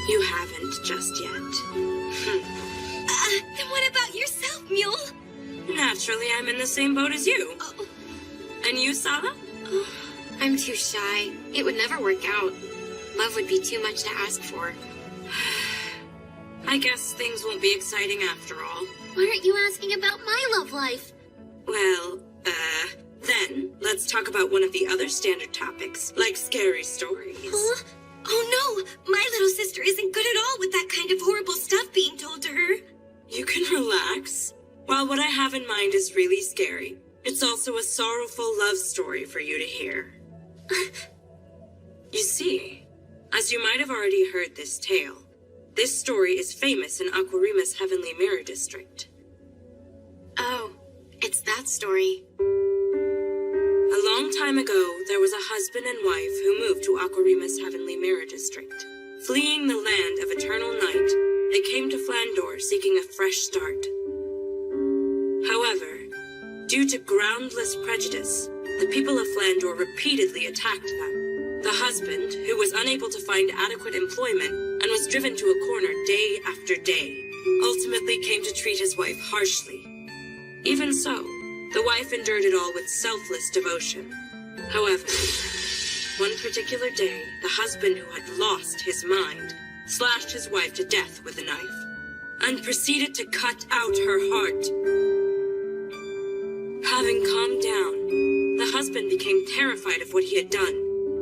You haven't just yet. Then what about yourself, Mule? Naturally, I'm in the same boat as you. And you, Sala? I'm too shy. It would never work out. Love would be too much to ask for. I guess things won't be exciting after all. Why aren't you asking about my love life? Well, then let's talk about one of the other standard topics, like scary stories. Huh? Oh no! My little sister isn't good at all with that kind of horrible stuff being told to her. You can relax. While what I have in mind is really scary, it's also a sorrowful love story for you to hear. You see, as you might have already heard this tale, this story is famous in Aquarima's Heavenly Mirror District. Oh, it's that story. A long time ago, there was a husband and wife who moved to Aquarima's Heavenly Mirror District. Fleeing the land of eternal night, they came to Flandor seeking a fresh start. However, due to groundless prejudice, the people of Flandor repeatedly attacked them. The husband, who was unable to find adequate employment and was driven to a corner day after day, ultimately came to treat his wife harshly. Even so, the wife endured it all with selfless devotion. However, one particular day, the husband who had lost his mind slashed his wife to death with a knife and proceeded to cut out her heart. Having calmed down, the husband became terrified of what he had done,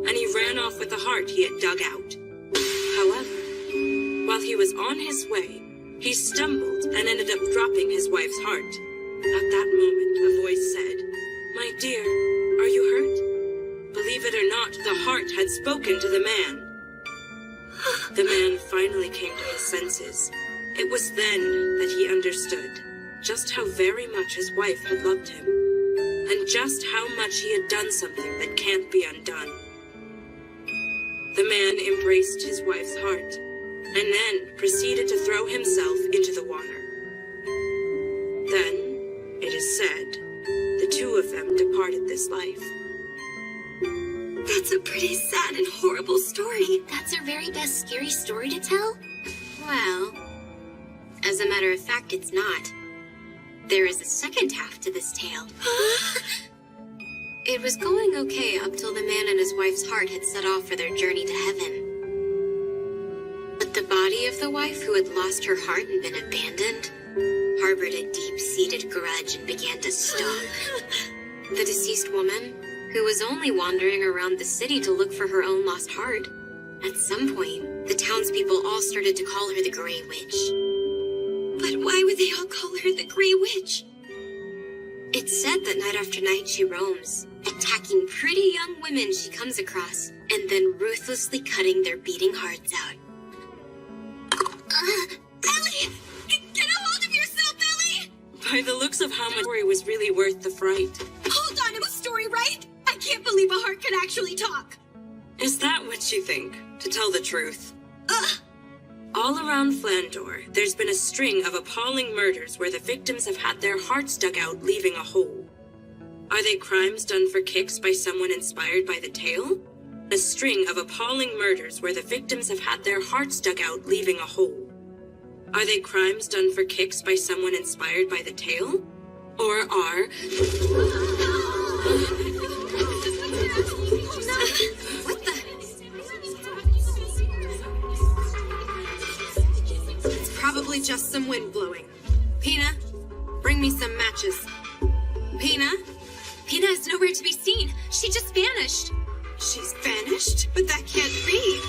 and he ran off with the heart he had dug out. However, while he was on his way, he stumbled and ended up dropping his wife's heart. At that moment, a voice said, "My dear, are you hurt?" Believe it or not, the heart had spoken to the man. The man finally came to his senses. It was then that he understood just how very much his wife had loved him, and just how much he had done something that can't be undone. The man embraced his wife's heart, and then proceeded to throw himself into the water. Then, it is said, the two of them departed this life. That's a pretty sad and horrible story. That's our very best scary story to tell? Well, as a matter of fact, it's not. There is a second half to this tale. It was going okay up till the man and his wife's heart had set off for their journey to heaven. But the body of the wife, who had lost her heart and been abandoned, harbored a deep-seated grudge and began to stalk. The deceased woman, who was only wandering around the city to look for her own lost heart. At some point, the townspeople all started to call her the Grey Witch. But why would they all call her the Grey Witch? It's said that night after night she roams, attacking pretty young women she comes across, and then ruthlessly cutting their beating hearts out. Ellie! Get a hold of yourself, Ellie! By the looks of how much story was really worth the fright. Hold on, was story right? I can't believe a heart could actually talk. Is that what you think, to tell the truth? All around Flandor, there's been a string of appalling murders where the victims have had their hearts dug out, leaving a hole. Are they crimes done for kicks by someone inspired by the tale? A string of appalling murders where the victims have had their hearts dug out, leaving a hole. Are they crimes done for kicks by someone inspired by the tale? Or are... What the? It's probably just some wind blowing. Pina, bring me some matches. Pina? Pina is nowhere to be seen. She just vanished. She's vanished? But that can't be.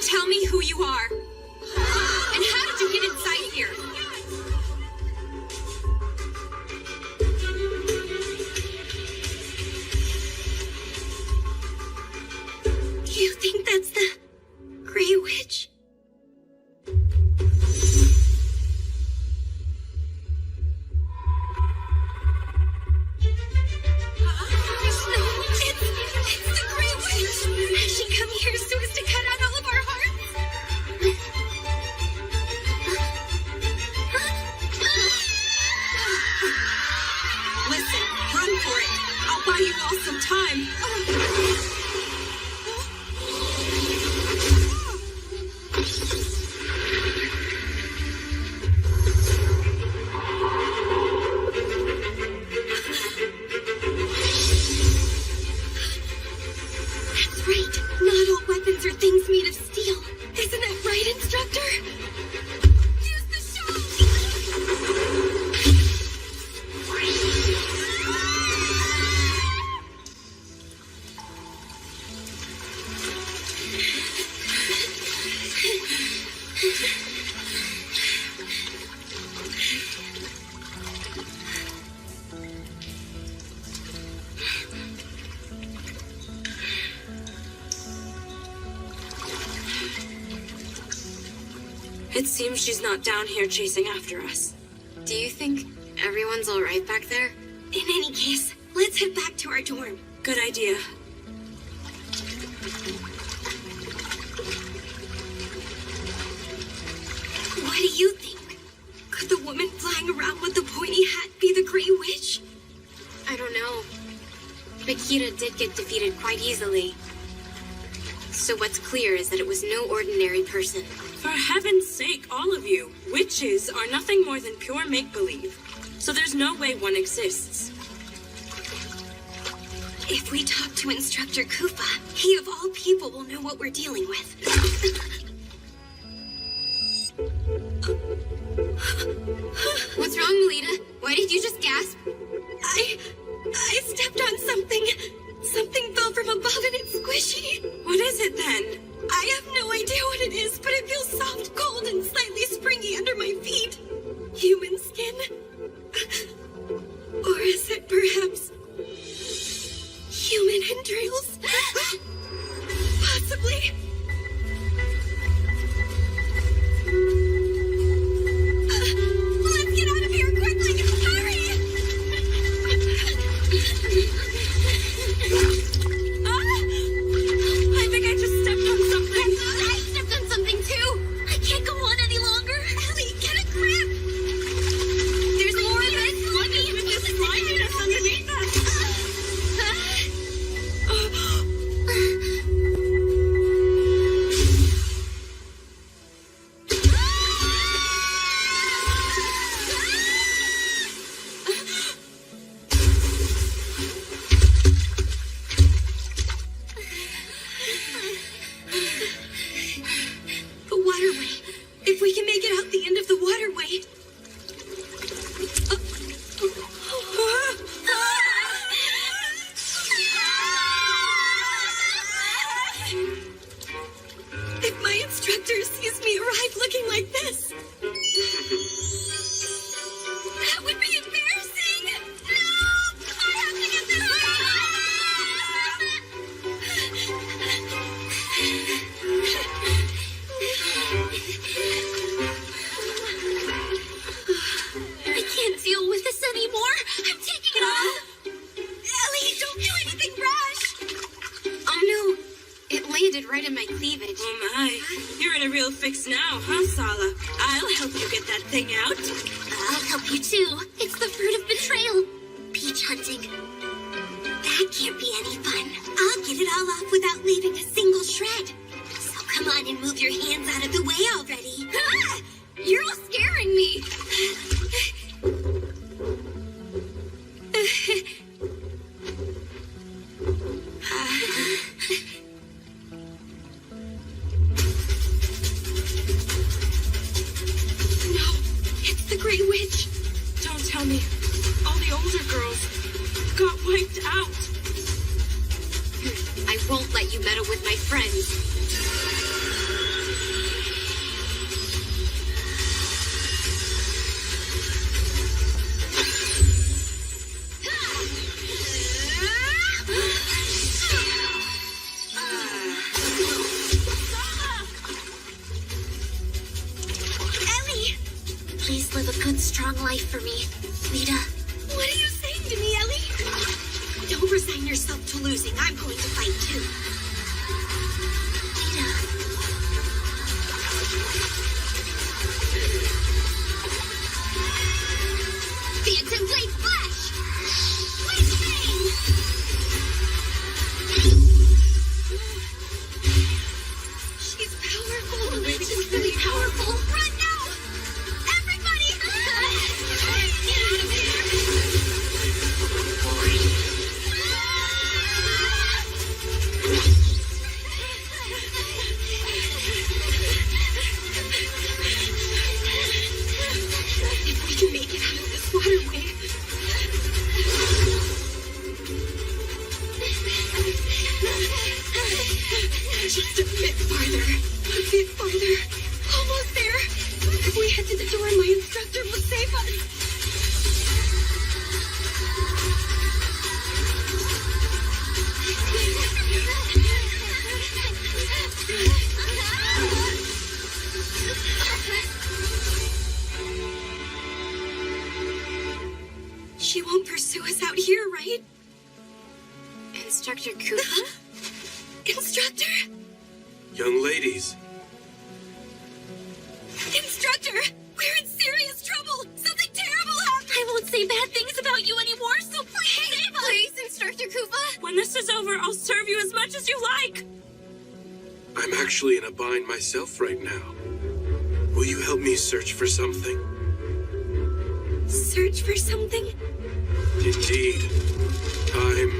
Tell me who you are. And how did you get inside here? You think that's the Grey Witch? It's the Grey Witch! Has she come here so as to cut out all of our hearts? Listen, run for it. I'll buy you all some time. That's right. Not all weapons are things made of steel. Isn't that right, instructor? Use the shovel! It seems she's not down here chasing after us. Do you think everyone's all right back there? In any case, let's head back to our dorm. Good idea. What do you think? Could the woman flying around with the pointy hat be the Grey Witch? I don't know. Bakita did get defeated quite easily. So what's clear is that it was no ordinary person. For heaven's sake, all of you, witches are nothing more than pure make-believe. So there's no way one exists. If we talk to Instructor Kufa, he of all people will know what we're dealing with. What's wrong, Melita? Why did you just gasp? I stepped on something. Something fell from above and it's squishy. What is it then? I have no idea what it is, but it feels soft, cold, and slightly springy under my feet. Human skin? Or is it perhaps human entrails? Possibly. Let's get out of here quickly! Hurry! I think I just stepped on something. I stepped on something too! I can't go on any longer! Ellie, get a grip! There's more of it! This is underneath us. If my instructor sees me arrive looking like this, that would be embarrassing! No! I have to get this I can't deal with this anymore. I'm taking it off. Ellie, don't do anything rash! Oh no, it landed right in my cleavage. Oh my, you're in a real fix now, huh, Sala? I'll help you get that thing out. I'll help you too. It's the fruit of betrayal. Peach hunting. That can't be any fun. I'll get it all off without leaving a single shred. So come on and move your hands out of the way already. Ah! You're all scaring me! No, it's the Grey Witch. Don't tell me. All the older girls got wiped out. I won't let you meddle with my friends. Ellie! Please live a good, strong life for me, Lita. What are you saying to me, Ellie? Don't resign yourself to losing. I'm going to fight too. Phantom Blade Flash! Blade Bang! She's powerful. She's really powerful. Run now! Everybody! Get out of If we can make it out of this waterway. Just a bit farther. A bit farther. Almost there. If we head to the door, my instructor will save us. She won't pursue us out here, right? Instructor Kufa? Instructor? Young ladies, Instructor! We're in serious trouble! Something terrible happened! I won't say bad things about you anymore, so please save us! Please, Instructor Kufa! When this is over, I'll serve you as much as you like. I'm actually in a bind myself right now. Will you help me search for something? Search for something? Indeed. I'm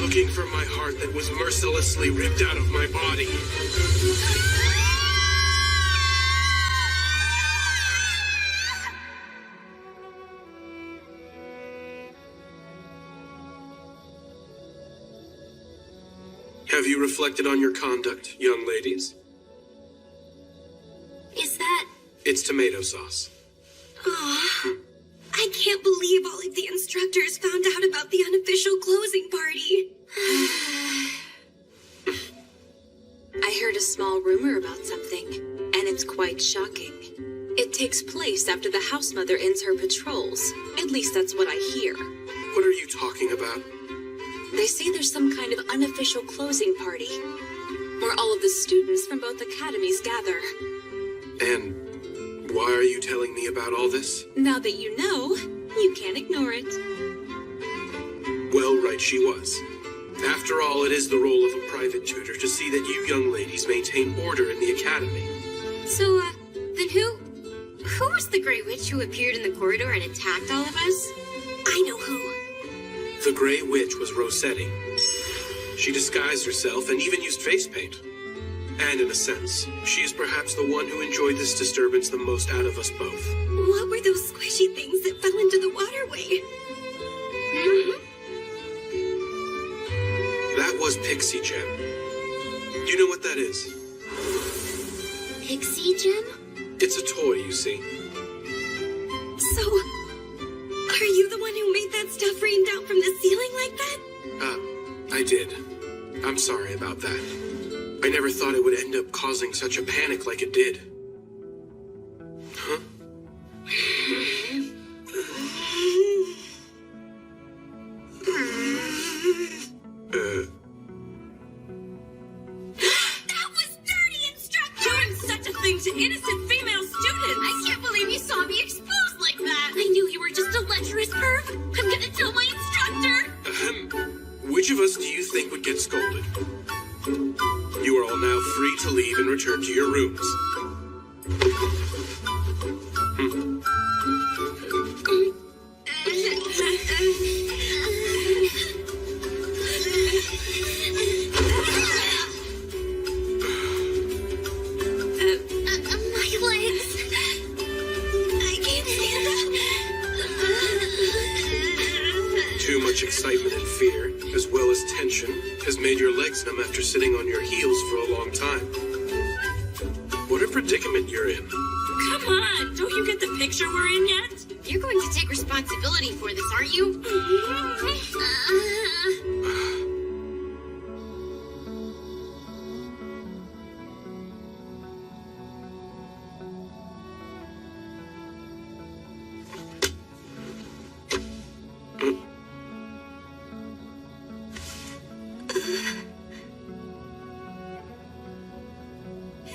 looking for my heart that was mercilessly ripped out of my body. Have you reflected on your conduct, young ladies? Is that... It's tomato sauce. Oh, I can't believe all of the instructors found out about the unofficial closing party. I heard a small rumor about something, and it's quite shocking. It takes place after the house mother ends her patrols. At least that's what I hear. What are you talking about? They say there's some kind of unofficial closing party, where all of the students from both academies gather. And why are you telling me about all this? Now that you know, you can't ignore it. Well, right she was. After all, it is the role of a private tutor to see that you young ladies maintain order in the academy. So, then who was the Grey Witch who appeared in the corridor and attacked all of us? I know who. The Grey Witch was Rossetti. She disguised herself and even used face paint. And in a sense, she is perhaps the one who enjoyed this disturbance the most out of us both. What were those squishy things that fell into the waterway? That was Pixie Gem. You know what that is? Pixie Gem? It's a toy, you see. So, are you the one who made that stuff rain down from the ceiling like that? I did. I'm sorry about that. I never thought it would end up causing such a panic like it did. Huh? That was dirty, instructor! Doing such a thing to innocent female students! I can't believe you saw me exposed like that! I knew you were just a lecherous perv. I'm gonna tell my instructor. Which of us do you think would get scolded? You are all now free to leave and return to your rooms. My legs. I can't stand up. Too much excitement and fear, as well as tension, has made your legs numb after sitting on your heels for a long time. What a predicament you're in. Come on, don't you get the picture we're in yet? You're going to take responsibility for this, aren't you?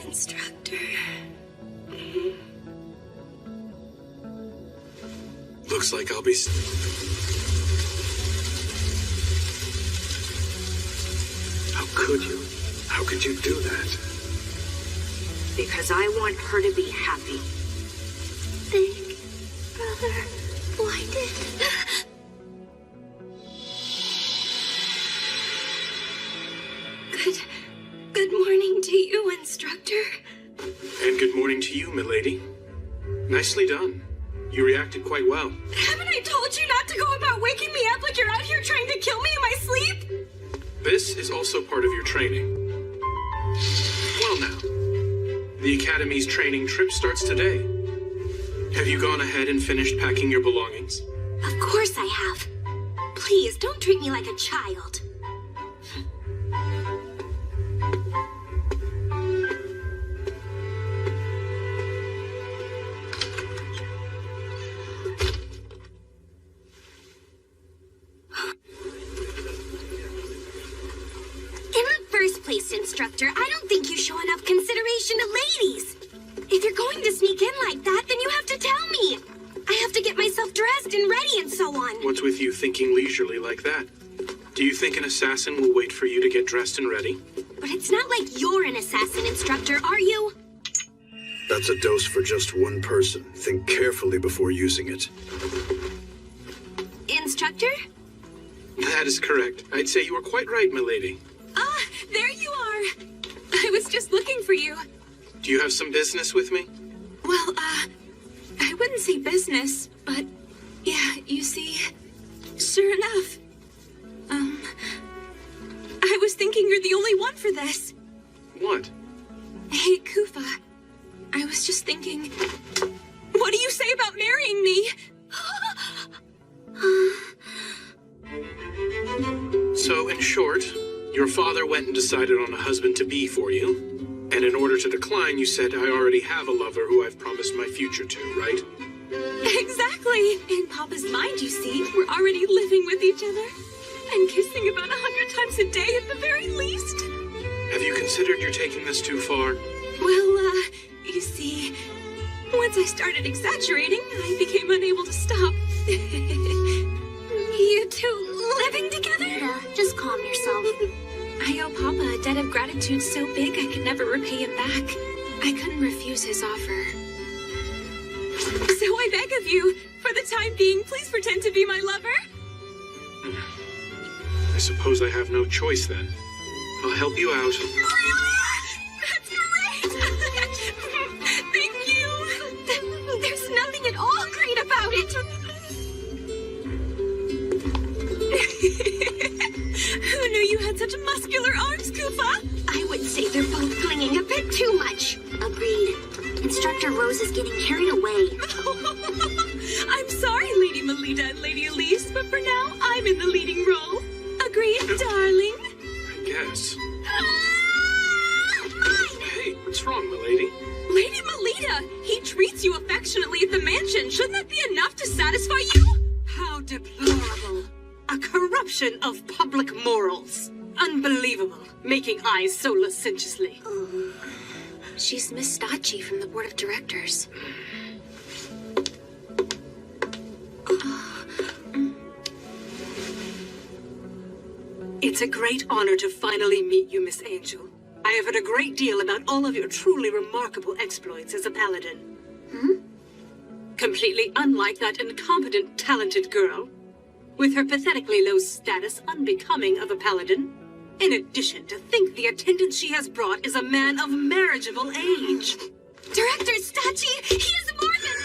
Instructor. Looks like I'll be... How could you? How could you do that? Because I want her to be happy. Big brother blinded. Good morning to you, instructor. And good morning to you, milady. Nicely done. You reacted quite well. Haven't I told you not to go about waking me up like you're out here trying to kill me in my sleep? This is also part of your training. Well now, the Academy's training trip starts today. Have you gone ahead and finished packing your belongings? Of course I have. Please, don't treat me like a child. Instructor, I don't think you show enough consideration to ladies. If you're going to sneak in like that, then you have to tell me. I have to get myself dressed and ready and so on. What's with you thinking leisurely like that? Do you think an assassin will wait for you to get dressed and ready? But it's not like you're an assassin, Instructor, are you? That's a dose for just one person. Think carefully before using it. Instructor? That is correct. I'd say you were quite right, milady. Ah, there you are. I was just looking for you. Do you have some business with me? Well, I wouldn't say business, but yeah, you see, sure enough. I was thinking you're the only one for this. What? Hey, Kufa. I was just thinking, what do you say about marrying me? So, in short, your father went and decided on a husband-to-be for you. And in order to decline, you said, I already have a lover who I've promised my future to, right? Exactly. In Papa's mind, you see, we're already living with each other. And kissing about 100 times a day at the very least. Have you considered you're taking this too far? Well, you see, once I started exaggerating, I became unable to stop. You two living together? Yeah, just calm yourself. I owe Papa a debt of gratitude so big I could never repay him back. I couldn't refuse his offer. So I beg of you, for the time being, please pretend to be my lover. I suppose I have no choice then. I'll help you out. That's great! Thank you! There's nothing at all great about it! Who knew you had such such muscular arms, Koopa! I would say they're both clinging a bit too much. Agreed. Instructor Rose is getting carried away. I'm sorry, Lady Melita and Lady Elise, but for now, I'm in the leading role. Agreed, darling? I guess. Hey, what's wrong, milady? Lady Melita, he treats you affectionately at the mansion. Shouldn't that be enough to satisfy you? How deplorable. A corruption of public morals. Unbelievable, making eyes so licentiously. She's Miss Stacci from the board of directors. It's a great honor to finally meet you, Miss Angel. I have heard a great deal about all of your truly remarkable exploits as a paladin. Completely unlike that incompetent, talented girl, with her pathetically low status unbecoming of a paladin. In addition, to think the attendant she has brought is a man of marriageable age. Director Stacci, he is more than...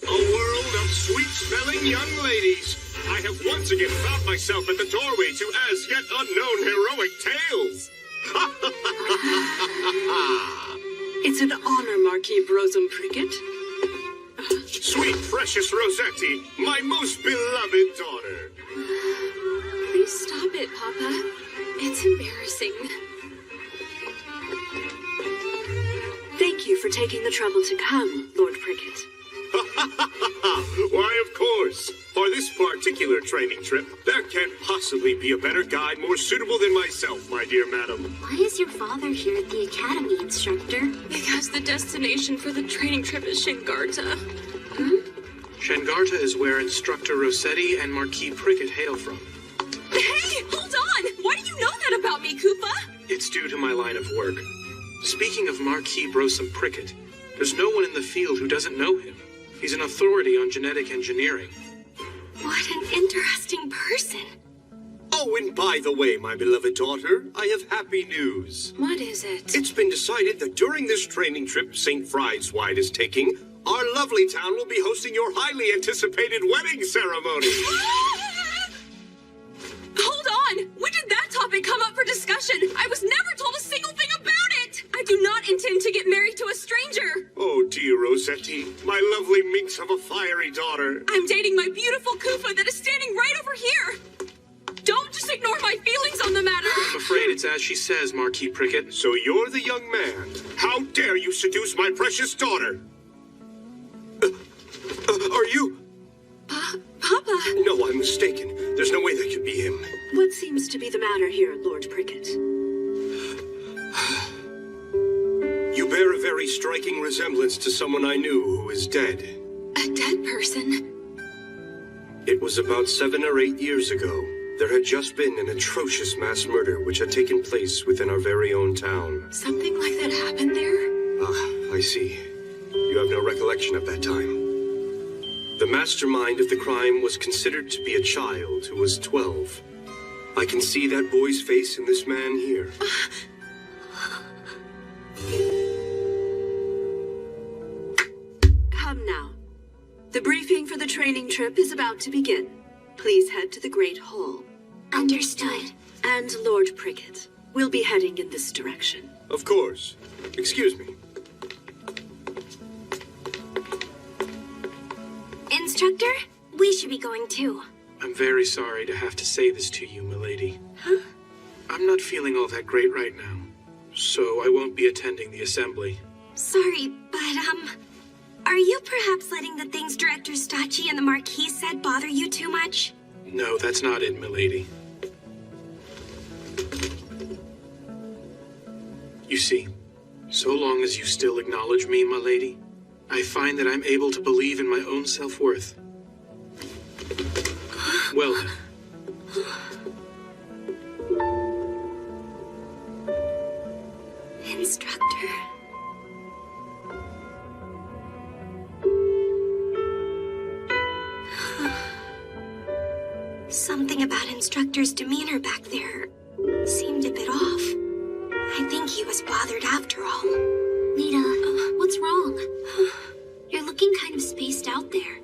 A world of sweet-smelling young ladies. I have once again found myself at the doorway to as yet unknown heroic tales. It's an honor, Marquis Brosum Prickett. Sweet, precious Rossetti, my most beloved daughter. Please stop it, Papa. It's embarrassing. Thank you for taking the trouble to come, Lord Prickett. Why, of course. For this particular training trip, there can't possibly be a better guide more suitable than myself, my dear madam. Why is your father here at the academy, Instructor? Because the destination for the training trip is Shengarta. Shengarta is where Instructor Rossetti and Marquis Prickett hail from. Hey, hold on! Why do you know that about me, Koopa? It's due to my line of work. Speaking of Marquis Brosum Prickett, there's no one in the field who doesn't know him. He's an authority on genetic engineering. What an interesting person. Oh, and by the way, my beloved daughter, I have happy news. What is it? It's been decided that during this training trip St. Friedwide is taking, our lovely town will be hosting your highly anticipated wedding ceremony. Hold on! When did that topic come up for discussion? I was never told a single thing about it! I do not intend to get married to a stranger! Oh, dear Rossetti, my lovely minx of a fiery daughter. I'm dating my beautiful Koopa that is standing right over here! Don't just ignore my feelings on the matter! I'm afraid it's as she says, Marquis Prickett. So you're the young man. How dare you seduce my precious daughter? Are you? Papa? No, I'm mistaken. There's no way that could be him. What seems to be the matter here, Lord Prickett? You bear a very striking resemblance to someone I knew who is dead. A dead person? It was about 7 or 8 years ago. There had just been an atrocious mass murder which had taken place within our very own town. Something like that happened there? Ah, I see. You have no recollection of that time. The mastermind of the crime was considered to be a child who was 12. I can see that boy's face in this man here. Come now. The briefing for the training trip is about to begin. Please head to the Great Hall. Understood. And Lord Prickett, we'll be heading in this direction. Of course. Excuse me. Instructor, we should be going too. I'm very sorry to have to say this to you, milady. Huh? I'm not feeling all that great right now, so I won't be attending the assembly. Sorry, but, are you perhaps letting the things Director Stacci and the Marquis said bother you too much? No, that's not it, milady. You see, so long as you still acknowledge me, my lady, I find that I'm able to believe in my own self-worth. Well then. Instructor. Something about Instructor's demeanor back there seemed a bit off. I think he was bothered after all. Nita, what's wrong? You're looking kind of spaced out there.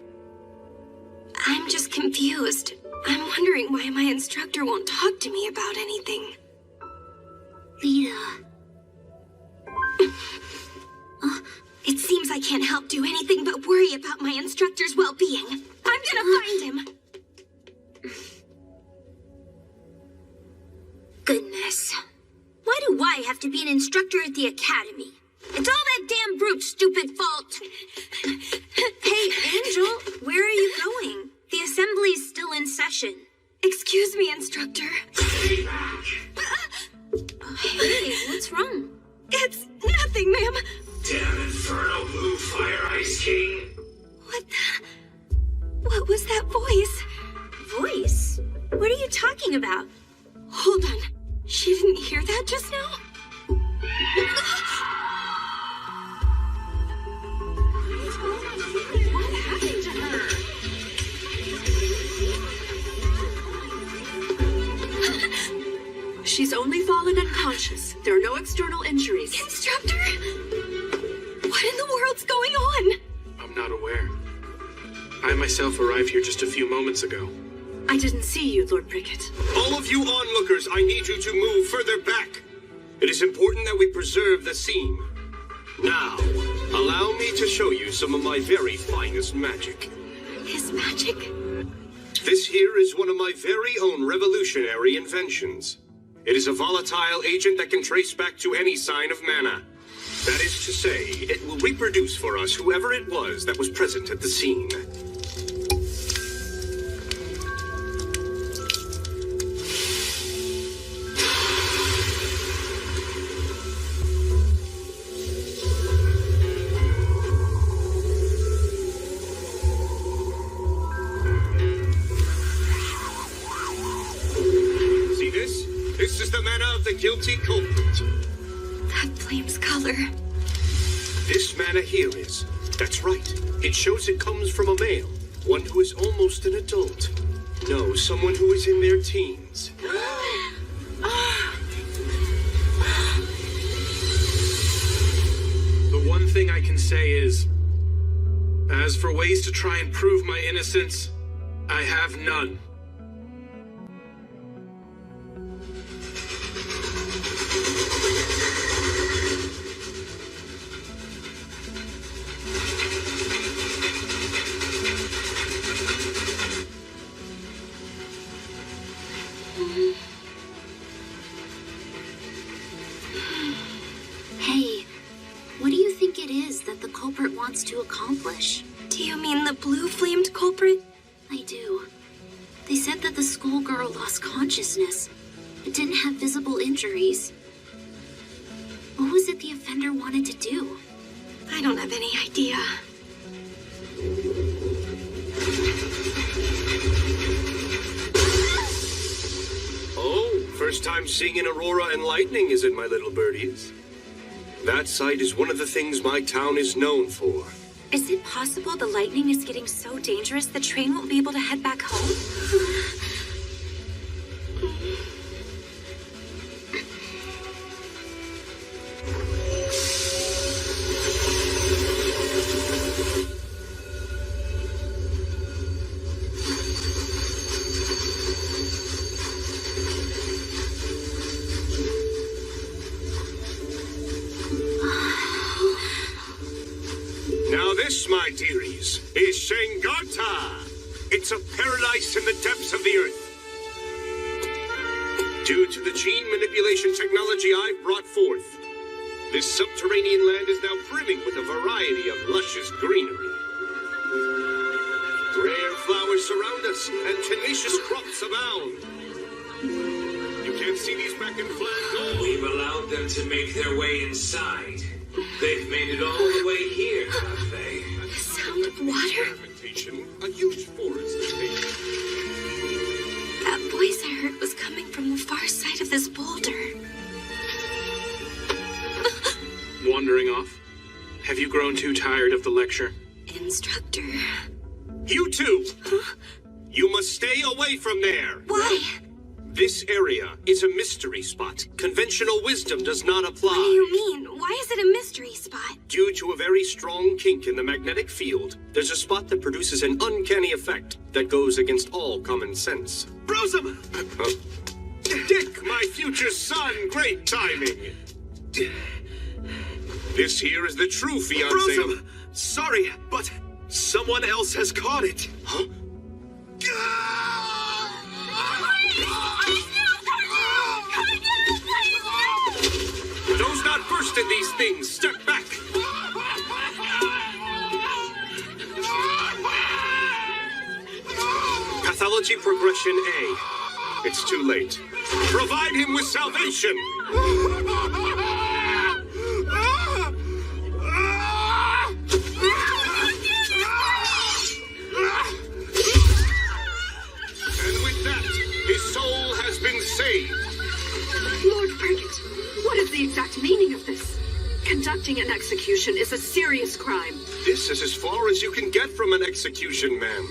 confused. I'm wondering why my instructor won't talk to me about anything. Lita. It seems I can't help do anything but worry about my instructor's well-being. I'm gonna find him. Goodness. Why do I have to be an instructor at the academy? It's all that damn brute's stupid fault. Hey, Angel, where are you going? The assembly's still in session. Excuse me, instructor. Hey, what's wrong? It's nothing, ma'am. Damn infernal blue fire ice king. What was that voice? Voice? What are you talking about? Hold on. She didn't hear that just now? What happened to her? She's only fallen unconscious. There are no external injuries. Instructor? What in the world's going on? I'm not aware. I myself arrived here just a few moments ago. I didn't see you, Lord Prickett. All of you onlookers, I need you to move further back. It is important that we preserve the scene. Now, allow me to show you some of my very finest magic. His magic? This here is one of my very own revolutionary inventions. It is a volatile agent that can trace back to any sign of mana. That is to say, it will reproduce for us whoever it was that was present at the scene. See this? This is the mana of the guilty culprit. That flame's color. This mana here is. That's right. It shows it comes from a male. One who is almost an adult. No, someone who is in their teens. The one thing I can say is, as for ways to try and prove my innocence, I have none. Hey, what do you think it is that the culprit wants to accomplish? Do you mean the blue-flamed culprit? I do. They said that the schoolgirl lost consciousness, but didn't have visible injuries. What was it the offender wanted to do? I don't have any idea. Oh, first time seeing an aurora and lightning, is it, my little birdies? That sight is one of the things my town is known for. Is it possible the lightning is getting so dangerous the train won't be able to head back home? Now this, my dearies, is Shengata. It's a paradise in the depths of the earth. Due to the gene manipulation technology I've brought forth, this subterranean land is now brimming with a variety of luscious greenery. Rare flowers surround us, and tenacious crops abound. You can't see these back in flat gold. We've allowed them to make their way inside. They've made it all the way here, have they? The sound of water. A huge forest station. That voice I heard was coming from the far side of this boulder. Wandering off? Have you grown too tired of the lecture? Instructor. You too! Huh? You must stay away from there! Why? This area is a mystery spot. Conventional wisdom does not apply. What do you mean? Why is it a mystery spot? Due to a very strong kink in the magnetic field, there's a spot that produces an uncanny effect that goes against all common sense. Brosum! Dick, my future son, great timing. This here is the true fiancé. Brosum! Sorry, but someone else has caught it. Huh? Those not versed in these things, step back. Pathology progression A. It's too late. Provide him with salvation. And with that, his soul has been saved. Lord Cricket, what is the exact meaning of this? Conducting an execution is a serious crime. This is as far as you can get from an execution, ma'am.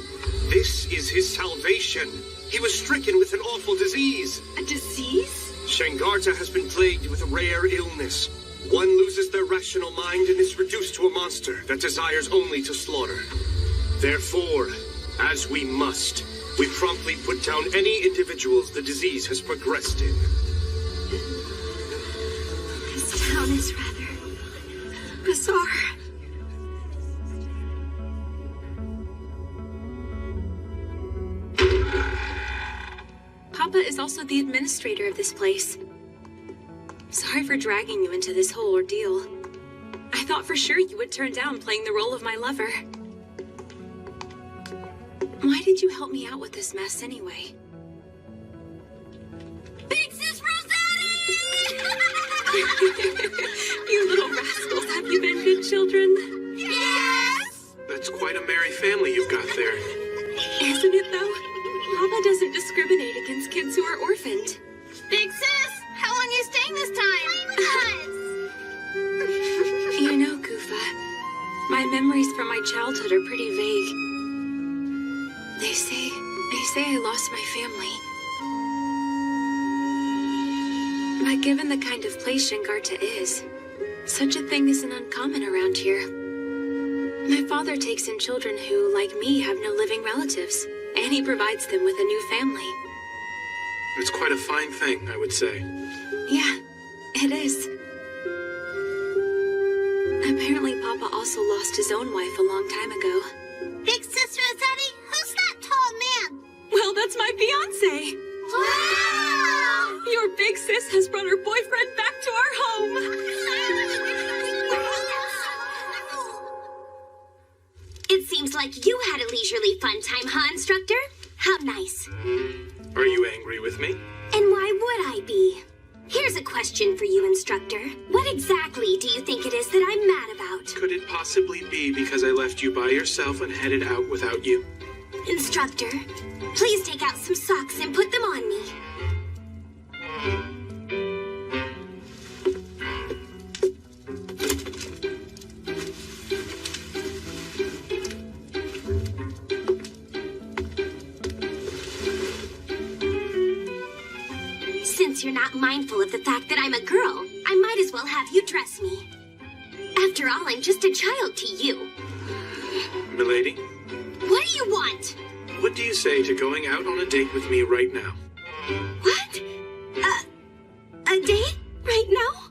This is his salvation. He was stricken with an awful disease. A disease? Shangarta has been plagued with a rare illness. One loses their rational mind and is reduced to a monster that desires only to slaughter. Therefore, as we must, we promptly put down any individuals the disease has progressed in. This town is rather bizarre. Papa is also the administrator of this place. Sorry for dragging you into this whole ordeal. I thought for sure you would turn down playing the role of my lover. Why did you help me out with this mess anyway? Big Sis Rossetti! You little rascals, have you been good children? Yes! That's quite a merry family you've got there. Isn't it though? Papa doesn't discriminate against kids who are orphaned. Big Sis, how long are you staying this time? You know, Kufa, my memories from my childhood are pretty vague. They say I lost my family. But given the kind of place Shangarta is, such a thing isn't uncommon around here. My father takes in children who, like me, have no living relatives, and he provides them with a new family. It's quite a fine thing, I would say. Yeah, it is. Apparently, Papa also lost his own wife a long time ago. Big Sis Rossetti, who's that tall man? Well, that's my fiancé. Wow! Your big sis has brought her boyfriend back to our home. It seems like you had a leisurely fun time, huh, Instructor? How nice. Are you angry with me? And why would I be? Here's a question for you, Instructor. What exactly do you think it is that I'm mad about? Could it possibly be because I left you by yourself and headed out without you? Instructor, please take out some socks and put them on me. Since you're not mindful of the fact that I'm a girl, I might as well have you dress me. After all, I'm just a child to you. Milady? What do you want? What do you say to going out on a date with me right now? What? A date? Right now?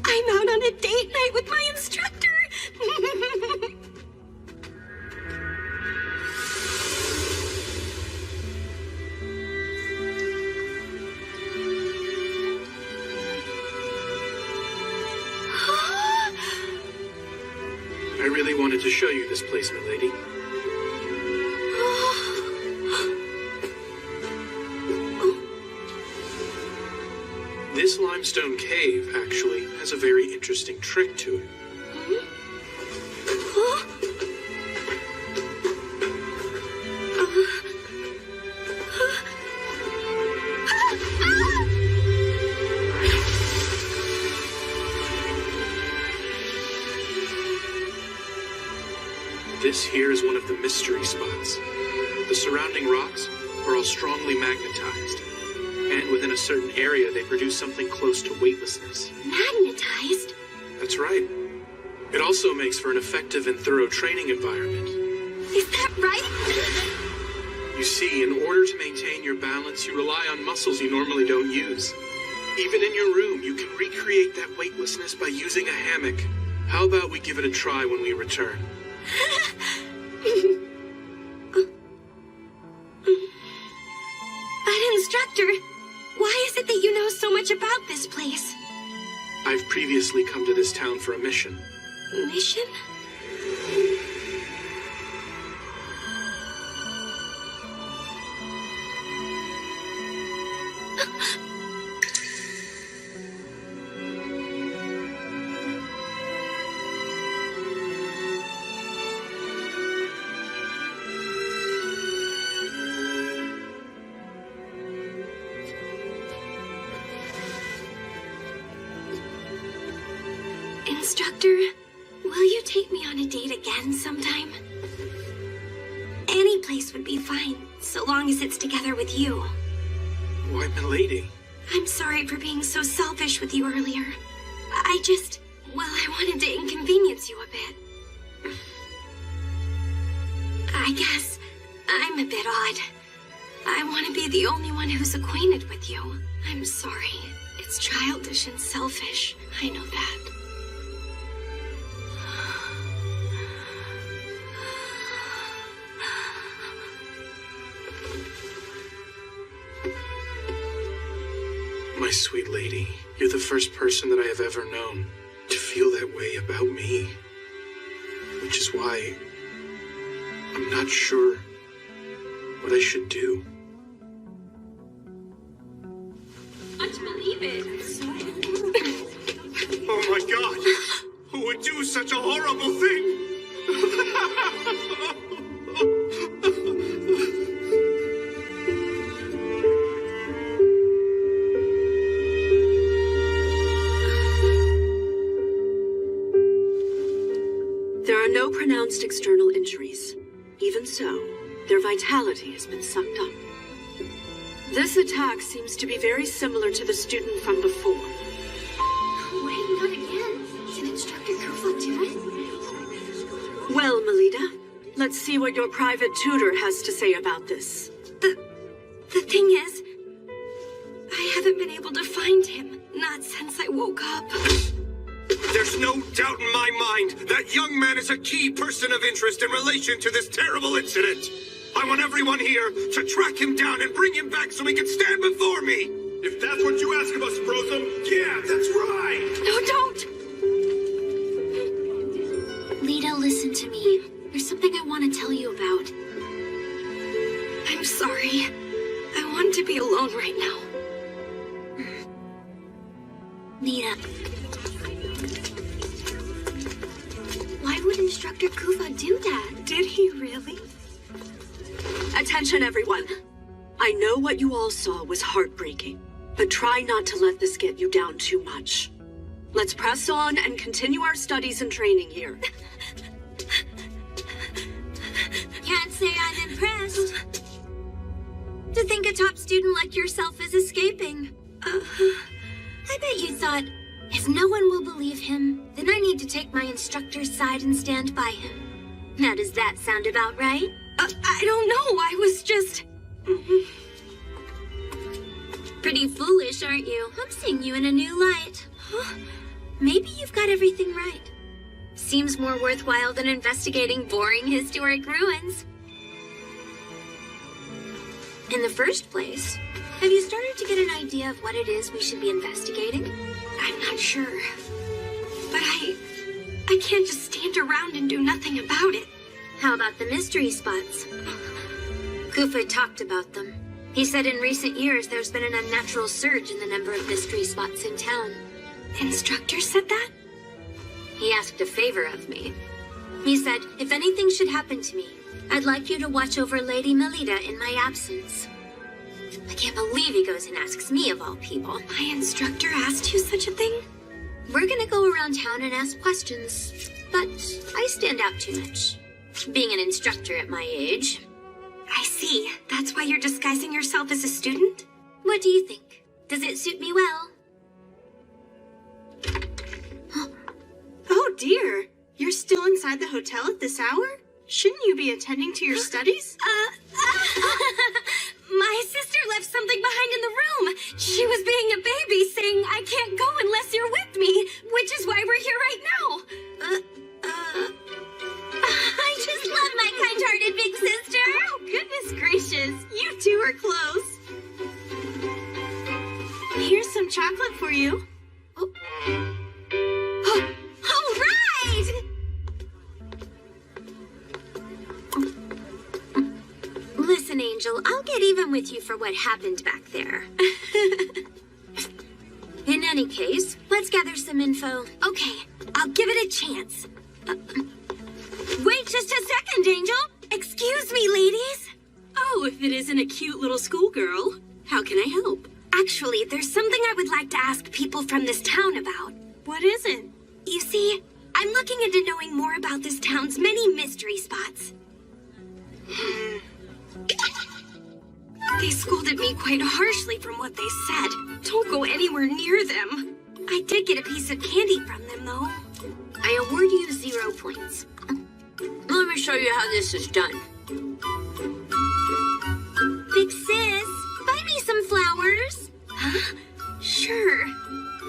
I'm out on a date night with my instructor. I really wanted to show you this place, milady. This limestone cave, actually, has a very interesting trick to it. This here is one of the mystery spots. The surrounding rocks are all strongly magnetized, and within a certain area they produce something close to weightlessness. Magnetized? That's right. It also makes for an effective and thorough training environment. Is that right? You see, in order to maintain your balance, you rely on muscles you normally don't use. Even in your room, you can recreate that weightlessness by using a hammock. How about we give it a try when we return? But instructor, why is it that you know so much about this place? I've previously come to this town for a mission. Mission? Instructor, will you take me on a date again sometime? Any place would be fine, so long as it's together with you. Why, milady? I'm sorry for being so selfish with you earlier. I wanted to inconvenience you a bit. I guess I'm a bit odd. I want to be the only one who's acquainted with you. I'm sorry. It's childish and selfish. I know that. My sweet lady, you're the first person that I have ever known to feel that way about me. Which is why I'm not sure what I should do. Can't believe it. Oh my God! Who would do such a horrible thing? There are no pronounced external injuries. Even so, their vitality has been sucked up. This attack seems to be very similar to the student from before. Wait, not again. Can Instructor Kufa do it? Well, Melita, let's see what your private tutor has to say about this. The thing is, I haven't been able to find him. Not since I woke up. There's no doubt in my mind that young man is a key person of interest in relation to this terrible incident. I want everyone here to track him down and bring him back so he can stand before me. If that's what you ask of us, Brosum, yeah, that's right. No, don't! Lita, listen to me. There's something I want to tell you about. I'm sorry. I want to be alone right now. Lita. Why would Instructor Kufa do that? Did he really? Attention, everyone. I know what you all saw was heartbreaking, but try not to let this get you down too much. Let's press on and continue our studies and training here. Can't say I'm impressed. To think a top student like yourself is escaping. I bet you thought, if no one will believe him, then I need to take my instructor's side and stand by him. Now does that sound about right? I don't know, I was just... Pretty foolish, aren't you? I'm seeing you in a new light. Huh? Maybe you've got everything right. Seems more worthwhile than investigating boring historic ruins. In the first place, have you started to get an idea of what it is we should be investigating? I'm not sure. But I can't just stand around and do nothing about it. How about the mystery spots? Kufa talked about them. He said in recent years there's been an unnatural surge in the number of mystery spots in town. The instructor said that? He asked a favor of me. He said, if anything should happen to me, I'd like you to watch over Lady Melita in my absence. I can't believe he goes and asks me of all people. My instructor asked you such a thing? We're gonna go around town and ask questions, but I stand out too much. being an instructor at my age. I see. That's why you're disguising yourself as a student? What do you think? Does it suit me well? Oh dear. You're still inside the hotel at this hour? Shouldn't you be attending to your studies? My sister left something behind in the room. She was being a baby, saying, I can't go unless you're with me, which is why we're here right now. I just love my kind-hearted big sister. Oh, goodness gracious. You two are close. Here's some chocolate for you. Oh. All right! Listen, Angel, I'll get even with you for what happened back there. In any case, let's gather some info. Okay, I'll give it a chance. Wait just a second, Angel. Excuse me, ladies. Oh, if it isn't a cute little schoolgirl, how can I help? Actually, there's something I would like to ask people from this town about. What is it? You see, I'm looking into knowing more about this town's many mystery spots. They scolded me quite harshly from what they said. Don't go anywhere near them. I did get a piece of candy from them, though. I award you 0 points. Let me show you how this is done. Big sis, buy me some flowers. Huh? Sure.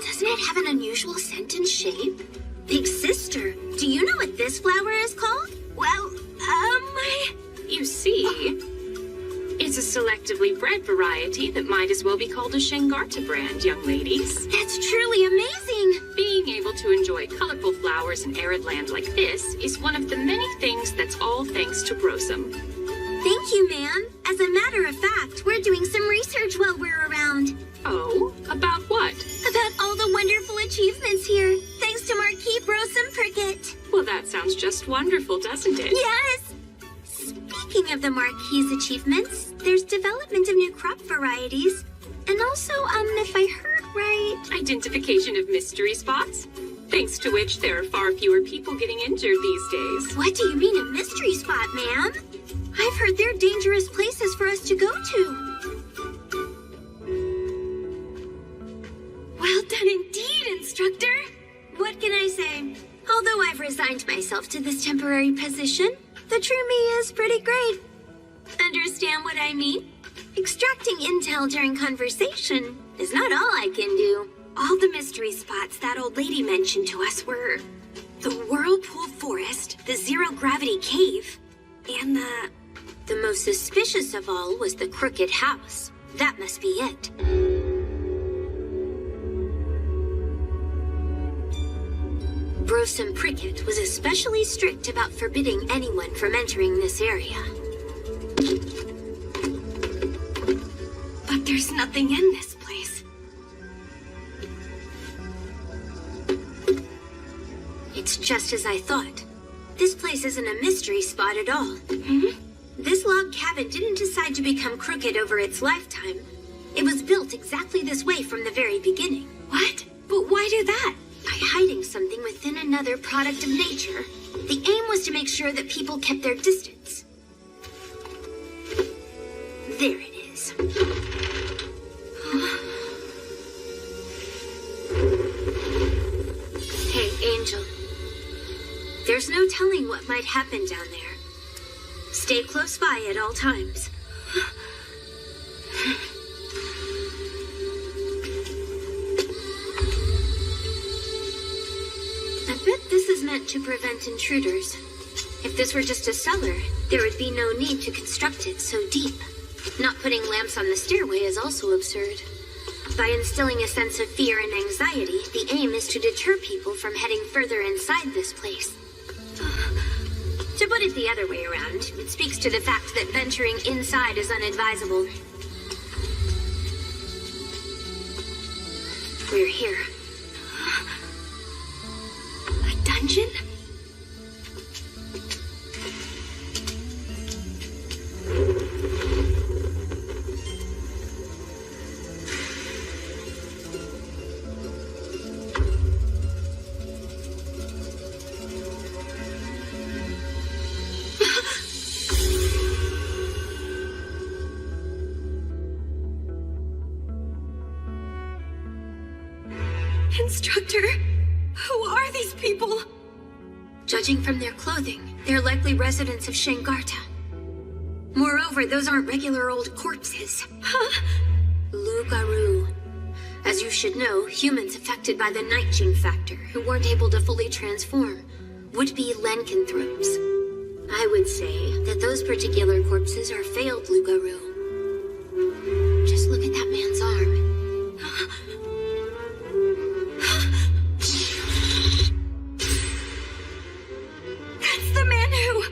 Doesn't it have an unusual scent and shape? Big sister, do you know what this flower is called? Well, You see, it's a selectively bred variety that might as well be called a Shangarta brand, young ladies. That's truly amazing. Being able to enjoy colorful flowers in arid land like this is one of the many things that's all thanks to Brosum. Thank you, ma'am. As a matter of fact, we're doing some research while we're around. Oh, about what? About all the wonderful achievements here, thanks to Marquis Brosum Prickett. Well, that sounds just wonderful, doesn't it? Yes. Speaking of the Marquis' achievements, there's development of new crop varieties. And also, if I heard right... Identification of mystery spots, thanks to which there are far fewer people getting injured these days. What do you mean a mystery spot, ma'am? I've heard they're dangerous places for us to go to. well done indeed, instructor. What can I say? Although I've resigned myself to this temporary position, the true me is pretty great. Understand what I mean? Extracting intel during conversation is not all I can do. All the mystery spots that old lady mentioned to us were the Whirlpool Forest, the Zero Gravity Cave, and the most suspicious of all was the Crooked House. That must be it. Brosum Prickett was especially strict about forbidding anyone from entering this area. But there's nothing in this place. It's just as I thought. This place isn't a mystery spot at all. This log cabin didn't decide to become crooked over its lifetime. It was built exactly this way from the very beginning. What? But why do that? By hiding something within another product of nature. The aim was to make sure that people kept their distance. There it is. Hey, Angel. There's no telling what might happen down there. Stay close by at all times. I bet this is meant to prevent intruders. If this were just a cellar, there would be no need to construct it so deep. Not putting lamps on the stairway is also absurd. By instilling a sense of fear and anxiety, the aim is to deter people from heading further inside this place. To put it the other way around, it speaks to the fact that venturing inside is unadvisable. We're here. A dungeon? Instructor, who are these people? Judging from their clothing, they're likely residents of Shangarta. Moreover, those aren't regular old corpses. Huh? Lugaru. As you should know, humans affected by the night gene factor, who weren't able to fully transform, would be lycanthropes. I would say that those particular corpses are failed Lugaru. Just look at that man's arm. That's the man who...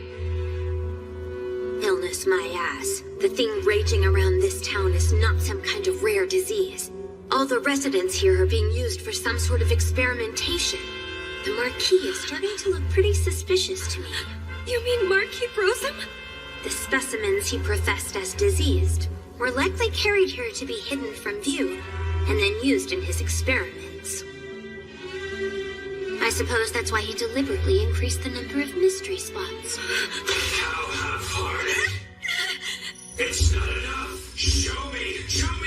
Illness my ass. The thing raging around this town is not some kind of rare disease. All the residents here are being used for some sort of experimentation. The Marquis is starting to look pretty suspicious to me. You mean Marquis Brosum? The specimens he professed as diseased were likely carried here to be hidden from view and then used in his experiments. I suppose that's why he deliberately increased the number of mystery spots. How half-hearted? It's not enough. Show me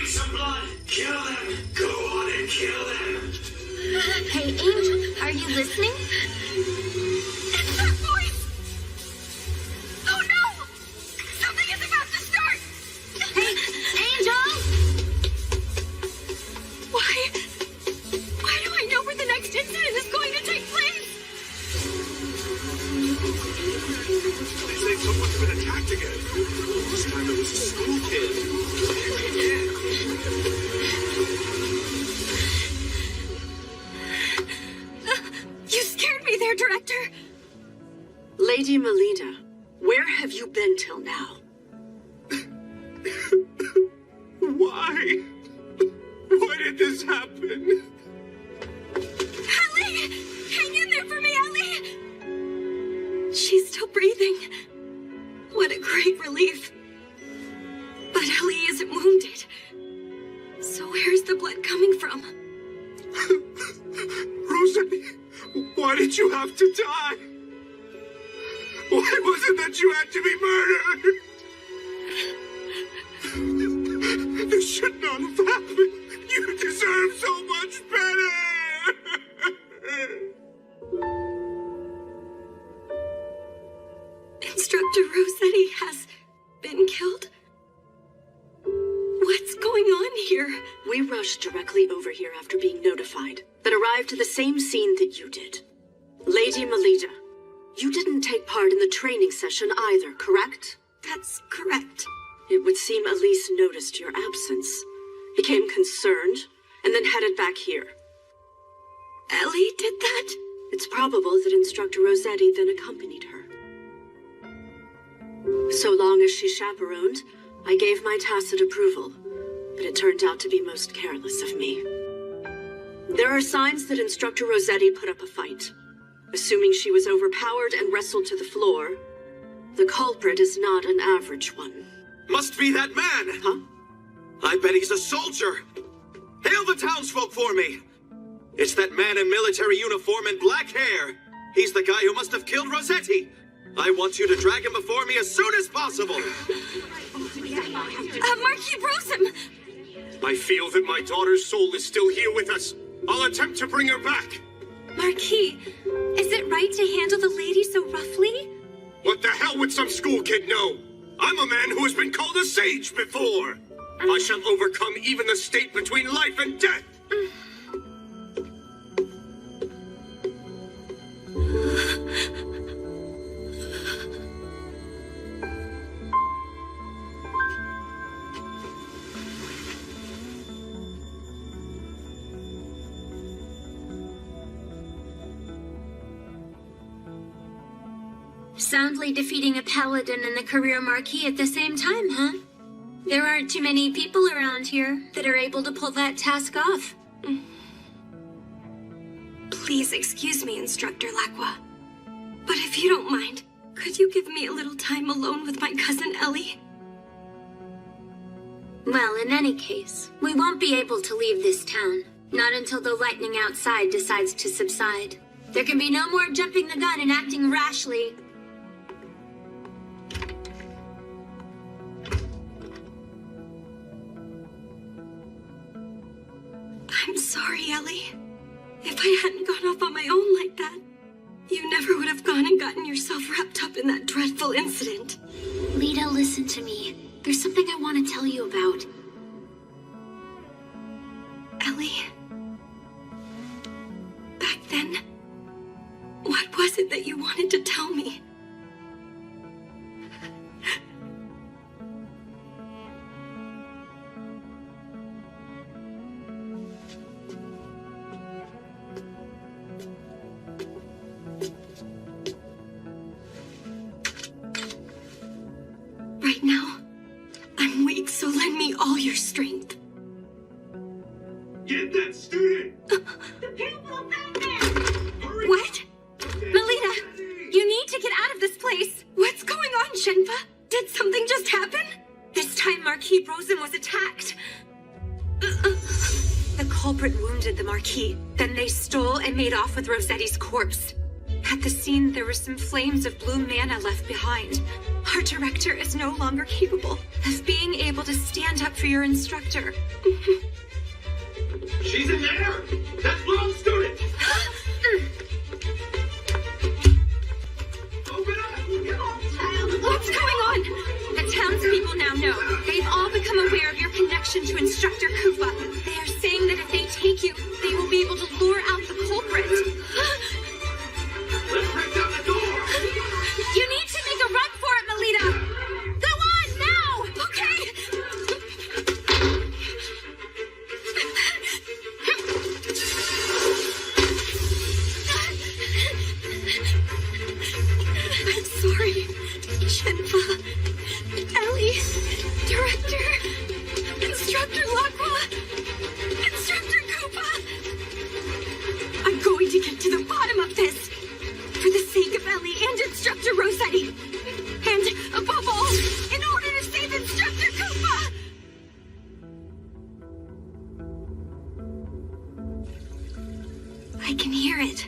some blood. Kill them. Go on and kill them. Hey, Angel, are you listening? It's that voice! Oh no! Something is about to start! Hey, Angel! Why do I know where the next incident is going to take place? They say someone's been attacked again. This time it was a school kid. You scared me there, Director. Lady Melita, where have you been till now? Why? Why did this happen? Ellie! Hang in there for me, Ellie! She's still breathing. What a great relief. But Ellie isn't wounded. So where's the blood coming from? Rosalie, why did you have to die? Why was it that you had to be murdered? This should not have happened. You deserve so much better. Instructor Rossetti has been killed? What's going on here? We rushed directly over here after being notified, but arrived to the same scene that you did. Lady Melita, you didn't take part in the training session either, correct? That's correct. It would seem Elise noticed your absence, became concerned, and then headed back here. Ellie did that? It's probable that Instructor Rossetti then accompanied her. So long as she chaperoned, I gave my tacit approval, but it turned out to be most careless of me. There are signs that Instructor Rossetti put up a fight. Assuming she was overpowered and wrestled to the floor, the culprit is not an average one. Must be that man! Huh? I bet he's a soldier! Hail the townsfolk for me! It's that man in military uniform and black hair! He's the guy who must have killed Rossetti! I want you to drag him before me as soon as possible! Marquis Brosum! I feel that my daughter's soul is still here with us. I'll attempt to bring her back. Marquis, is it right to handle the lady so roughly? What the hell would some school kid know? I'm a man who has been called a sage before. I shall overcome even the state between life and death. Soundly defeating a paladin and the career marquis at the same time, huh? There aren't too many people around here that are able to pull that task off. Please excuse me, Instructor Lacqua. But if you don't mind, could you give me a little time alone with my cousin Ellie? Well, in any case, we won't be able to leave this town. Not until the lightning outside decides to subside. There can be no more jumping the gun and acting rashly. I'm sorry, Ellie. If You never would have gone and gotten yourself wrapped up in that dreadful incident. Lita, listen to me. There's something I want to tell you about. Ellie. Back then, what was it that you wanted to tell me? Right now, I'm weak, so lend me all your strength. Get that student! The pupil found there! What? Melita, you need to get out of this place. What's going on, Shenpa? Did something just happen? This time Marquis Brosum was attacked. The culprit wounded the Marquis. Then they stole and made off with Rossetti's corpse. At the scene, there were some flames of blue mana left behind. Our director is no longer capable of being able to stand up for your instructor. She's in there! That wrong student! Open up! Come on, child! What's going on? The townspeople now know. They've all become aware of your connection to Instructor Kufa. They are saying that if they take you, they will be able to lure out the culprit. Let's break down the door! You need to make a run for it, Melita! Go on, now! Okay? I'm sorry, Shenpa, Ellie, Director, Instructor Lacqua, Instructor Koopa. I'm going to get to the bottom of this. For the sake of Ellie and Instructor Rossetti. And, above all, in order to save Instructor Koopa! I can hear it.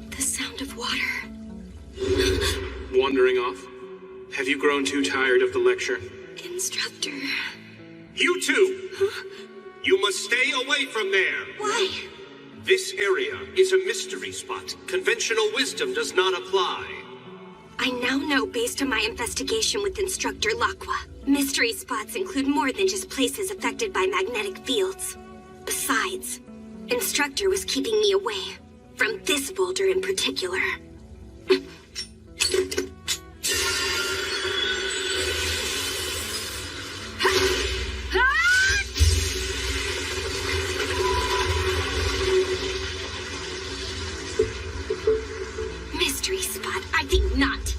The sound of water. Wandering off? Have you grown too tired of the lecture? Instructor. You two! Huh? You must stay away from there! Why? This area is a mystery spot. Conventional wisdom does not apply. I now know based on my investigation with Instructor Lacqua. Mystery spots include more than just places affected by magnetic fields. Besides, Instructor was keeping me away from this boulder in particular. Mystery spot? I think not.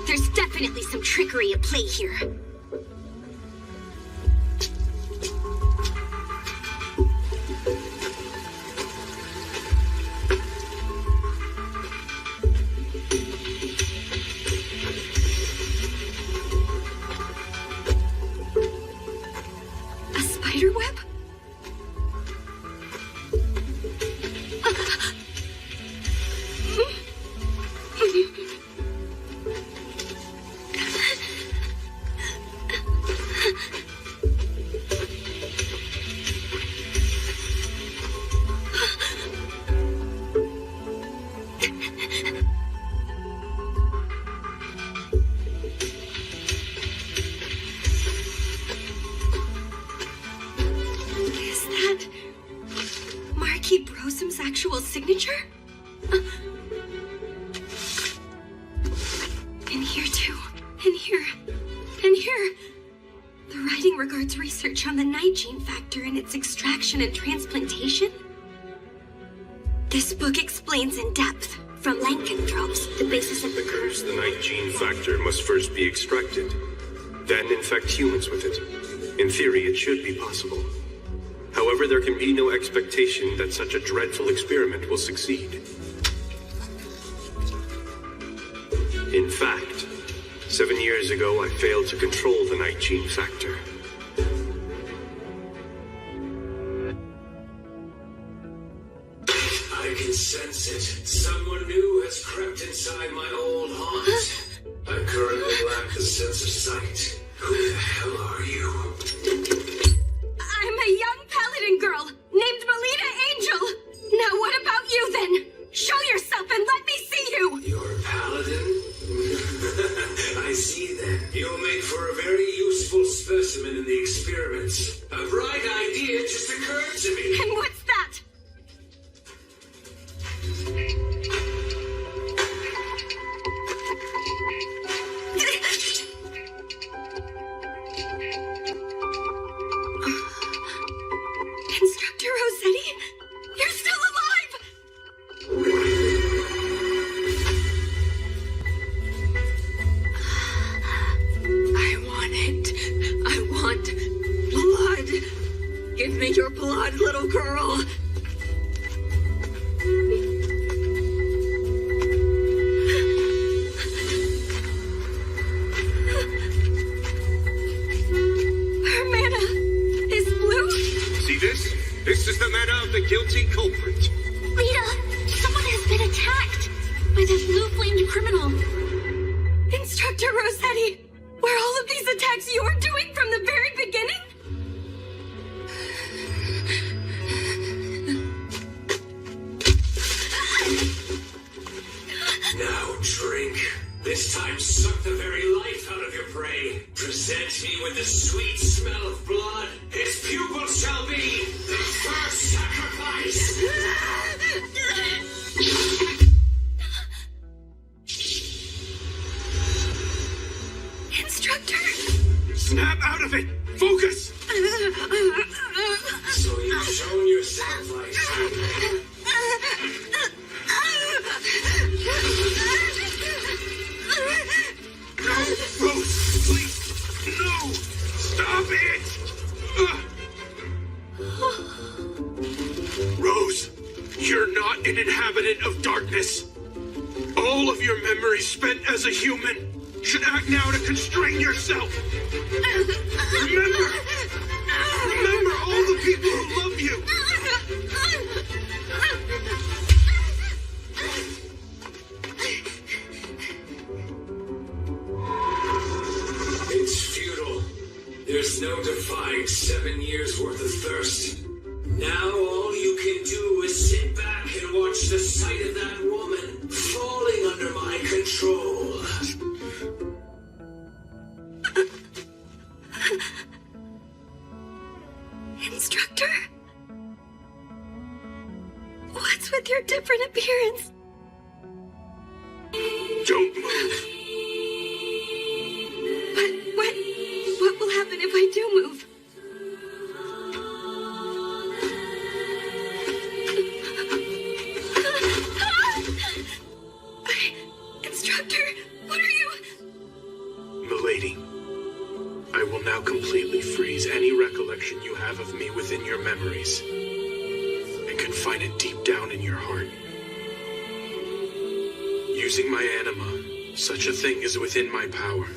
There's definitely some trickery at play here. A spider web? Is that Marquis Brosum's actual signature? And here too. And here. And here. The writing regards research on the night gene factor and its extraction and transplantation. This book explains in depth, from lycanthropes, the basis of Because the night gene factor must first be extracted, then infect humans with it. In theory, it should be possible. However, there can be no expectation that such a dreadful experiment will succeed. In fact, 7 years ago, I failed to control the night gene factor. I can sense it. Someone new has crept inside my old haunt. I currently lack the sense of sight. Who the hell are you? I'm a young paladin girl named Melita Angel. Now what about you then? Show yourself and let me see you! God, little girl. Her mana is blue. See this? This is the mana of the guilty culprit. Rita, someone has been attacked by that blue-flamed criminal. Instructor Rossetti, were all of these attacks you're doing from the very beginning? Now drink. This time suck the very life out of your prey. Present me with the sweet smell of blood. Its pupil shall be the first sacrifice. Instructor! Snap out of it! Focus! So you've shown your sacrifice. No, Rose, please, no! Stop it! Rose, you're not an inhabitant of darkness. All of your memories spent as a human should act now to constrain yourself. Remember all the people who love you. It's futile. There's no defying 7 years worth of thirst. Now all you can do is sit back and watch the sight of that woman falling under my control. Instructor? What's with your different appearance? Don't move. But what will happen if I do move? Instructor, what are you? Milady, I will now completely freeze any recollection you have of me within your memories and confine it deep down in your heart. Using my anima, such a thing is within my power.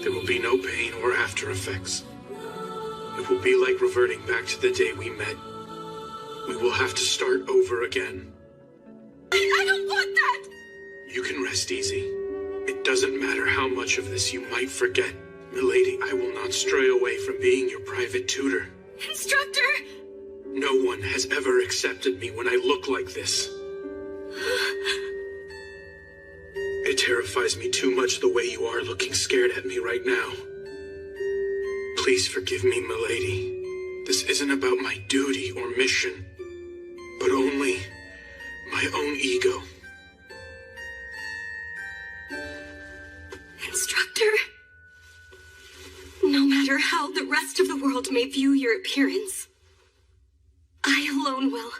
There will be no pain or after effects. It will be like reverting back to the day we met. We will have to start over again. I don't want that! You can rest easy. It doesn't matter how much of this you might forget. Milady, I will not stray away from being your private tutor. Instructor! No one has ever accepted me when I look like this. It terrifies me too much the way you are looking scared at me right now. Please forgive me, milady. This isn't about my duty or mission, but only my own ego. Instructor? No matter how the rest of the world may view your appearance, I alone will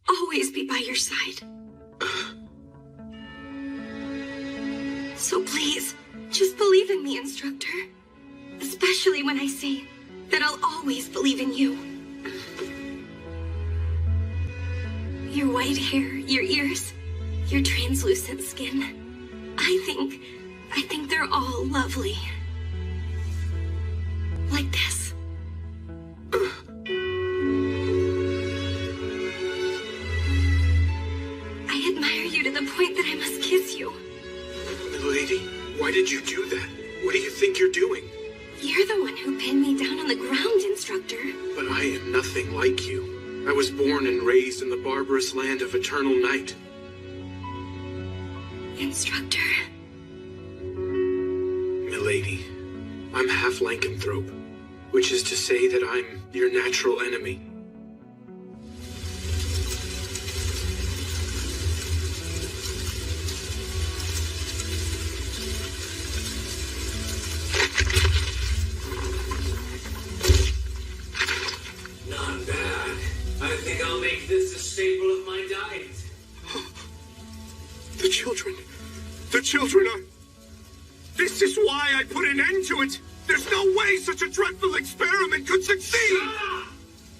always be by your side. So please, just believe in me, Instructor. Especially when I say that I'll always believe in you. Your white hair, your ears, your translucent skin. I think they're all lovely. Like this. I admire you to the point that I must kiss you. Milady, why did you do that? What do you think you're doing? You're the one who pinned me down on the ground, Instructor. But I am nothing like you. I was born and raised in the barbarous land of eternal night. Instructor. Milady, I'm half lycanthrope, which is to say that I'm your natural enemy. Not bad. I think I'll make this a staple of my diet. The children. The children are... This is why I put an end to it. There's no way such a dreadful experiment could succeed.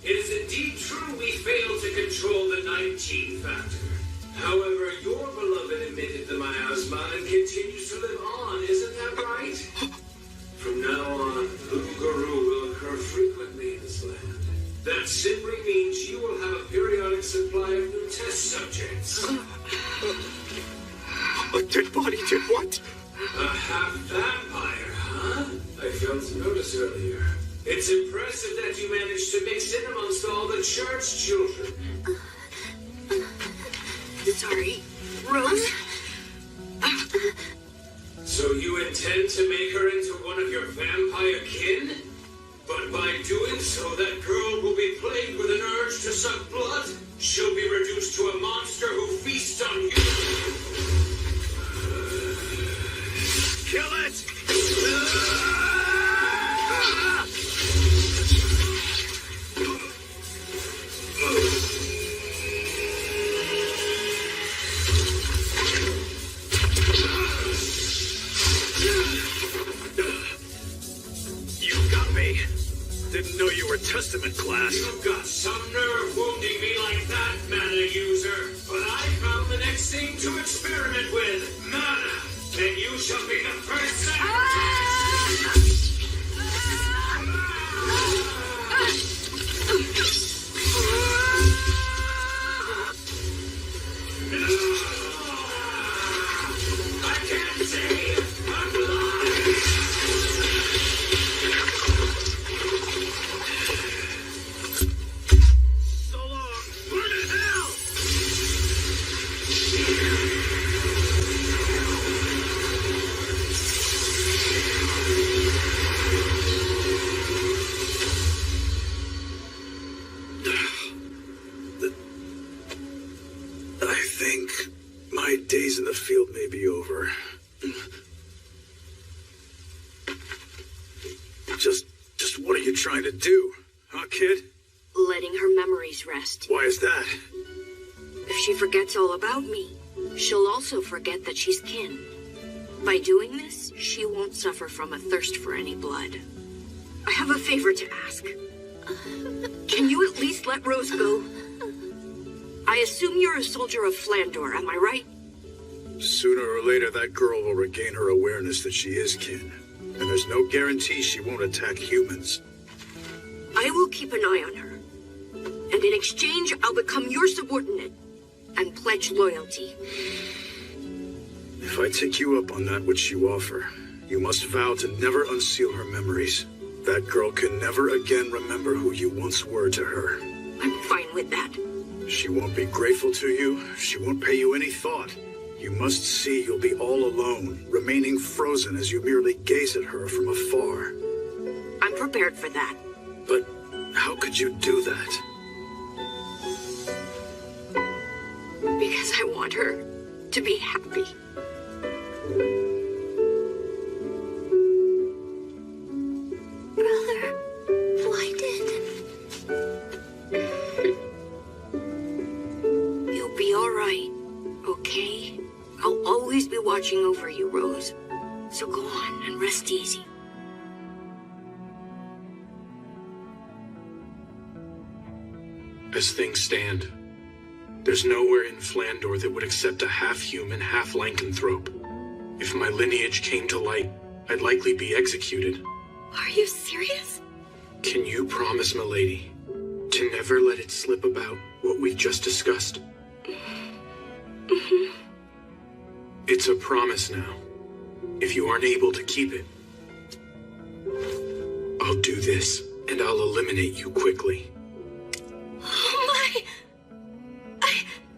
It is indeed true we failed to control the 19 factor. However, your beloved emitted the miasma and continues to live on, isn't that right? From now on, Loup-Garou will occur frequently in this land. That simply means you will have a periodic supply of new test subjects. A dead body did what? A half-vampire, huh? I failed to notice earlier. It's impressive that you managed to mix in amongst all the church children. Sorry, Rose? So you intend to make her into one of your vampire kin? But by doing so, that girl will be plagued with an urge to suck blood. She'll be reduced to a monster who feasts on humans. Kill it! You got me. Didn't know you were Testament class. You've got some nerve wounding me like that, mana user. But I found the next thing to experiment with. Mana. And you shall be the first sacrifice. I can't see. I'm blind. So long. Burn in hell! I think my days in the field may be over. Just what are you trying to do, huh, kid? Letting her memories rest. Why is that? If she forgets all about me, she'll also forget that she's kin. By doing this, she won't suffer from a thirst for any blood. I have a favor to ask. Can you at least let Rose go? I assume you're a soldier of Flandor, am I right? Sooner or later, that girl will regain her awareness that she is kin. And there's no guarantee she won't attack humans. I will keep an eye on her. And in exchange, I'll become your subordinate and pledge loyalty. If I take you up on that which you offer, you must vow to never unseal her memories. That girl can never again remember who you once were to her. I'm fine with that. She won't be grateful to you. She won't pay you any thought. You must see you'll be all alone, remaining frozen as you merely gaze at her from afar. I'm prepared for that. But how could you do that? Because I want her to be happy. Brother, blinded. You'll be all right, okay? I'll always be watching over you, Rose. So go on and rest easy. As things stand, there's nowhere in Flandor that would accept a half-human, half-lycanthrope. If my lineage came to light, I'd likely be executed. Are you serious? Can you promise, milady, to never let it slip about what we've just discussed? Mm-hmm. It's a promise now. If you aren't able to keep it, I'll do this, and I'll eliminate you quickly. Oh my!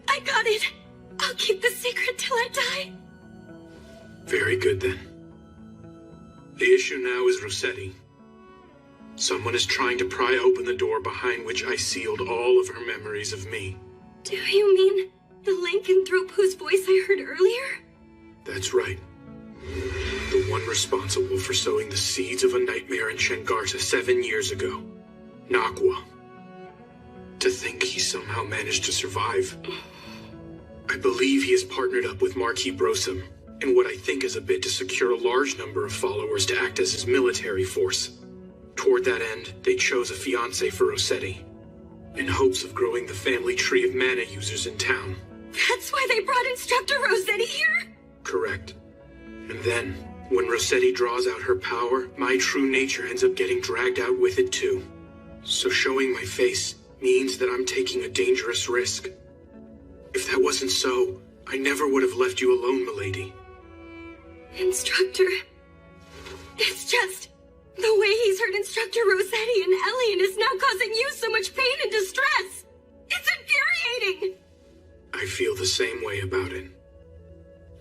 I got it. I'll keep the secret till I die. Very good, then. The issue now is Rossetti. Someone is trying to pry open the door behind which I sealed all of her memories of me. Do you mean the lycanthrope whose voice I heard earlier? That's right. The one responsible for sowing the seeds of a nightmare in Shengarta 7 years ago. Nakwa. To think he somehow managed to survive. I believe he has partnered up with Marquis Brosum in what I think is a bid to secure a large number of followers to act as his military force. Toward that end, they chose a fiancé for Rossetti. in hopes of growing the family tree of mana users in town. That's why they brought Instructor Rossetti here? Correct. And then, when Rossetti draws out her power, my true nature ends up getting dragged out with it too. So showing my face means that I'm taking a dangerous risk. If that wasn't so, I never would have left you alone, milady. Instructor... It's just... the way he's hurt Instructor Rossetti and Elian is now causing you so much pain and distress. It's infuriating! I feel the same way about it.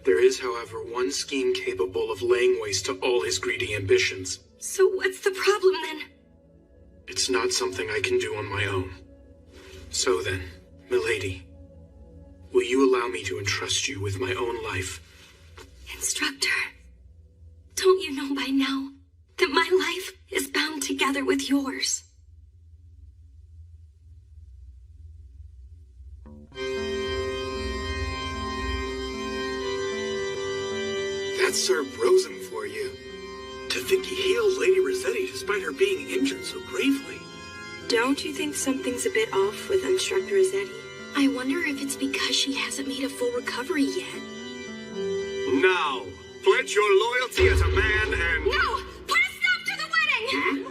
There is, however, one scheme capable of laying waste to all his greedy ambitions. So what's the problem then? It's not something I can do on my own. So then, milady, will you allow me to entrust you with my own life? Instructor, don't you know by now that my life is bound together with yours? That's Sir Brosum for you. To think he healed Lady Rossetti despite her being injured so gravely. Don't you think something's a bit off with Instructor Rossetti? I wonder if it's because she hasn't made a full recovery yet. Now, pledge your loyalty as a man and... No! Put a stop to the wedding!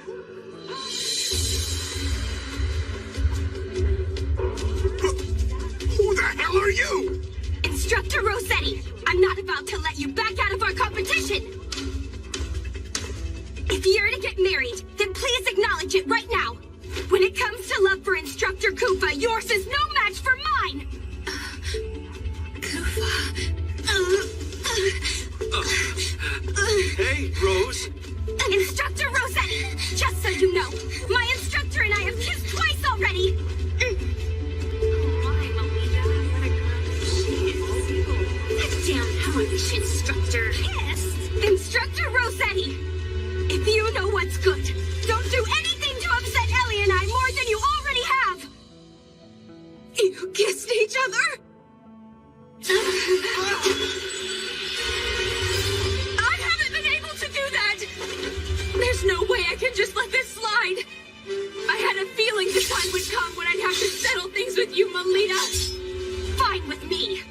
Who the hell are you? Instructor Rossetti, I'm not about to let you back out of our competition! If you're to get married, then please acknowledge it right now! When it comes to love for Instructor Koopa, yours is no match for mine! Hey, Rose. Instructor Rossetti, just so you know, my instructor and I have kissed twice already! Damn hellish instructor. Kissed? Instructor Rossetti, if you know what's good, don't do anything to upset Ellie and I more than you already have! You kissed each other? I haven't been able to do that! There's no way I can just let this slide! I had a feeling the time would come when I'd have to settle things with you, Melita! Fine with me!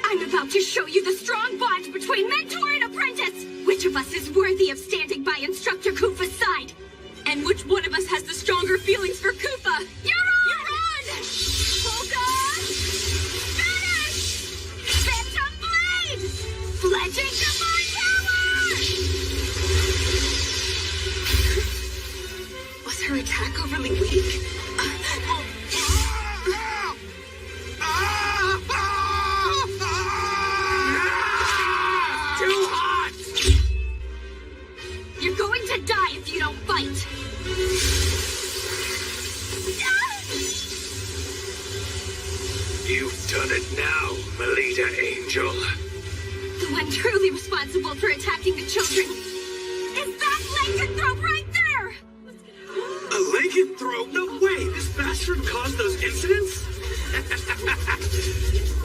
I'm about to show you the strong bond between mentor and apprentice! Which of us is worthy of standing by Instructor Koopa's side? And which one of us has the stronger feelings for Koopa? You're on! Focus! Finish! Phantom Blade! Pledging Divine Power! Was her attack overly weak? Too hot! You're going to die if you don't fight! You've done it now, Melita Angel. The one truly responsible for attacking the children is that lycanthrope right there! A lycanthrope? No way! This bastard caused those incidents?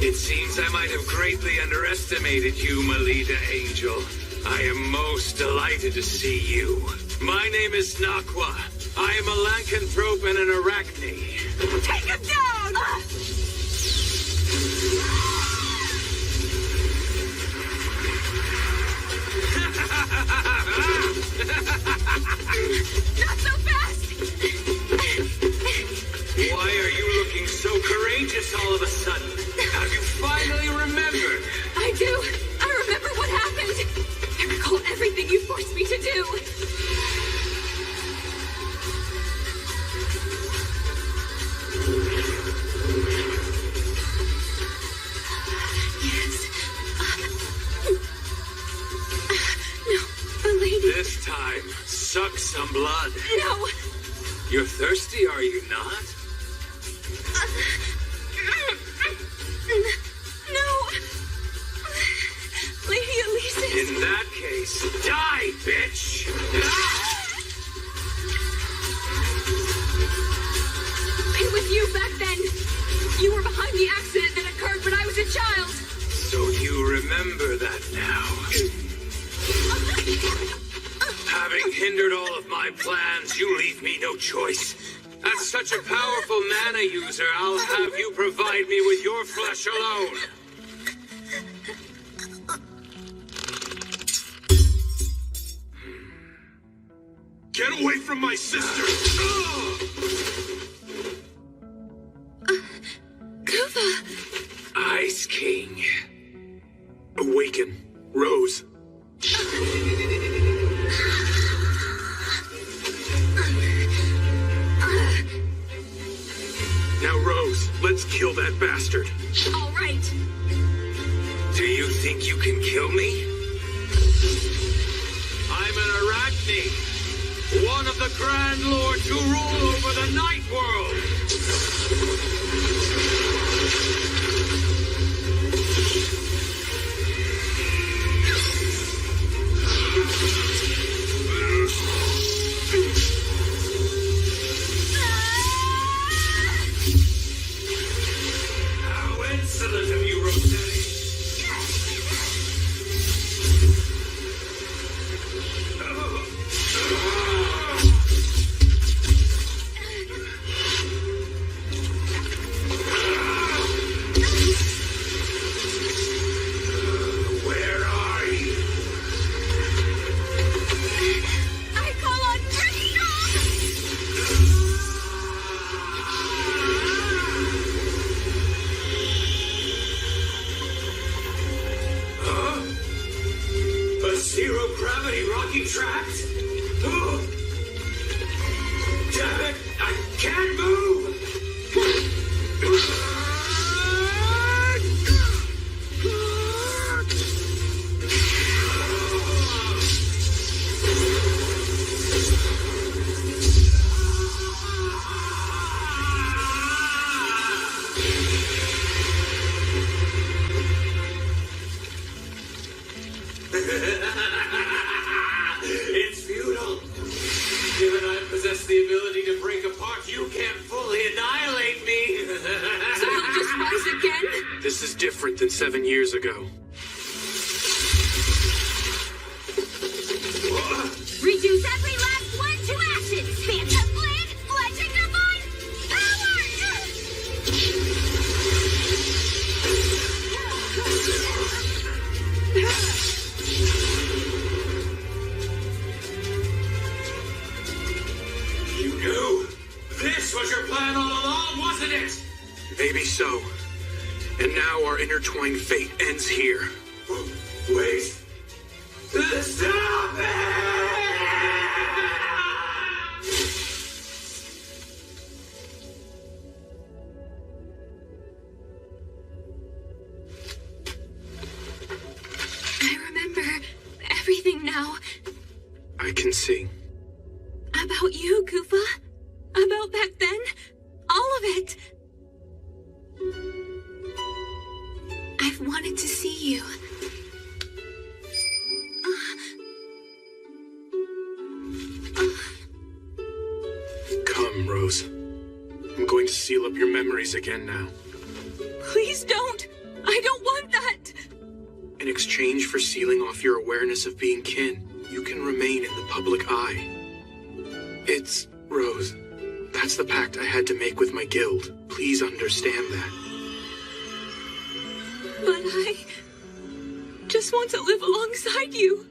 It seems I might have greatly underestimated you, Melita Angel. I am most delighted to see you. My name is Nakwa. I am a lycanthrope and an arachne. Take him down! Not so fast! Why are you looking so courageous all of a sudden? Have you finally remembered? I do. I remember what happened. I recall everything you forced me to do. Yes. No, a lady. This time, suck some blood. No. You're thirsty, are you not? No. Lady Elisa. In that case, die, bitch! It was you back then. You were behind the accident that occurred when I was a child. So you remember that now. Having hindered all of my plans, you leave me no choice As such a powerful mana user, I'll have you provide me with your flesh alone. Get away from my sister! Kuva! Ice King. Awaken, Rose. Now, Rose, let's kill that bastard. All right. Do you think you can kill me? I'm an Arachne, one of the Grand Lords who rule over the Night World. How insolent of you, Rossetti! Where are you? I call on Huh? A zero-gravity rocky tract? Oh. Damn it! I can't move! It's futile. Given I possess the ability to break apart, you can't fully annihilate me. So he'll just rise again? This is different than 7 years ago. Reduce every last one to ashes! Phantom Blade, Legend Divine, You knew? This was your plan all along, wasn't it? Maybe so. And now our intertwined fate ends here. Wait. Stop it! I remember everything now. I can see. About you, Kufa. About back then. All of it. I've wanted to see you. Come, Rose. I'm going to seal up your memories again now. Please don't. I don't want that. In exchange for sealing off your awareness of being kin, you can remain in the public eye. It's, Rose, that's the pact I had to make with my guild. Please understand that. But I just want to live alongside you.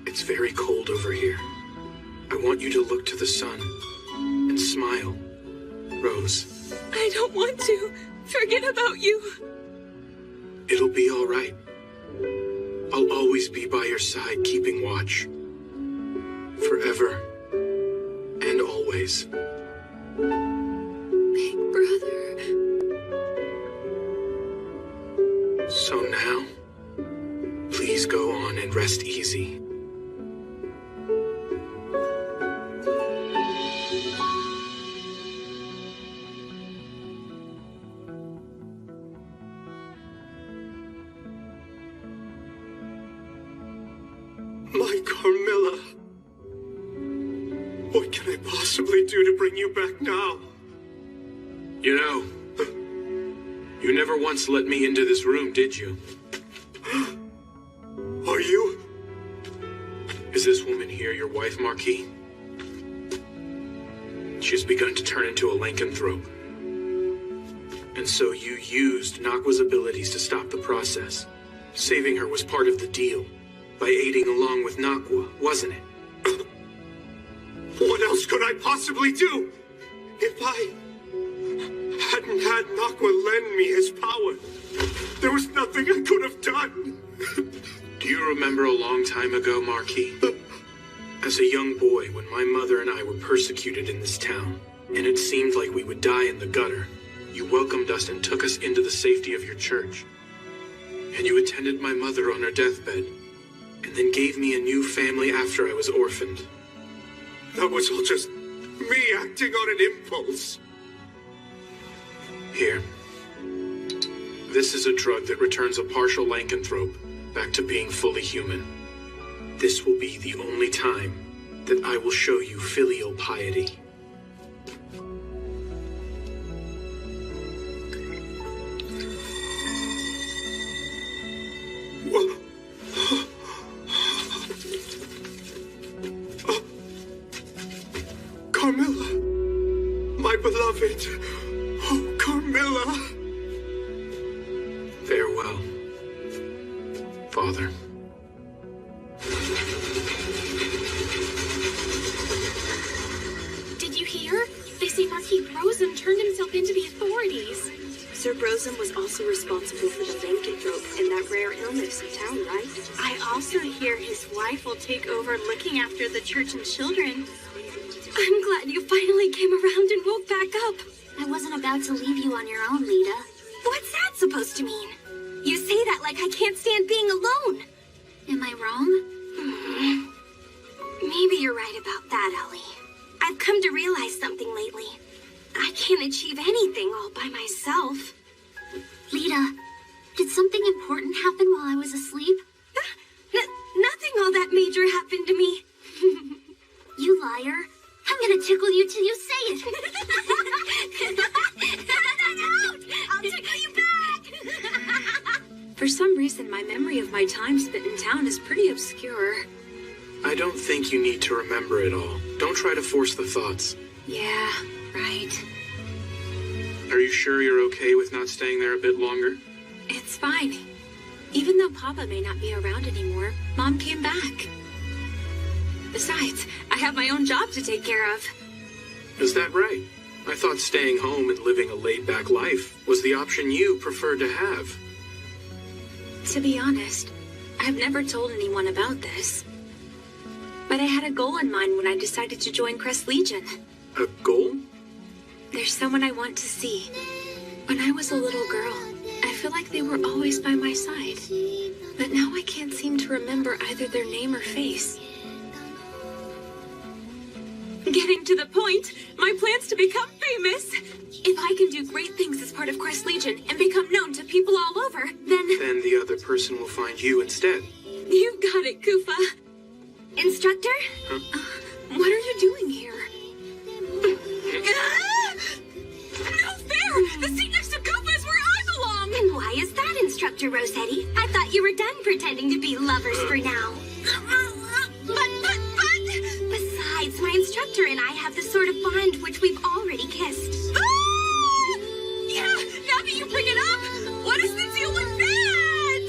It's very cold over here. I want you to look to the sun and smile, Rose. I don't want to forget about you. It'll be all right. I'll always be by your side, keeping watch. Forever and always. Big brother. So now, please go on and rest easy. My Carmilla. What can I possibly do to bring you back now? You know, you never once let me into this room, did you? Are you? Is this woman here your wife, Marquis? She's begun to turn into a lycanthrope. And so you used Nakwa's abilities to stop the process. Saving her was part of the deal. By aiding along with Nakwa, wasn't it? What else could I possibly do? If I hadn't had Nakwa lend me his power, there was nothing I could have done. Do you remember a long time ago, Marquis? As a young boy, when my mother and I were persecuted in this town, and it seemed like we would die in the gutter, you welcomed us and took us into the safety of your church. And you attended my mother on her deathbed, and then gave me a new family after I was orphaned. That was all just me acting on an impulse. Here. This is a drug that returns a partial lycanthrope back to being fully human. This will be the only time that I will show you filial piety. Carmilla, my beloved. Oh, Carmilla. Farewell, Father. Did you hear? They say Marquis Brosum turned himself into the authorities. Sir Brosum was also responsible for the lycanthrope and that rare illness in town, right? I also hear his wife will take over looking after the church and children. I'm glad you finally came around and woke back up. I wasn't about to leave you on your own, Lita. What's that supposed to mean? You say that like I can't stand being alone. Am I wrong? Maybe you're right about that, Ellie. I've come to realize something lately. I can't achieve anything all by myself. Lita, did something important happen while I was asleep? Nothing all that major happened to me. You liar. I'm gonna tickle you till you say it. I'll tickle you back! For some reason, my memory of my time spent in town is pretty obscure. I don't think you need to remember it all. Don't try to force the thoughts. Yeah, right. Are you sure you're okay with not staying there a bit longer? It's fine. Even though Papa may not be around anymore, Mom came back. Besides, I have my own job to take care of. Is that right? I thought staying home and living a laid-back life was the option you preferred to have. To be honest, I've never told anyone about this. But I had a goal in mind when I decided to join Crest Legion. A goal? There's someone I want to see. When I was a little girl, I feel like they were always by my side. But now I can't seem to remember either their name or face. Getting to the point, my plan's to become famous. If I can do great things as part of Crest Legion and become known to people all over, then the other person will find you instead. You got it, Kufa. Instructor? Huh? What are you doing here? No fair! The seat next to Kufa is where I belong! And why is that, Instructor Rossetti? I thought you were done pretending to be lovers for now. But... Besides, my instructor and I have the sort of bond which we've already kissed. Yeah, now that you bring it up, what is the deal with that?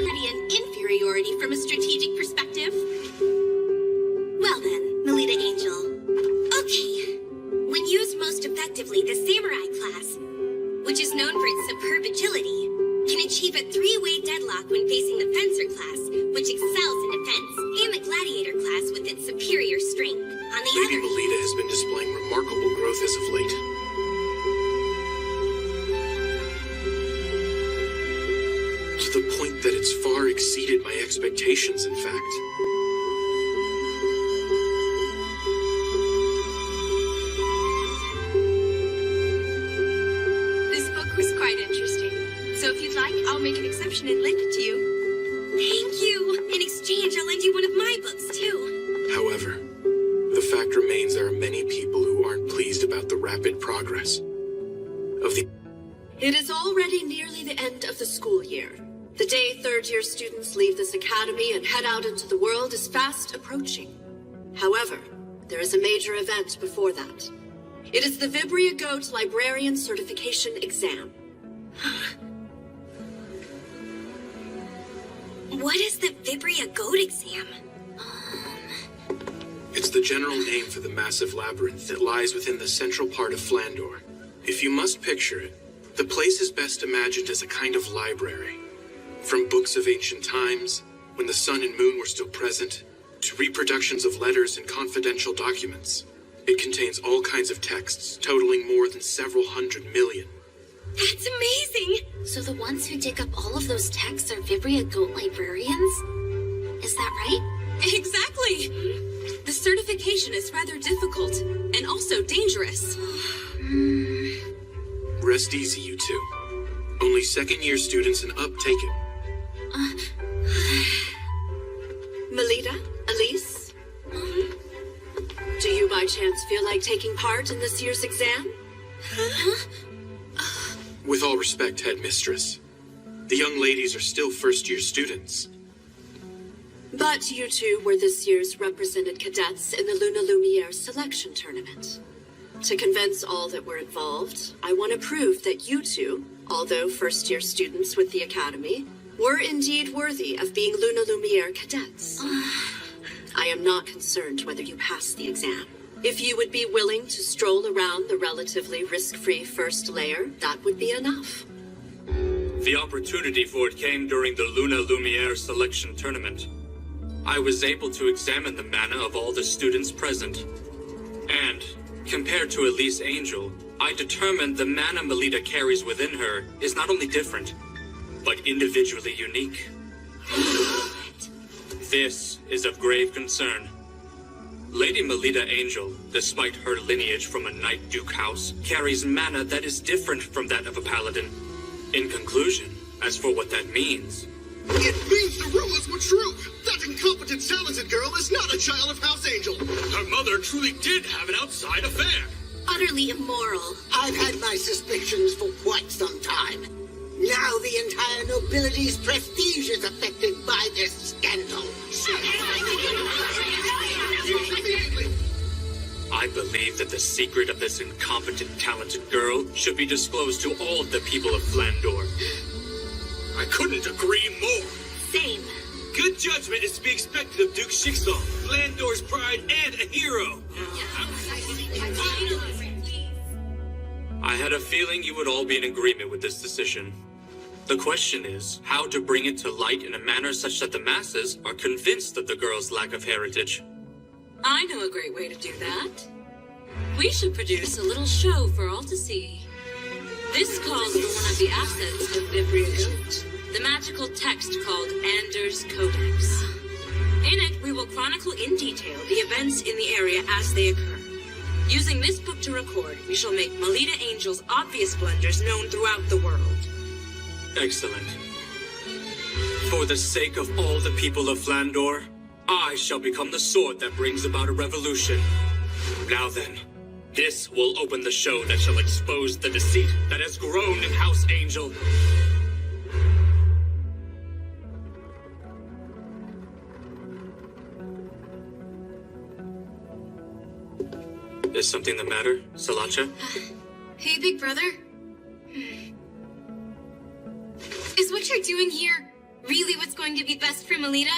And inferiority from a strategic perspective. Well then, Melita Angel. Okay. When used most effectively, the Samurai class, which is known for its superb agility, can achieve a three-way deadlock when facing the Fencer class, which excels in defense, and the Gladiator class with its superior strength. On the Lady other hand, Melita has been displaying remarkable growth as of late. To the point that it's far exceeded my expectations, in fact. This book was quite interesting. So if you'd like, I'll make an exception and lend it to you. thank you. In exchange, I'll lend you one of my books, too. However, the fact remains there are many people who aren't pleased about the rapid progress of the... It is already nearly the end of the school year. The day third-year students leave this academy and head out into the world is fast approaching. However, there is a major event before that. It is the Vibria Goat Librarian Certification Exam. What is the Vibria Goat exam? It's the general name for the massive labyrinth that lies within the central part of Flandor. If you must picture it, the place is best imagined as a kind of library. From books of ancient times, when the sun and moon were still present, to reproductions of letters and confidential documents. It contains all kinds of texts, totaling more than several 100 million. That's amazing! So the ones who dig up all of those texts are Vibria Goat librarians? Is that right? Exactly! The certification is rather difficult, and also dangerous. Rest easy, you two. Only second-year students and up take it. Melita? Elise? Do you by chance feel like taking part in this year's exam? With all respect, headmistress, the young ladies are still first-year students. But you two were this year's represented cadets in the Luna Lumiere selection tournament. To convince all that were involved, I want to prove that you two, although first-year students with the Academy, were indeed worthy of being Luna Lumiere cadets. I am not concerned whether you pass the exam. If you would be willing to stroll around the relatively risk-free first layer, that would be enough. The opportunity for it came during the Luna Lumiere selection tournament. I was able to examine the mana of all the students present. And, compared to Elise Angel, I determined the mana Melita carries within her is not only different, but individually unique. This is of grave concern. Lady Melita Angel, despite her lineage from a Knight Duke house, carries mana that is different from that of a paladin. In conclusion, as for what that means... It means the rumors were true! That incompetent, talented girl is not a child of House Angel! Her mother truly did have an outside affair! Utterly immoral. I've had my suspicions for quite some time. Now the entire nobility's prestige is affected by this scandal. I believe that the secret of this incompetent, talented girl should be disclosed to all of the people of Flandor. I couldn't agree more. Same. Good judgment is to be expected of Duke Shixon, Flandor's pride and a hero. I had a feeling you would all be in agreement with this decision. The question is, how to bring it to light in a manner such that the masses are convinced of the girl's lack of heritage. I know a great way to do that. We should produce a little show for all to see. This calls for one of the assets of Vibria Goat, the magical text called Anders Codex. In it, we will chronicle in detail the events in the area as they occur. Using this book to record, we shall make Melita Angel's obvious blunders known throughout the world. Excellent. For the sake of all the people of Flandor, I shall become the sword that brings about a revolution. Now then, this will open the show that shall expose the deceit that has grown in House Angel. Is something the matter, Salacha? Hey, big brother. Is what you're doing here really what's going to be best for Melita?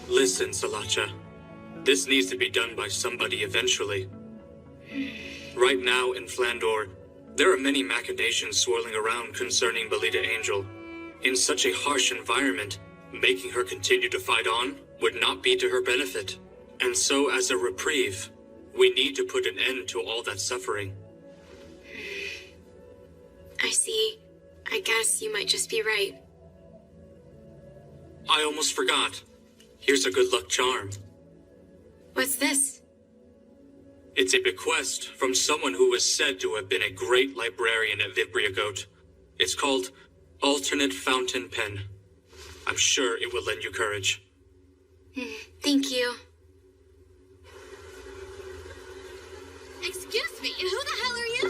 Listen, Salacha. This needs to be done by somebody eventually. Right now in Flandor, there are many machinations swirling around concerning Melita Angel. In such a harsh environment, making her continue to fight on would not be to her benefit. And so, as a reprieve, we need to put an end to all that suffering. I see. I guess you might just be right. I almost forgot. Here's a good luck charm. What's this? It's a bequest from someone who was said to have been a great librarian at Vibria Goat. It's called Alternate Fountain Pen. I'm sure it will lend you courage. Thank you. Excuse me, who the hell are you?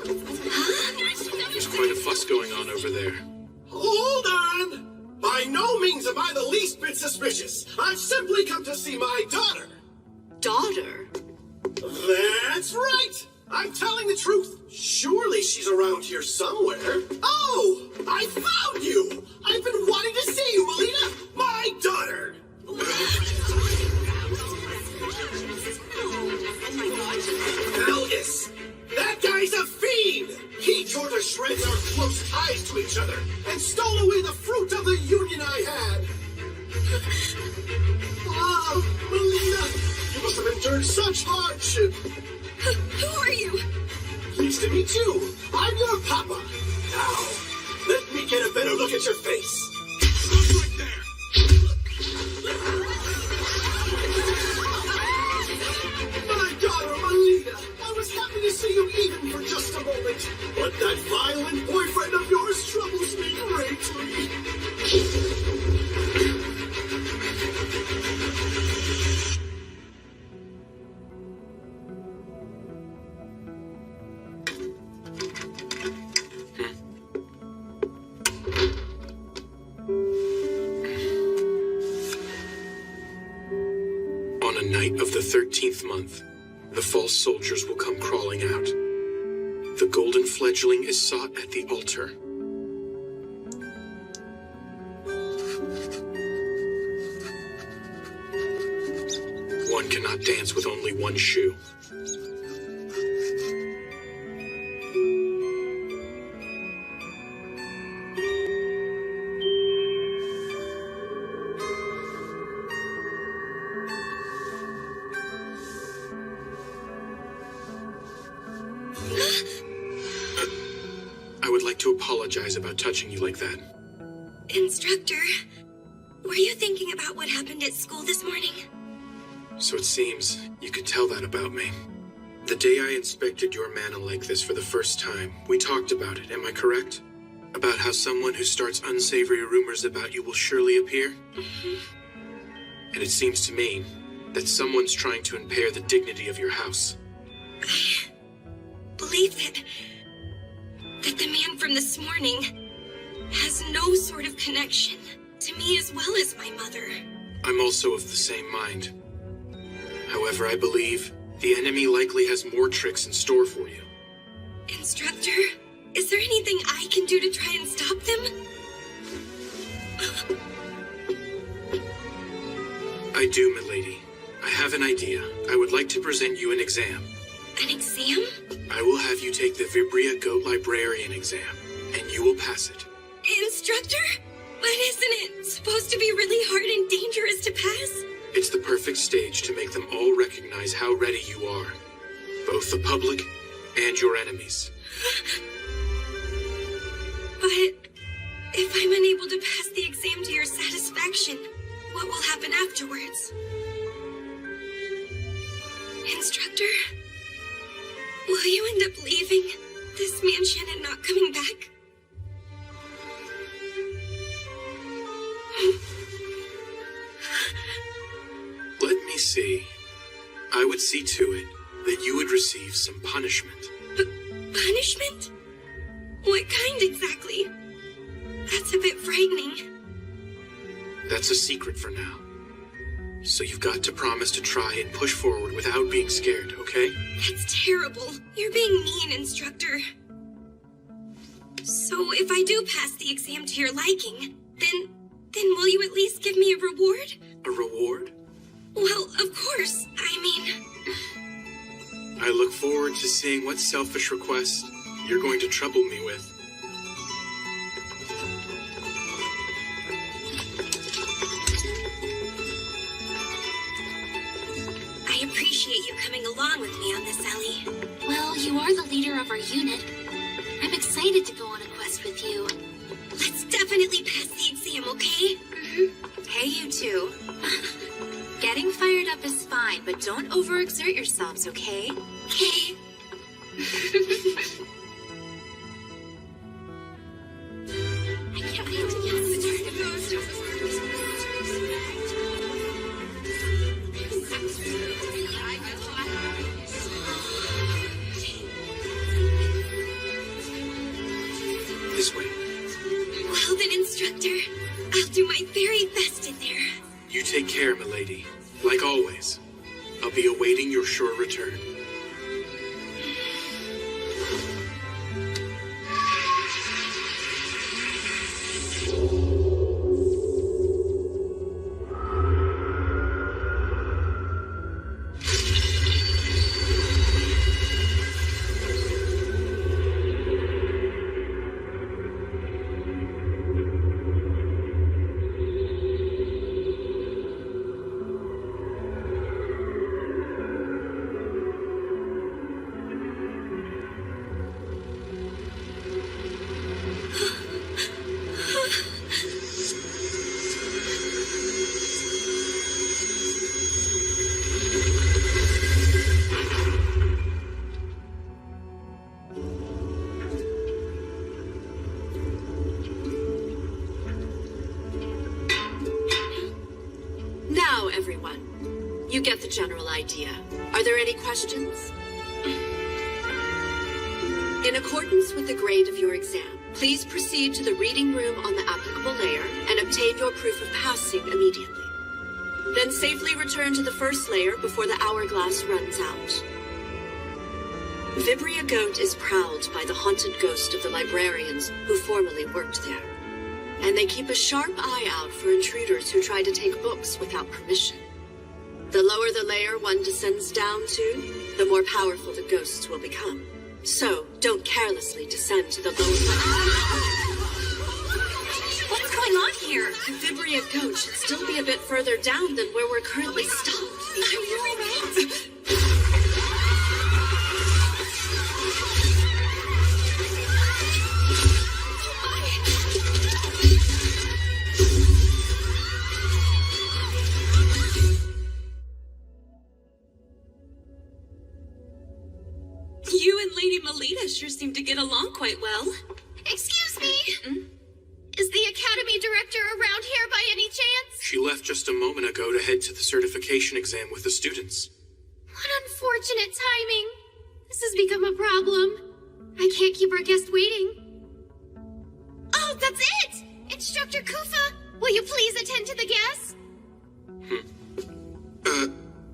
There's quite a fuss going on over there. Hold on! By no means am I the least bit suspicious. I've simply come to see my daughter. Daughter? That's right! I'm telling the truth. Surely she's around here somewhere. Oh, I found you. I've been wanting to see you, Melina. My daughter. Elgus, that guy's a fiend. He tore to shreds our close ties to each other and stole away the fruit of the union I had. Ah, Melina, you must have endured such hardship. Who are you? Pleased to meet you. I'm your papa. Now, let me get a better look at your face. Stop right there. My daughter, Melina. I was happy to see you even for just a moment. But that violent boyfriend of yours troubles me greatly. On a night of the 13th month, the false soldiers will come crawling out. The golden fledgling is sought at the altar. One cannot dance with only one shoe. I would like to apologize about touching you like that. Instructor, were you thinking about what happened at school this morning? So it seems you could tell that about me. The day I inspected your mana like this for the first time, we talked about it, am I correct? About how someone who starts unsavory rumors about you will surely appear? And it seems to me that someone's trying to impair the dignity of your house. I believe that the man from this morning has no sort of connection to me as well as my mother. I'm also of the same mind. However, I believe the enemy likely has more tricks in store for you. Instructor, is there anything I can do to try and stop them? I do, milady. I have an idea. I would like to present you an exam. An exam? I will have you take the Vibria Goat Librarian exam, and you will pass it. Instructor? But isn't it supposed to be really hard and dangerous to pass? It's the perfect stage to make them all recognize how ready you are. Both the public and your enemies. But if I'm unable to pass the exam to your satisfaction, what will happen afterwards? Instructor? Will you end up leaving this mansion and not coming back? Let me see. I would see to it that you would receive some punishment. Punishment? What kind exactly? That's a bit frightening. That's a secret for now. So you've got to promise to try and push forward without being scared, okay? That's terrible. You're being mean, Instructor. So if I do pass the exam to your liking, then will you at least give me a reward? A reward? Well, of course. I mean... I look forward to seeing what selfish request you're going to trouble me with. I appreciate you coming along with me on this, Ellie. Well, you are the leader of our unit. I'm excited to go on a quest with you. Let's definitely pass the exam, okay? Hey, you two. Getting fired up is fine, but don't overexert yourselves, okay? Okay. I can't wait to get This way. Well then, Instructor, I'll do my very best in there. You take care, milady. Like always. I'll be awaiting your sure return. Now, everyone, you get the general idea. Are there any questions? In accordance with the grade of your exam, please proceed to the reading room on the applicable layer and obtain your proof of passing immediately. Then safely return to the first layer before the hourglass runs out. Vibria Goat is prowled by the haunted ghost of the librarians who formerly worked there. And they keep a sharp eye out for intruders who try to take books without permission. The lower the layer one descends down to, the more powerful the ghosts will become. So, don't carelessly descend to the lower level. What's going on here? The Vibria Goat should still be a bit further down than where we're currently stopped. Are you alright? You and Lady Melita sure seem to get along quite well. Excuse me? Is the Academy Director around here by any chance? She left just a moment ago to head to the certification exam with the students. What unfortunate timing. This has become a problem. I can't keep our guest waiting. Oh, that's it! Instructor Kufa, will you please attend to the guest?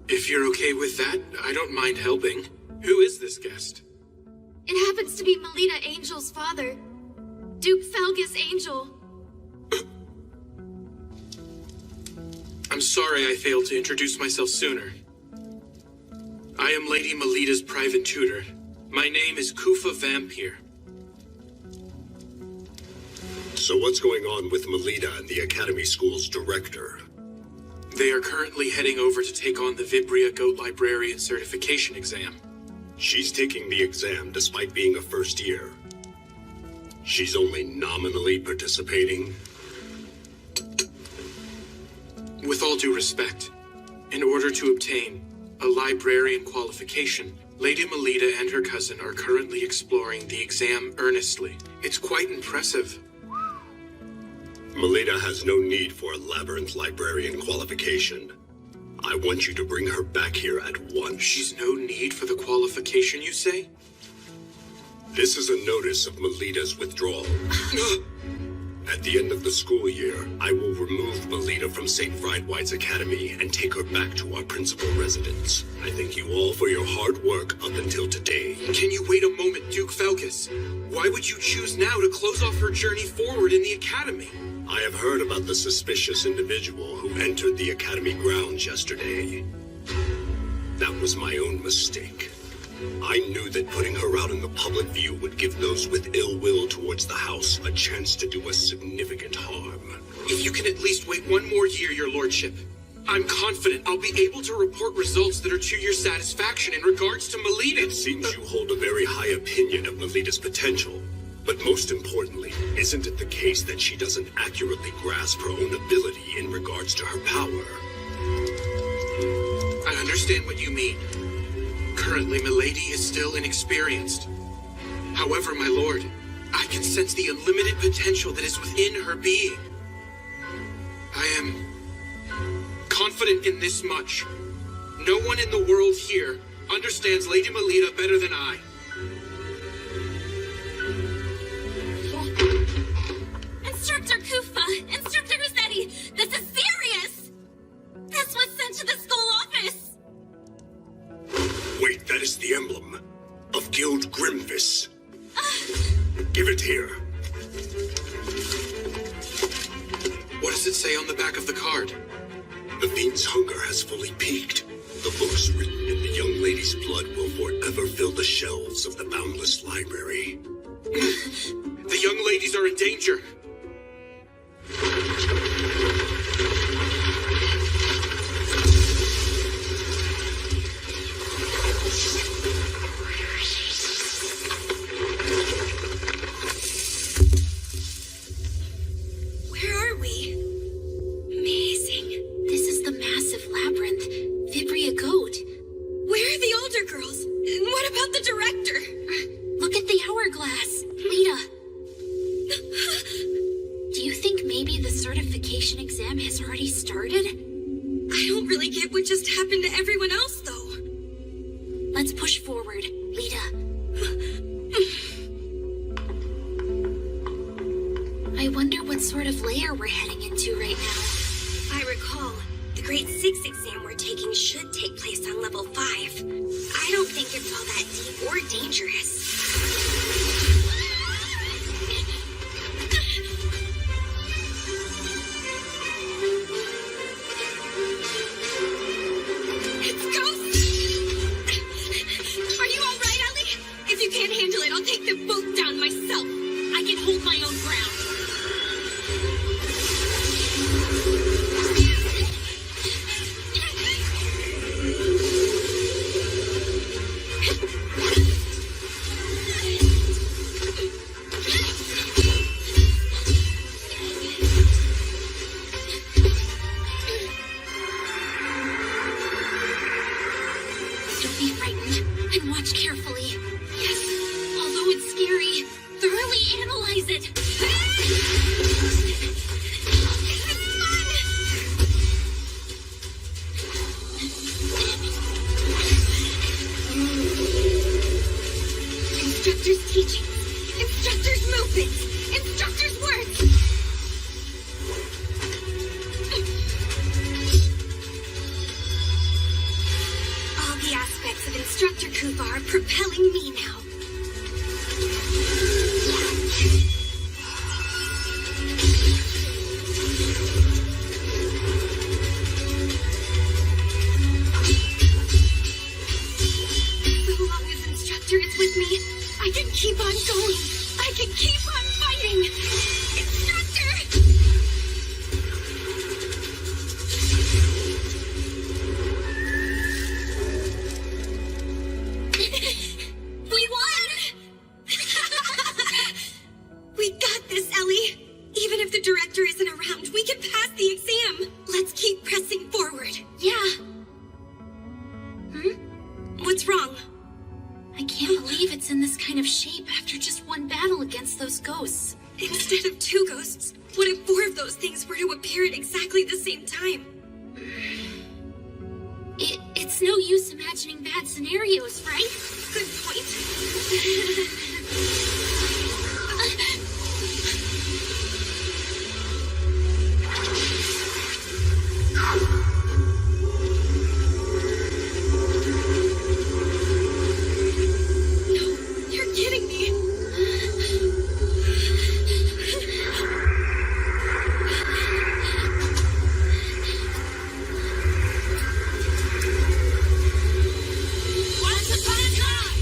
If you're okay with that, I don't mind helping. Who is this guest? It happens to be Melita Angel's father, Duke Felgus Angel. I'm sorry I failed to introduce myself sooner. I am Lady Melita's private tutor. My name is Kufa Vampire. So what's going on with Melita and the Academy School's director? They are currently heading over to take on the Vibria Goat Librarian certification exam. She's taking the exam despite being a first year. She's only nominally participating. With all due respect, in order to obtain a librarian qualification, Lady Melita and her cousin are currently exploring the exam earnestly. It's quite impressive. Melita has no need for a labyrinth librarian qualification. I want you to bring her back here at once. She's no need for the qualification, you say? This is a notice of Melita's withdrawal. At the end of the school year, I will remove Melita from St. Friedwight's Academy and take her back to our principal residence. I thank you all for your hard work up until today. Can you wait a moment, Duke Felgus? Why would you choose now to close off her journey forward in the Academy? I have heard about the suspicious individual who entered the Academy grounds yesterday. That was my own mistake. I knew that putting her out in the public view would give those with ill will towards the house a chance to do us significant harm. If you can at least wait one more year, your lordship, I'm confident I'll be able to report results that are to your satisfaction in regards to Melita. It seems you hold a very high opinion of Melita's potential. But most importantly, isn't it the case that she doesn't accurately grasp her own ability in regards to her power? I understand what you mean. Currently, Milady is still inexperienced. However, my lord, I can sense the unlimited potential that is within her being. I am confident in this much. No one in the world here understands Lady Melita better than I. Instructor Kufa! Instructor Rossetti! This is serious! This was sent to the school office! Wait, that is the emblem of Guild Grimvis. Give it here. What does it say on the back of the card? The fiend's hunger has fully peaked. The books written in the young lady's blood will forever fill the shelves of the boundless library. The young ladies are in danger. Where are we? Amazing. This is the massive labyrinth, Vibria Goat. Where are the older girls? And what about the director? Look at the hourglass. Lita. Do you think maybe the certification exam has already started? I don't really get what just happened to everyone else, though. Let's push forward, Lita. I wonder what sort of layer we're heading into right now. If I recall, the grade 6 exam we're taking should take place on level 5. I don't think it's all that deep or dangerous. It's Ghost! Are you all right, Ellie? If you can't handle it, I'll take them both down myself. I can hold my own ground. Don't be frightened, and watch carefully. Yes, although it's scary, thoroughly analyze it. Instructor's teaching. Instructor's movements. Instructor's words. All the aspects of Instructor Kuva are propelling me now. So long as Instructor is with me, I can keep on going. I can keep on fighting. Instructor! We won! We got this, Ellie. Even if the director isn't around, we can pass the exam. Let's keep pressing forward. Yeah. What's wrong? I can't believe it's in this kind of shape after just one battle against those ghosts. Instead of 2 ghosts, what if 4 of those things were to appear at exactly the same time? It's no use imagining bad scenarios, right? Good point. No, you're kidding me. Once upon a time!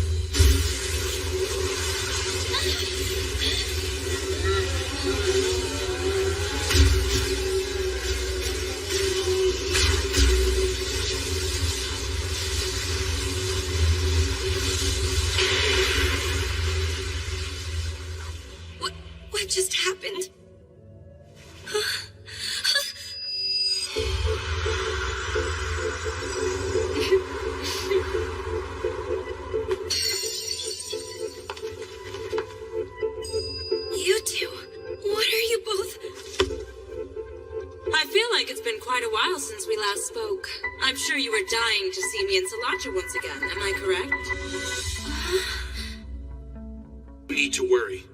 What just happened? You two, what are you both? I feel like it's been quite a while since we last spoke. I'm sure you were dying to see me and Salacha once again, am I correct? No need to worry.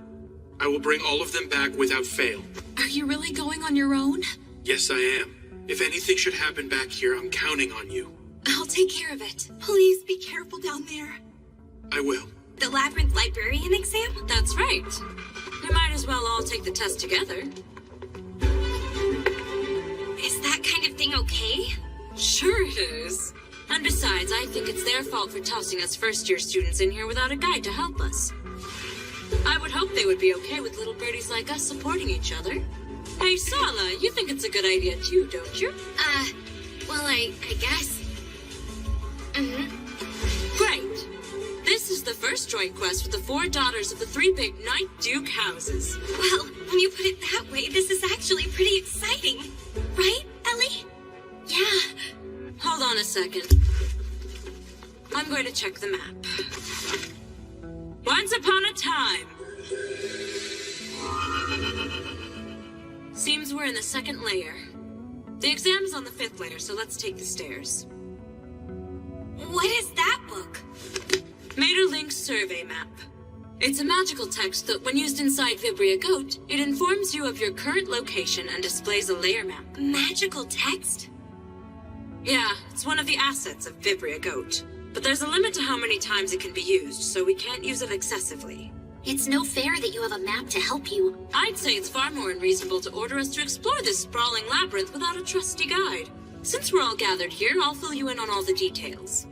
I will bring all of them back without fail. Are you really going on your own? Yes, I am. If anything should happen back here, I'm counting on you. I'll take care of it. Please be careful down there. I will. The Labyrinth Librarian exam? That's right. We might as well all take the test together. Is that kind of thing okay? Sure it is. And besides, I think it's their fault for tossing us first-year students in here without a guide to help us. I would hope they would be okay with little birdies like us supporting each other. Hey, Sala, you think it's a good idea too, don't you? Well, I guess. Great. This is the first joint quest with the 4 daughters of the 3 big Knight Duke houses. Well, when you put it that way, this is actually pretty exciting. Right, Ellie? Yeah. Hold on a second. I'm going to check the map. Once upon a time. Seems we're in the second layer. The exam's on the 5th layer, so let's take the stairs. What is that book? Materlink's Survey Map. It's a magical text that, when used inside Vibria Goat, it informs you of your current location and displays a layer map. Magical text? Yeah, it's one of the assets of Vibria Goat. But there's a limit to how many times it can be used, so we can't use it excessively. It's no fair that you have a map to help you. I'd say it's far more unreasonable to order us to explore this sprawling labyrinth without a trusty guide. Since we're all gathered here, I'll fill you in on all the details.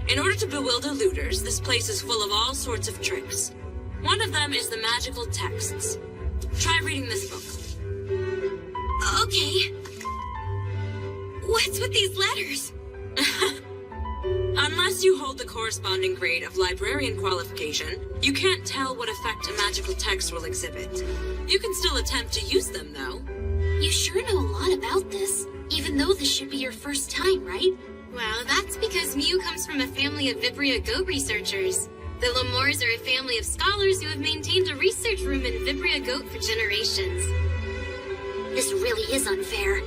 In order to bewilder looters, this place is full of all sorts of tricks. One of them is the magical texts. Try reading this book. Okay. What's with these letters? Unless you hold the corresponding grade of librarian qualification, you can't tell what effect a magical text will exhibit. You can still attempt to use them, though. You sure know a lot about this, even though this should be your first time, right? Well, that's because Mew comes from a family of Vibria Goat researchers. The Lemures are a family of scholars who have maintained a research room in Vibria Goat for generations. This really is unfair.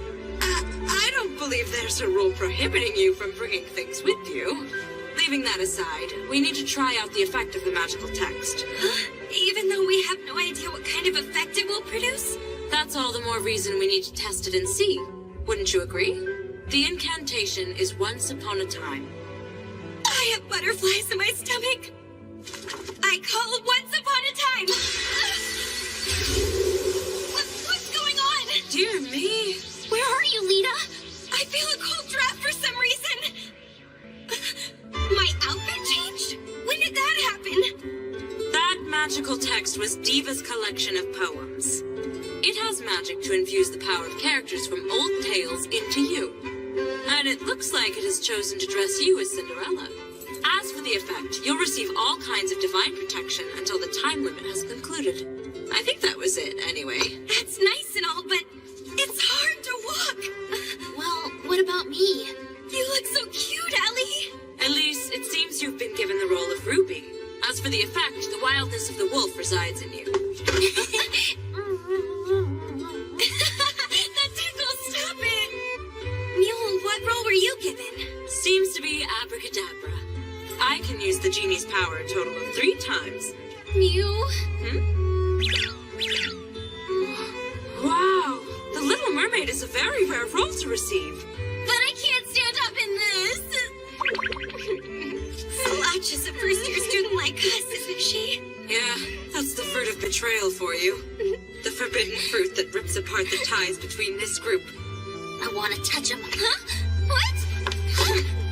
I don't believe there's a rule prohibiting you from bringing things with you. Leaving that aside, we need to try out the effect of the magical text. Even though we have no idea what kind of effect it will produce? That's all the more reason we need to test it and see. Wouldn't you agree? The incantation is once upon a time. I have butterflies in my stomach. I call once upon a time. What's going on? Dear me. Where are you, Lita? I feel a cold draft for some reason. My outfit changed? When did that happen? That magical text was Diva's collection of poems. It has magic to infuse the power of characters from old tales into you. And it looks like it has chosen to dress you as Cinderella. As for the effect, you'll receive all kinds of divine protection until the time limit has concluded. I think that was it, anyway. That's nice and all, but it's hard to walk. Well, what about me? You look so cute, Ellie. Elise, it seems you've been given the role of Ruby. As for the effect, the wildness of the wolf resides in you. That tickles, stop it. Mew, what role were you given? Seems to be abracadabra. I can use the genie's power a total of 3 times. Mew? Wow, the Little Mermaid is a very rare role to receive. But I can't stand up in this. Salacha's a first-year student like us, isn't she? Yeah, that's the fruit of betrayal for you. The forbidden fruit that rips apart the ties between this group. I want to touch him. Huh? What?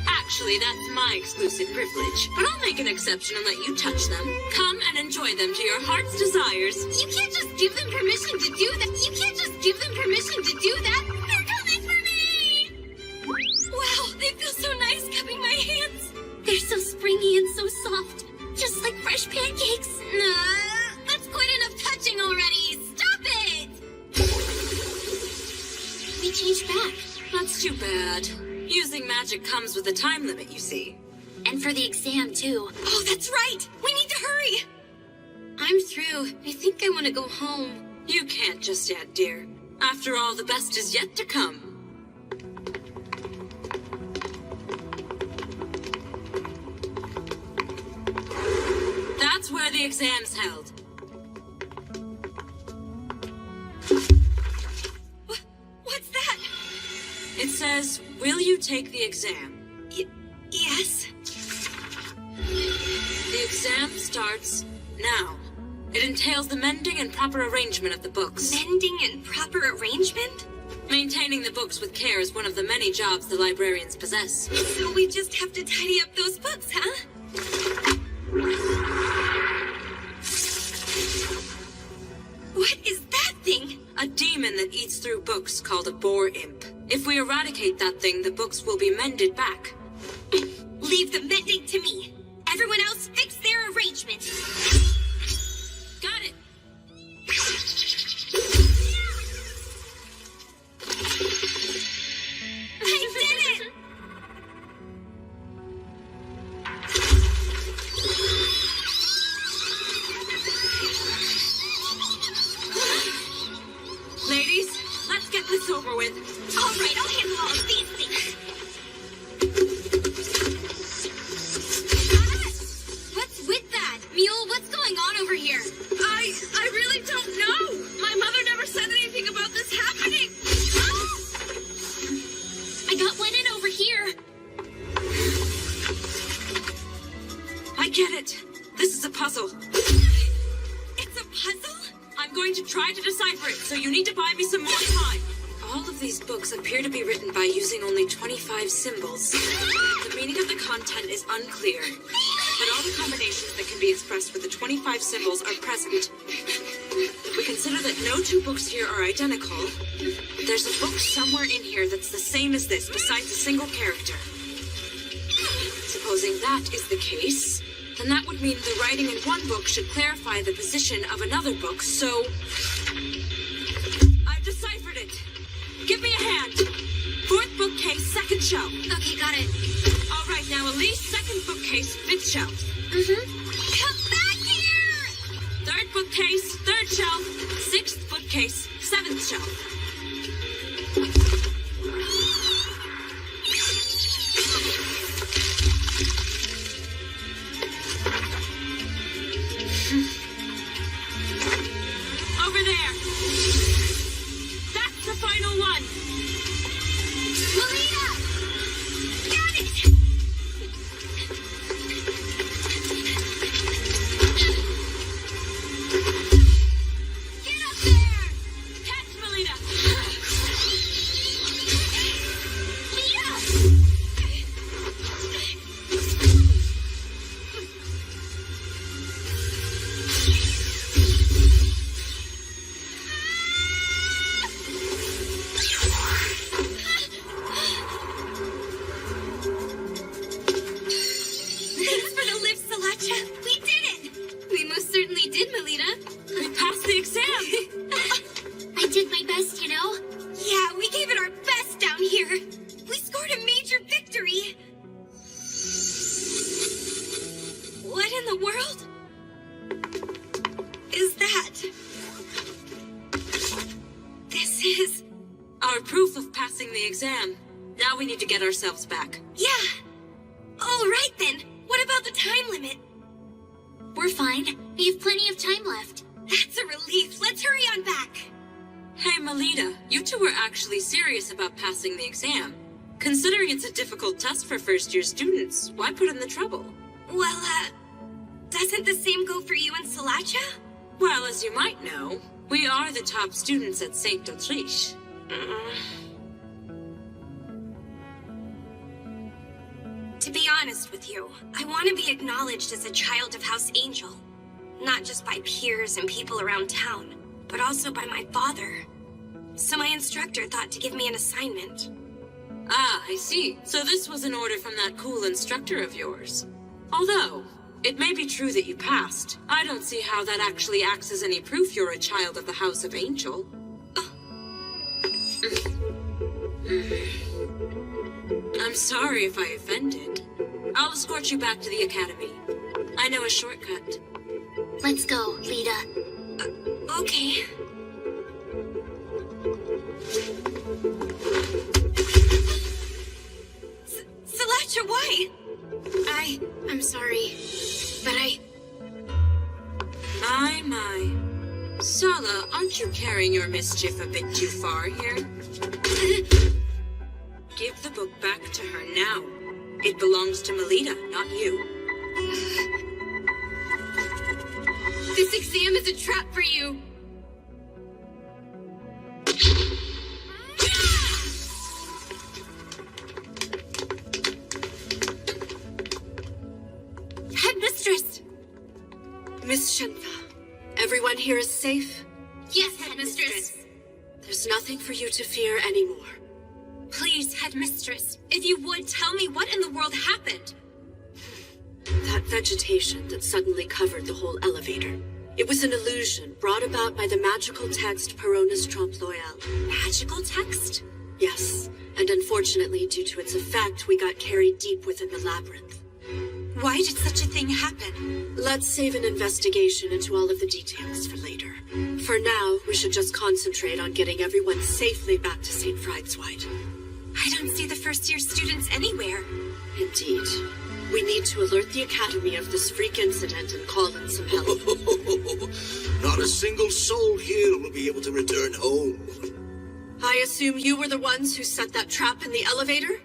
Actually, that's my exclusive privilege, but I'll make an exception and let you touch them. Come and enjoy them to your heart's desires. You can't just give them permission to do that. You can't just give them permission to do that. They're coming for me! Wow, they feel so nice cupping my hands. They're so springy and so soft, just like fresh pancakes. That's quite enough touching already. Stop it! We changed back. That's too bad. Using magic comes with a time limit, you see. And for the exam, too. Oh, that's right! We need to hurry! I'm through. I think I want to go home. You can't just yet, dear. After all, the best is yet to come. That's where the exam's held. What's that? It says, will you take the exam? Yes. The exam starts now. It entails the mending and proper arrangement of the books. Mending and proper arrangement? Maintaining the books with care is one of the many jobs the librarians possess. So we just have to tidy up those books, huh? What is that thing? A demon that eats through books called a boar imp. If we eradicate that thing, the books will be mended back. Leave the mending to me. Everyone else fix their arrangement. Got it. I did it! Ladies, let's get this over with. I got one in over here. I get it. This is a puzzle. It's a puzzle? I'm going to try to decipher it, so you need to buy me some more time. All of these books appear to be written by using only 25 symbols. The meaning of the content is unclear, but all the combinations that can be expressed with the 25 symbols are present. We consider that no two books here are identical. There's a book somewhere in here that's the same as this, besides a single character. Supposing that is the case, then that would mean the writing in one book should clarify the position of another book, so... I've deciphered it. Give me a hand. 4th bookcase, 2nd shelf. Okay, got it. All right, now Elise, 2nd bookcase, 5th shelf. Come back here! 3rd bookcase, 3rd shelf. 6th bookcase, 7th shelf. Over there. That's the final one. Melina! Got it! Get up there! Catch, Melina. Thanks for the lift, Salacha. We did it! We most certainly did, Melina. We passed the exam. I did my best, you know? Yeah, we gave it our best down here. We scored a major victory. What in the world is that? This is... Our proof of passing the exam. Now we need to get ourselves back. Yeah. All right, then. What about the time limit? We're fine. We have plenty of time left. That's a relief. Let's hurry on back. Hey, Melita, you two were actually serious about passing the exam. Considering it's a difficult test for first-year students, why put in the trouble? Well, doesn't the same go for you and Salacha? Well, as you might know, we are the top students at St. Autriche. To be honest with you, I want to be acknowledged as a child of House Angel. Not just by peers and people around town, but also by my father. So my instructor thought to give me an assignment. Ah, I see. So this was an order from that cool instructor of yours. Although, it may be true that you passed. I don't see how that actually acts as any proof you're a child of the House of Angel. I'm sorry if I offended. I'll escort you back to the academy. I know a shortcut. Let's go, Lita. Okay. Salacha, why? I'm sorry, but My. Sala, aren't you carrying your mischief a bit too far here? Give the book back to her now. It belongs to Melita, not you. This exam is a trap for you. Headmistress! Miss Shenfa, everyone here is safe? Yes, Headmistress. There's nothing for you to fear anymore. Please, Headmistress, if you would tell me what in the world happened. That vegetation that suddenly covered the whole elevator. It was an illusion brought about by the magical text Peronis Trompe Loyal. Magical text? Yes, and unfortunately, due to its effect, we got carried deep within the labyrinth. Why did such a thing happen? Let's save an investigation into all of the details for later. For now, we should just concentrate on getting everyone safely back to St. Friedesweit. I don't see the first-year students anywhere. Indeed. We need to alert the Academy of this freak incident and call in some help. Not a single soul here will be able to return home. I assume you were the ones who set that trap in the elevator?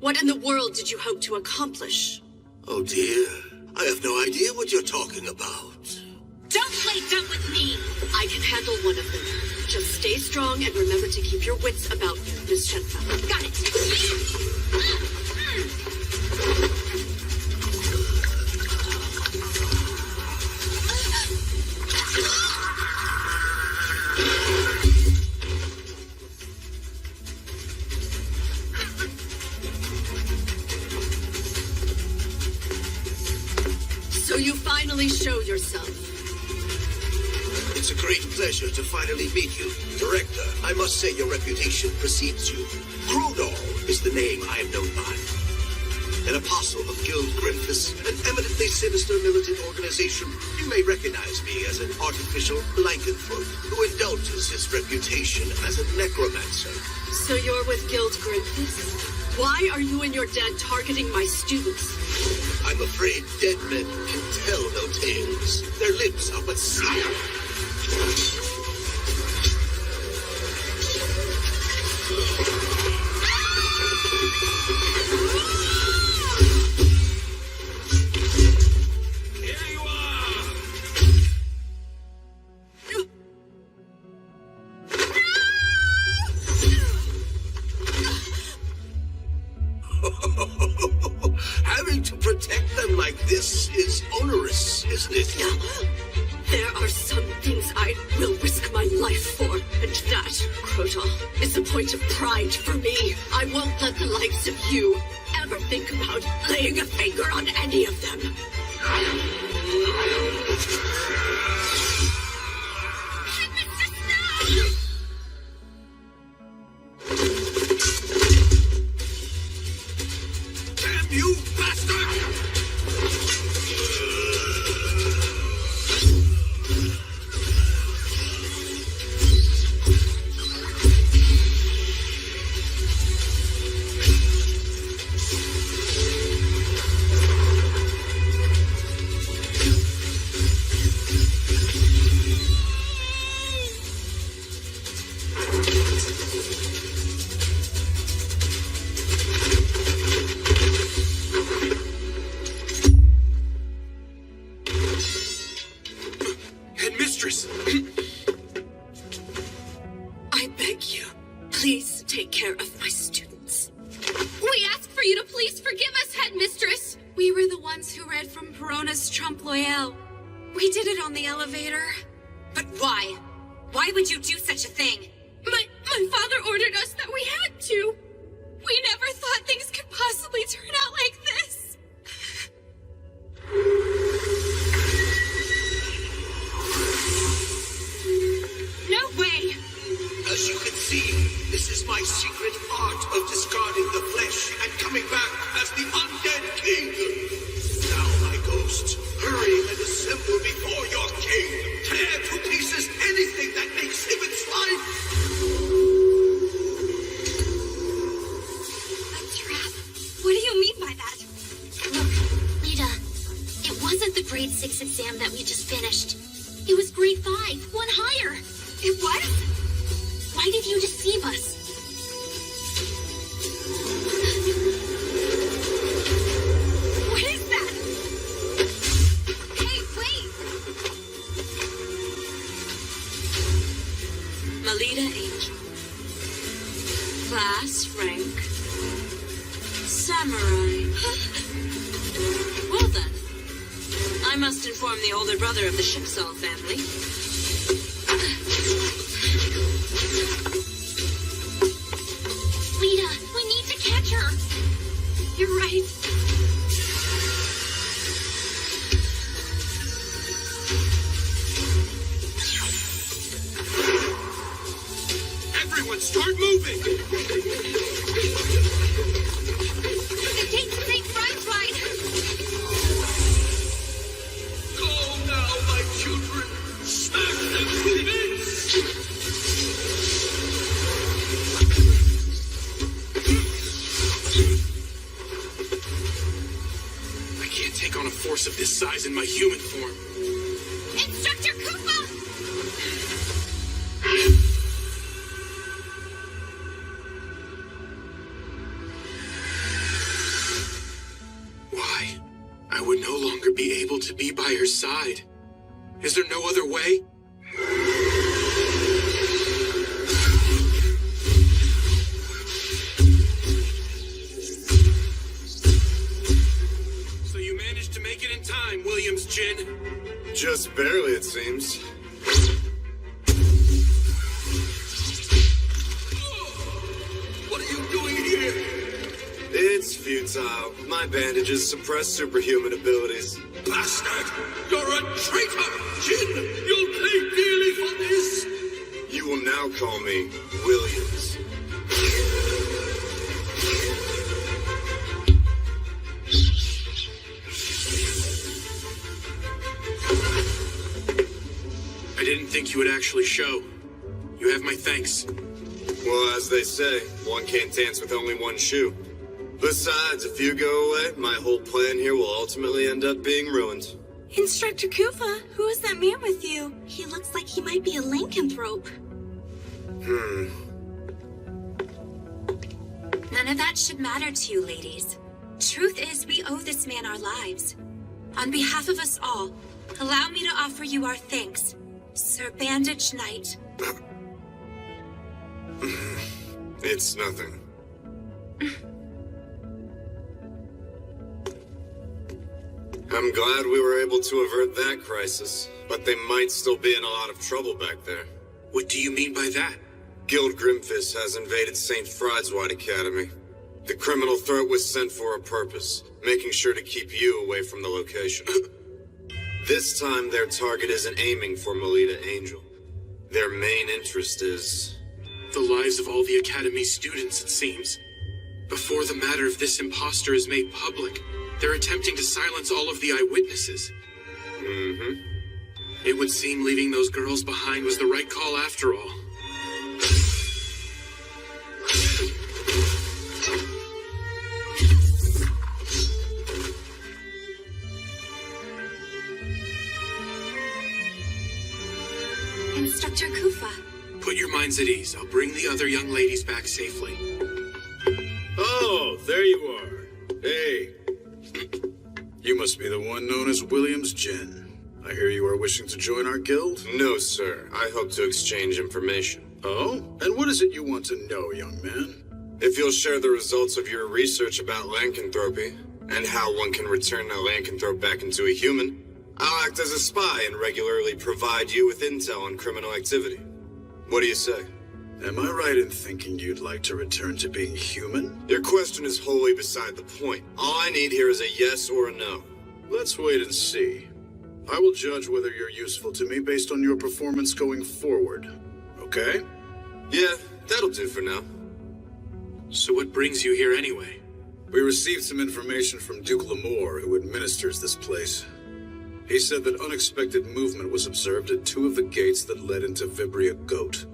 What in the world did you hope to accomplish? Oh dear, I have no idea what you're talking about. Don't play dumb with me! I can handle one of them. Just stay strong and remember to keep your wits about you, Miss Shenfa. Got it! So you finally show yourself. It's a great pleasure to finally meet you. Director, I must say your reputation precedes you. Crowdall is the name I am known by. An apostle of Guild Grimphus, an eminently sinister militant organization. You may recognize me as an artificial lycanthrope who indulges his reputation as a necromancer. So you're with Guild Grimphus? Why are you and your dead targeting my students? I'm afraid dead men can tell no tales. Their lips are but silent. Having to protect them like this is onerous, isn't it? There are some things I will risk my life for, and that, Crowdall, is a point of pride for me. I won't let the likes of you ever think about laying a finger on any of them. Damn you, bastard! Headmistress! I beg you, please take care of my students. We ask for you to please forgive us, Headmistress. We were the ones who read from Perona's Trompe L'Oeil. We did it on the elevator. But why? Why would you do such a thing? My father ordered us that we had to. We never thought things could possibly turn out like this. No way! As you can see, this is my secret art of discarding the flesh and coming back as the undead king. Now, my ghost, hurry and assemble before your king. Tear to pieces anything that exhibits life. A trap? What do you mean by that? Look, Lita, it wasn't the grade 6 exam that we just finished. It was grade 5, one higher. It was? Why did you deceive us? What is that? Hey, wait! Melita Angel. Class rank. Samurai. Well then, I must inform the older brother of the Shipsall family. Lita, we need to catch her. You're right. Everyone start moving! The gates say front right. Go now, my children! Smash them to bits! I can't take on a force of this size in my human form. Instructor Koopa! would no longer be able to be by her side. Is there no other way? So you managed to make it in time, Williams Jin. Just barely, it seems. What are you doing here? It's futile. My bandages suppress superhuman abilities. Bastard! You're a traitor! Jin, you'll pay dearly for this! You will now call me Williams. I didn't think you would actually show. You have my thanks. Well, as they say, one can't dance with only one shoe. Besides, if you go away, my whole plan here will ultimately end up being ruined. Instructor Kufa, who is that man with you? He looks like he might be a lycanthrope. None of that should matter to you, ladies. Truth is, we owe this man our lives. On behalf of us all, allow me to offer you our thanks, Sir Bandage Knight. It's nothing. I'm glad we were able to avert that crisis, but they might still be in a lot of trouble back there. What do you mean by that? Guild Grimfist has invaded St. Friedwald Academy. The criminal threat was sent for a purpose, making sure to keep you away from the location. This time, their target isn't aiming for Melita Angel. Their main interest is... the lives of all the Academy's students, it seems. Before the matter of this imposter is made public, they're attempting to silence all of the eyewitnesses. Mm-hmm. It would seem leaving those girls behind was the right call after all. Instructor Kufa. Put your minds at ease. I'll bring the other young ladies back safely. Oh, there you are. Hey. You must be the one known as Williams Jin. I hear you are wishing to join our guild? No, sir. I hope to exchange information. Oh? And what is it you want to know, young man? If you'll share the results of your research about lycanthropy, and how one can return a lycanthrope back into a human, I'll act as a spy and regularly provide you with intel on criminal activity. What do you say? Am I right in thinking you'd like to return to being human? Your question is wholly beside the point. All I need here is a yes or a no. Let's wait and see. I will judge whether you're useful to me based on your performance going forward. Okay? Yeah, that'll do for now. So what brings you here anyway? We received some information from Duke Lamore, who administers this place. He said that unexpected movement was observed at two of the gates that led into Vibria Goat.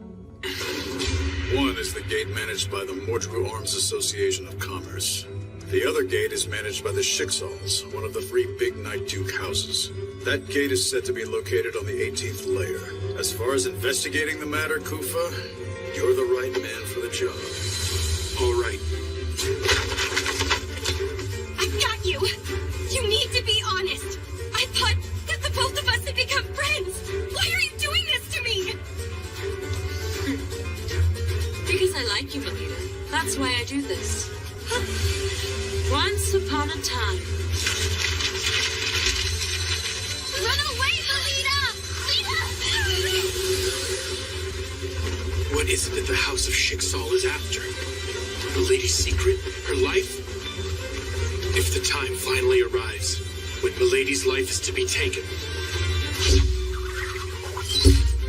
One is the gate managed by the Mordru Arms Association of Commerce. The other gate is managed by the Schicksals, one of the 3 big Night Duke houses. That gate is said to be located on the 18th layer. As far as investigating the matter, Kufa, you're the right man for the job. All right. I've got you! You need to be honest! I thought that the both of us had become friends! Why are you doing this to me? Because I like you, Melita. That's why I do this. Once upon a time. Run away, Melita! What is it that the House of Schicksal is after? The lady's secret? Her life? If the time finally arrives, when Milady's life is to be taken.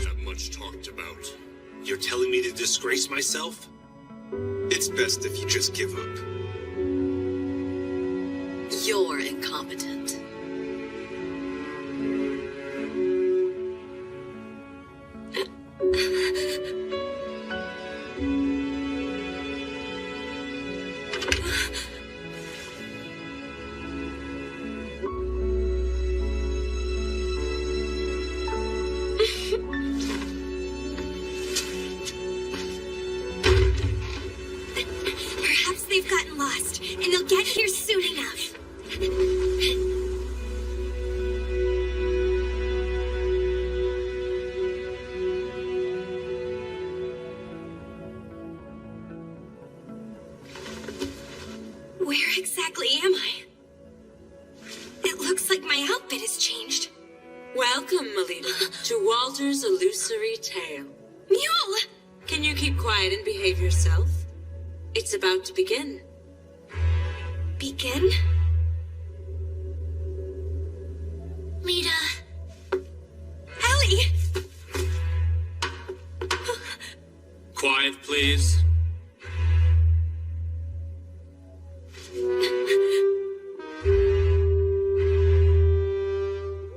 That much talked about. You're telling me to disgrace myself? It's best if you just give up. You're incompetent. Perhaps they've gotten lost, and they'll get here soon enough. Where exactly am I? It looks like my outfit has changed. Welcome, Melita, to Walter's Illusory Tale. Mule! Can you keep quiet and behave yourself? It's about to begin. Begin? Lita. Ellie! Quiet, please.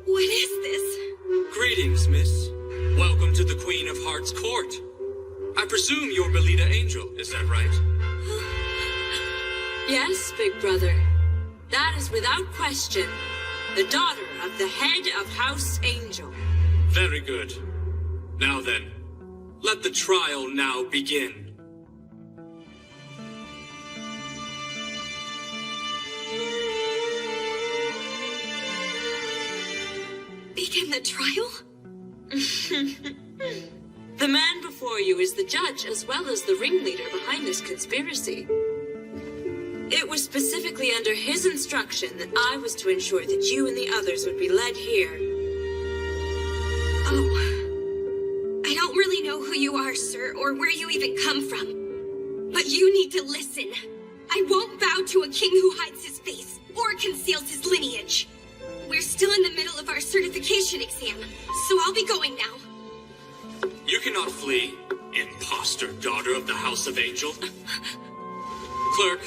What is this? Greetings, miss. Welcome to the Queen of Hearts court. I presume you're Melita Angel, is that right? Yes, big brother. That is without question the daughter of the head of House Angel. Very good. Now then, let the trial now begin. Begin the trial? The man before you is the judge as well as the ringleader behind this conspiracy. It was specifically under his instruction that I was to ensure that you and the others would be led here. Oh. I don't really know who you are, sir, or where you even come from. But you need to listen. I won't bow to a king who hides his face or conceals his lineage. We're still in the middle of our certification exam, so I'll be going now. You cannot flee, imposter daughter of the House of Angel. Clerk,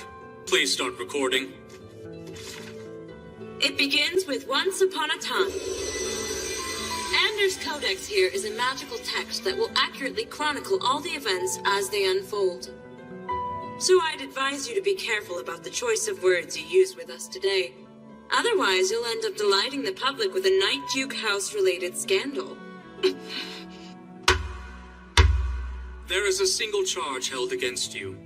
please start recording. It begins with once upon a time. Anders' Codex here is a magical text that will accurately chronicle all the events as they unfold. So I'd advise you to be careful about the choice of words you use with us today. Otherwise, you'll end up delighting the public with a Night Duke House-related scandal. There is a single charge held against you.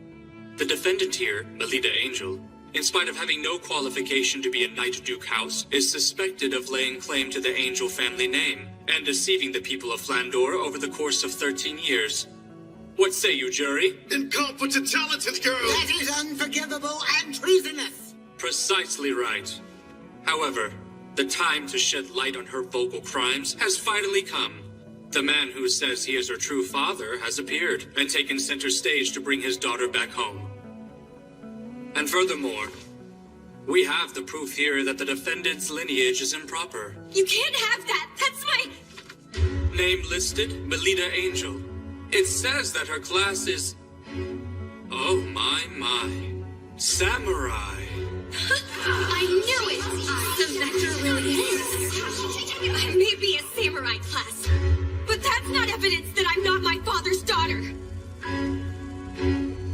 The defendant here, Melita Angel, in spite of having no qualification to be a Night Duke House, is suspected of laying claim to the Angel family name and deceiving the people of Flandor over the course of 13 years. What say you, jury? Incompetent, talented girl! That is unforgivable and treasonous! Precisely right. However, the time to shed light on her vocal crimes has finally come. The man who says he is her true father has appeared and taken center stage to bring his daughter back home. And furthermore, we have the proof here that the defendant's lineage is improper. You can't have that! That's my... Name listed, Melita Angel. It says that her class is... Oh my. Samurai. I knew it! So that's her really is. I may be a samurai class, but that's not evidence that I'm not my father's daughter.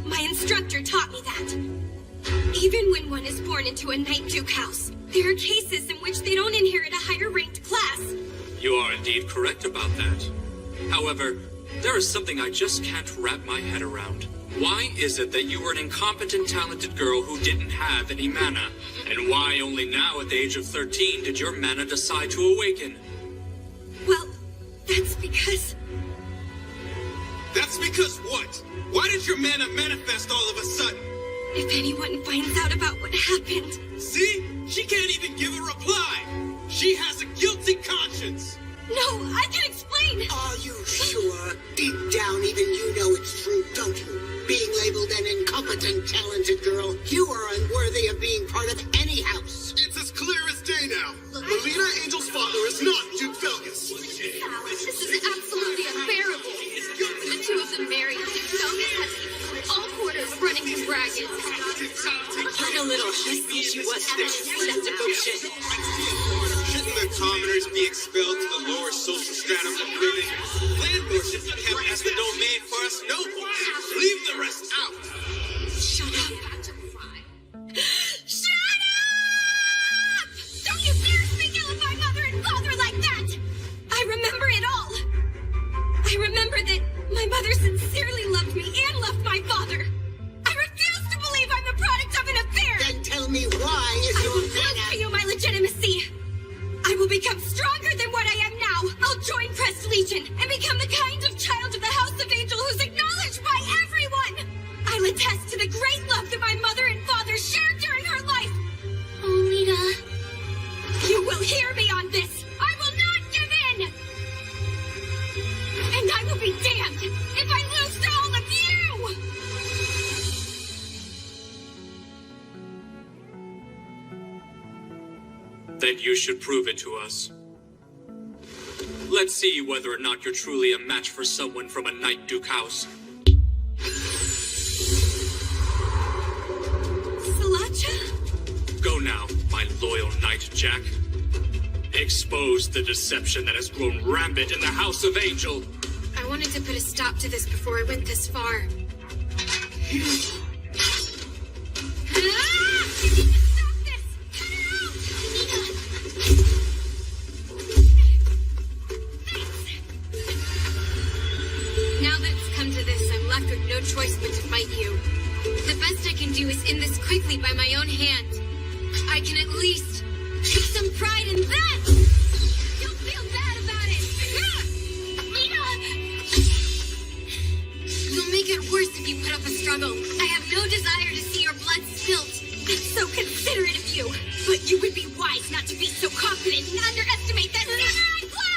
My instructor taught me that. Even when one is born into a Night Duke house, there are cases in which they don't inherit a higher-ranked class. You are indeed correct about that. However, there is something I just can't wrap my head around. Why is it that you were an incompetent, talented girl who didn't have any mana? And why only now, at the age of 13, did your mana decide to awaken? Well, that's because... That's because what? Why did your mana manifest all of a sudden? If anyone finds out about what happened... See? She can't even give a reply! She has a guilty conscience! No, I can explain! Are you sure? Deep down, even you know it's true, don't you? Being labeled an incompetent, talented girl, you are unworthy of being part of any house. It's as clear as day now. Melita Angel's father is not Duke Felgus. This is absolutely unbearable. The two of them married. Felgus has people in all quarters running his ragged. What a little hussy she was there. That devotion. Shouldn't the commoners be expelled to the lower social stratum of living? Flandor should be kept as the domain for us nobles. Leave the rest out. Shut up. Shut up! Don't you dare speak ill of my mother and father like that! I remember it all. I remember that my mother sincerely loved me and loved my father. I refuse to believe I'm the product of an affair! Then tell me why is I your will prove to you my legitimacy. I will become stronger than what I am now. I'll join Crest Legion and become the kind of child of the House of Angel who's acknowledged by everyone. I'll attest Then you should prove it to us. Let's see whether or not you're truly a match for someone from a Night Duke house. Salacha? Go now, my loyal Knight Jack. Expose the deception that has grown rampant in the House of Angel. I wanted to put a stop to this before I went this far. Now that it's come to this, I'm left with no choice but to fight you. The best I can do is end this quickly by my own hand. I can at least take some pride in that! Don't feel bad about it! Lita! You'll make it worse if you put up a struggle. I have no desire to see your blood spilt. That's so considerate of you. But you would be wise not to be so confident and underestimate that samurai class!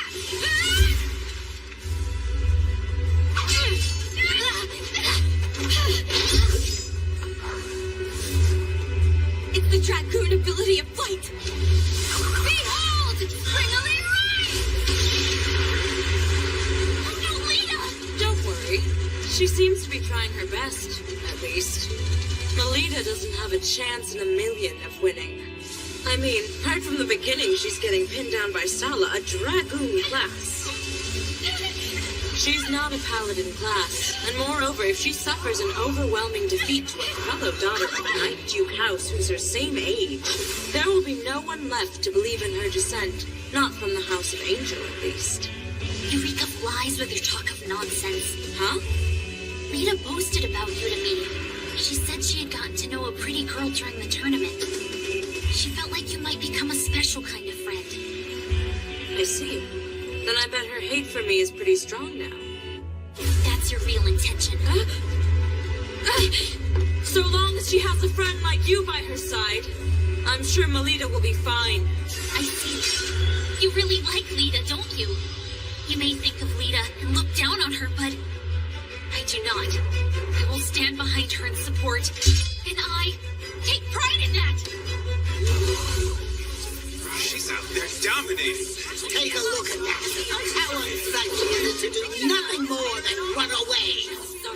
It's the dragoon ability of flight! Behold! Springily rise! Oh no, Lita! Don't worry. She seems to be trying her best, at least. Melita doesn't have a chance in a million of winning. I mean, right from the beginning, she's getting pinned down by Sala, a dragoon class. She's not a paladin class, and moreover, if she suffers an overwhelming defeat to a fellow daughter of a Night Duke house who's her same age, there will be no one left to believe in her descent, not from the House of Angel, at least. You reek of lies with your talk of nonsense. Huh? Lita boasted about you to me. She said she had gotten to know a pretty girl during the tournament. She felt like you might become a special kind of friend. I see. Then I bet her hate for me is pretty strong now. That's your real intention. So long as she has a friend like you by her side, I'm sure Melita will be fine. I see. You really like Lita, don't you? You may think of Lita and look down on her, but I do not. I will stand behind her in support, and I take pride in that. She's out there dominating. Take a look at that. How unsuch to do nothing more than run away.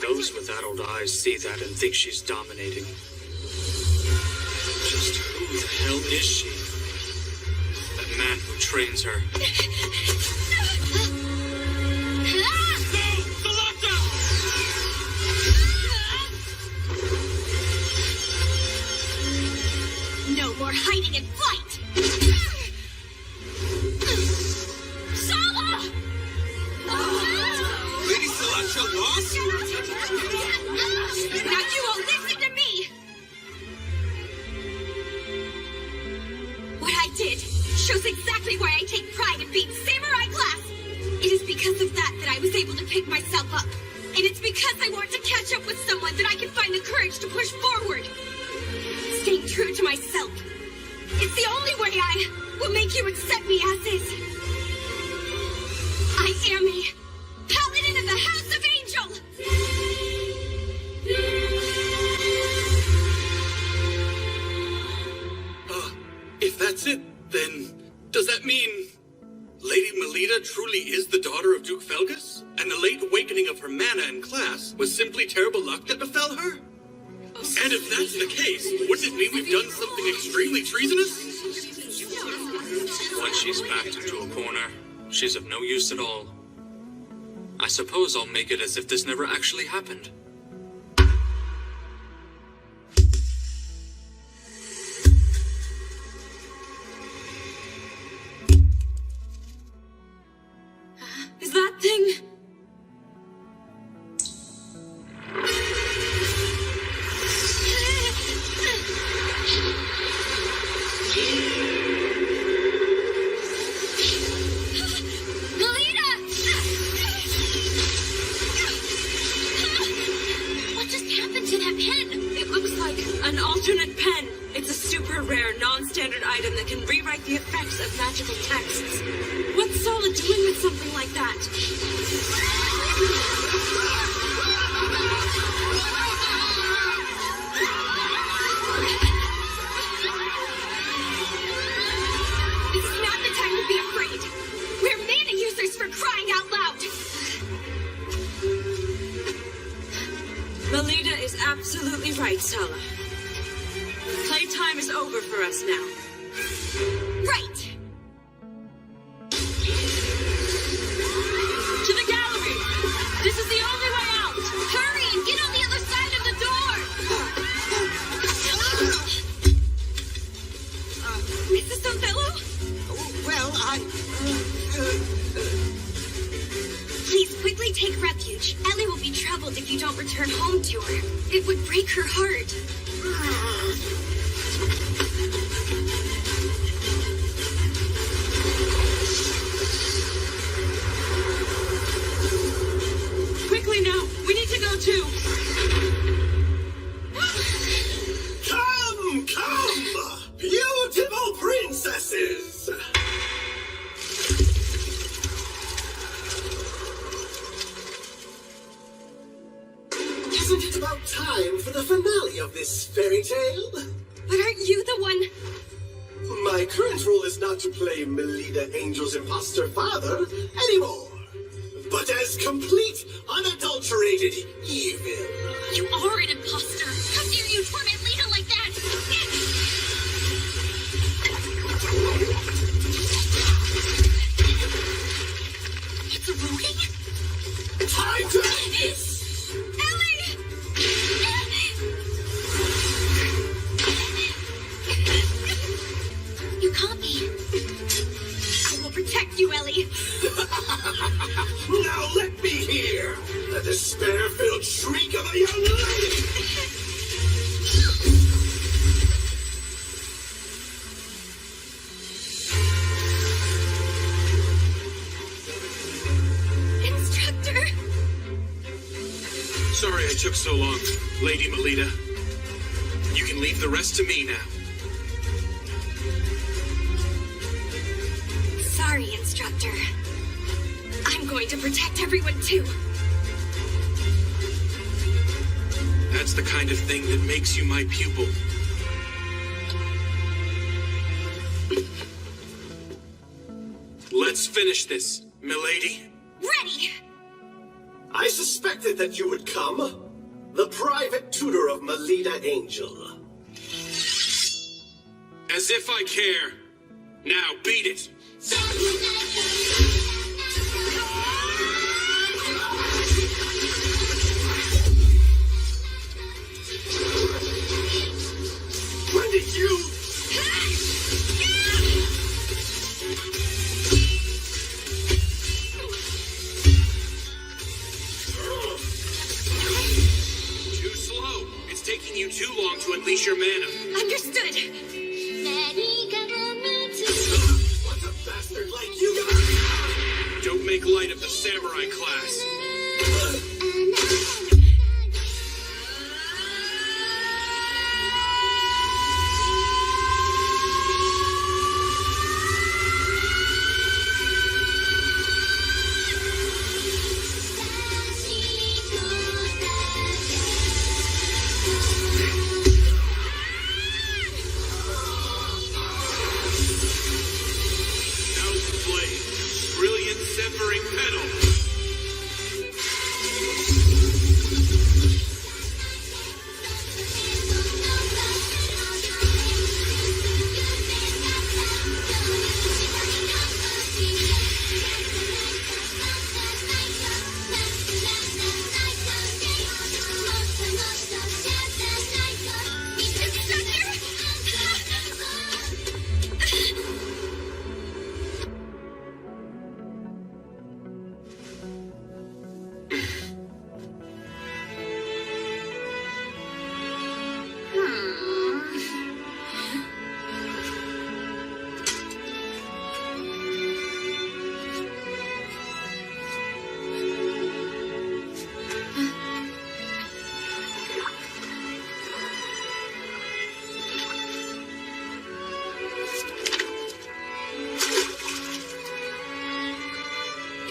Those with adult eyes see that and think she's dominating. Just who the hell is she? That man who trains her. No more hiding in flight! Sala! Lady Salacha lost? Now you will listen to me! What I did shows exactly why I take pride in being samurai class. It is because of that I was able to pick myself up. And it's because I want to catch up with someone that I can find the courage to push forward. Staying true to myself. It's the only way I will make you accept me as is. I am a paladin of the House of Angel! If that's it, then does that mean Lady Melita truly is the daughter of Duke Felgus? And the late awakening of her mana and class was simply terrible luck that befell her? And if that's the case, wouldn't it mean we've done something extremely treasonous? Once she's backed into a corner, she's of no use at all. I suppose I'll make it as if this never actually happened. Is that thing... an alternate pen. It's a super rare, non-standard item that can rewrite the effects of magical texts. What's Sala doing with something like that? absolutely right, Sala. Playtime is over for us now. Right! To the gallery! This is the only way out! Hurry and get on the other side of the door! Mrs. Othello? Well, Please quickly take refuge. Ellie will be troubled if you don't return home to her. It would break her heart. Quickly now! We need to go too! Come, come! Beautiful princesses! Isn't it about time for the finale of this fairy tale? But aren't you the one? My current role is not to play Melida Angel's imposter father anymore, but as complete, unadulterated evil. You are an imposter! How dare you torment Lita like that! It's rolling? Time to end this! Ellie! You caught me. I will protect you, Ellie. Now let me hear the despair-filled shriek of a young lady! Instructor! Sorry I took so long, Lady Melita. You can leave the rest to me now. Sorry, Instructor. I'm going to protect everyone, too. That's the kind of thing that makes you my pupil. Let's finish this, milady. Ready! I suspected that you would come. The private tutor of Melida Angel. As if I care. Now beat it. When did you... Too slow. It's taking you too long to unleash your mana. Understood. What's a bastard like you? Don't make light of the samurai class. Brilliant severing metal.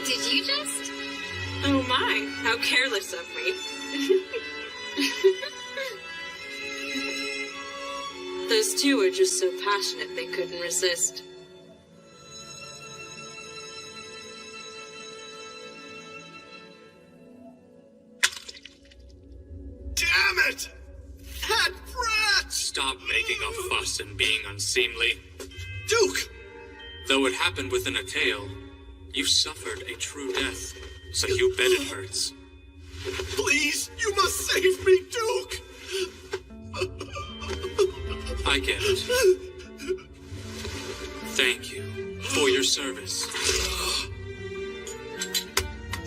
Did you just? Oh my, how careless of me. Those two were just so passionate they couldn't resist. Damn it! fuss and being unseemly. Duke! Though it happened within a tale, you suffered a true death, so you bet it hurts. Please, you must save me, Duke! I get it. Thank you for your service.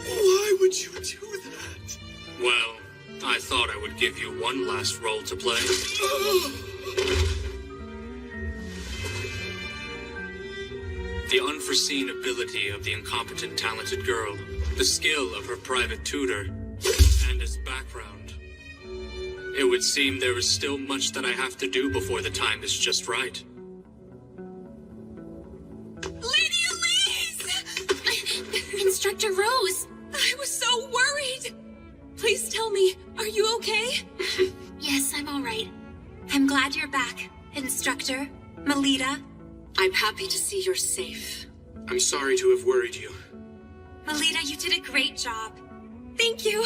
Why would you do that? Well, I thought I would give you one last role to play. The unforeseen ability of the incompetent talented girl, the skill of her private tutor, and his background. It would seem there is still much that I have to do before the time is just right. Lady Elise! Instructor Rose! I was so worried! Please tell me, are you okay? Yes, I'm all right. I'm glad you're back, Instructor Melita. I'm happy to see you're safe. I'm sorry to have worried you. Melita, you did a great job. Thank you.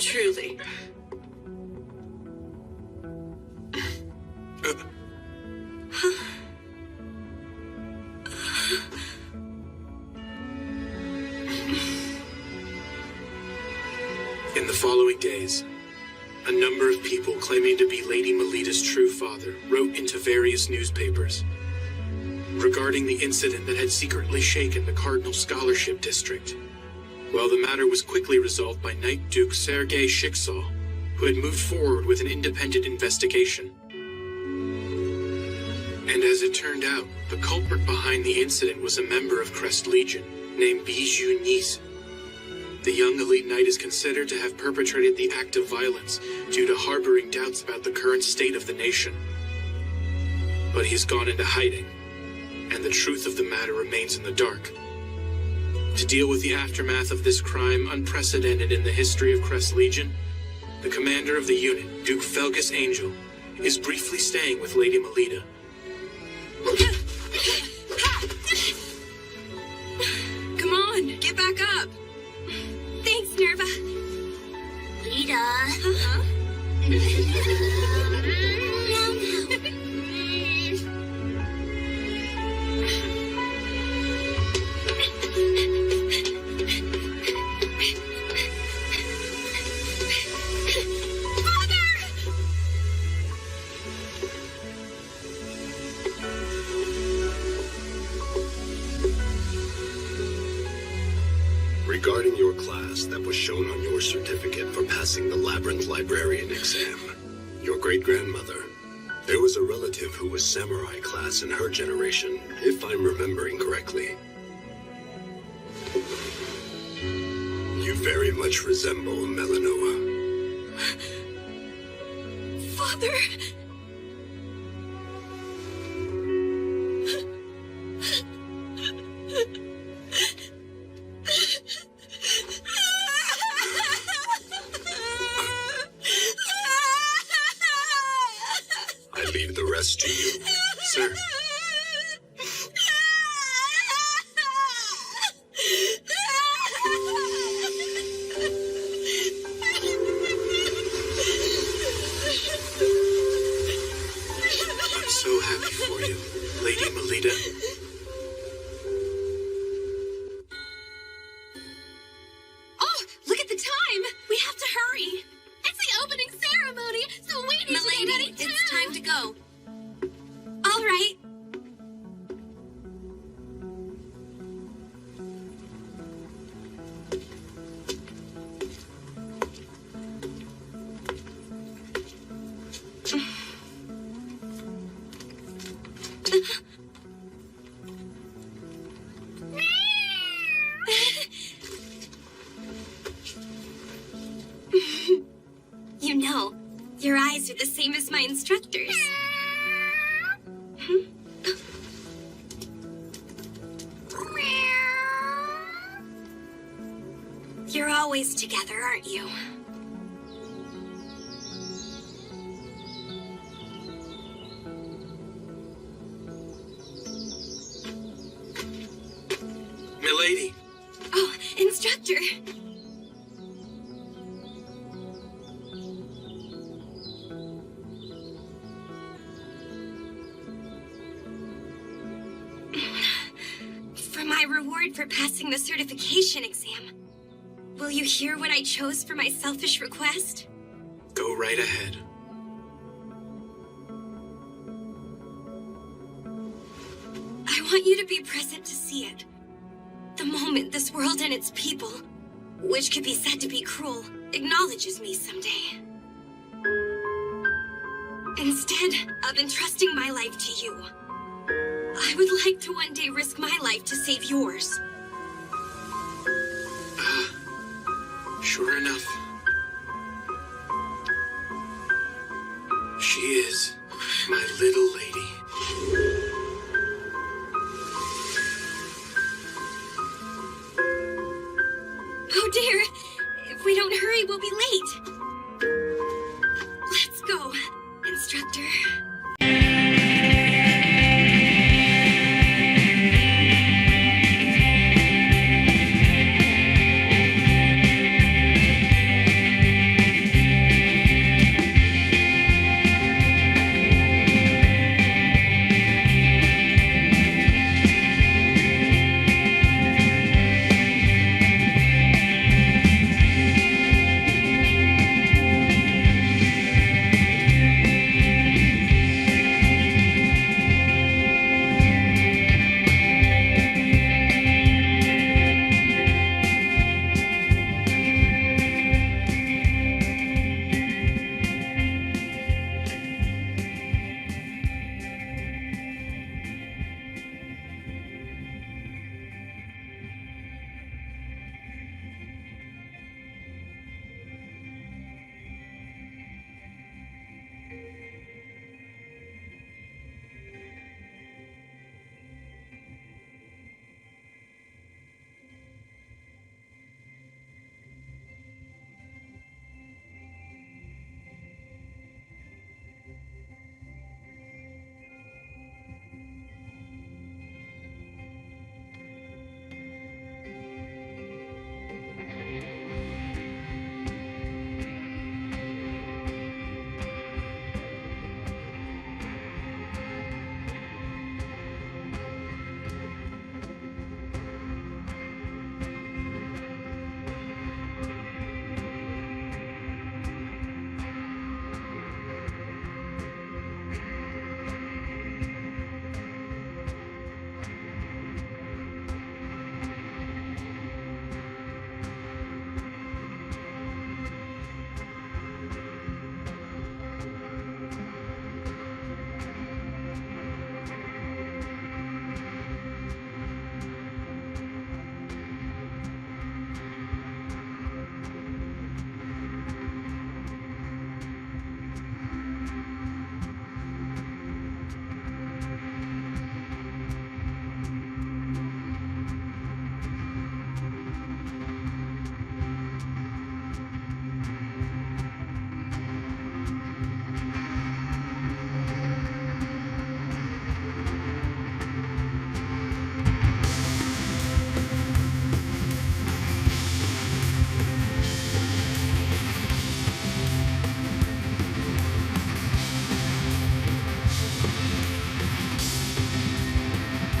Truly. In the following days, a number of people claiming to be Lady Melita's true father wrote into various newspapers regarding the incident that had secretly shaken the Cardinal Scholarship District. Well, the matter was quickly resolved by Knight Duke Sergei Shiksal, who had moved forward with an independent investigation. And as it turned out, the culprit behind the incident was a member of Crest Legion named Bijou Nice. The young elite knight is considered to have perpetrated the act of violence due to harboring doubts about the current state of the nation. But he's gone into hiding, and the truth of the matter remains in the dark. To deal with the aftermath of this crime unprecedented in the history of Crest Legion, the commander of the unit, Duke Felgus Angel, is briefly staying with Lady Melita. Come on, get back up. Thanks, Nerva. Lita. Regarding your class that was shown on your certificate for passing the Labyrinth Librarian exam, your great-grandmother, there was a relative who was samurai class in her generation, if I'm remembering correctly. You very much resemble Melanoa. Father! I leave the rest to you, sir. I'm so happy for you, Lady Melita. Oh, look at the time! We have to hurry! It's the opening ceremony, so we need to get ready too! It's time to go. All right. You know, your eyes are the same as my instructors. You're always together, aren't you? Milady. Oh, instructor. reward for passing the certification exam. Will you hear what I chose for my selfish request? Go right ahead. I want you to be present to see it. The moment this world and its people, which could be said to be cruel, acknowledges me someday. Instead of entrusting my life to you, I would like to one day risk my life to save yours. Sure enough. She is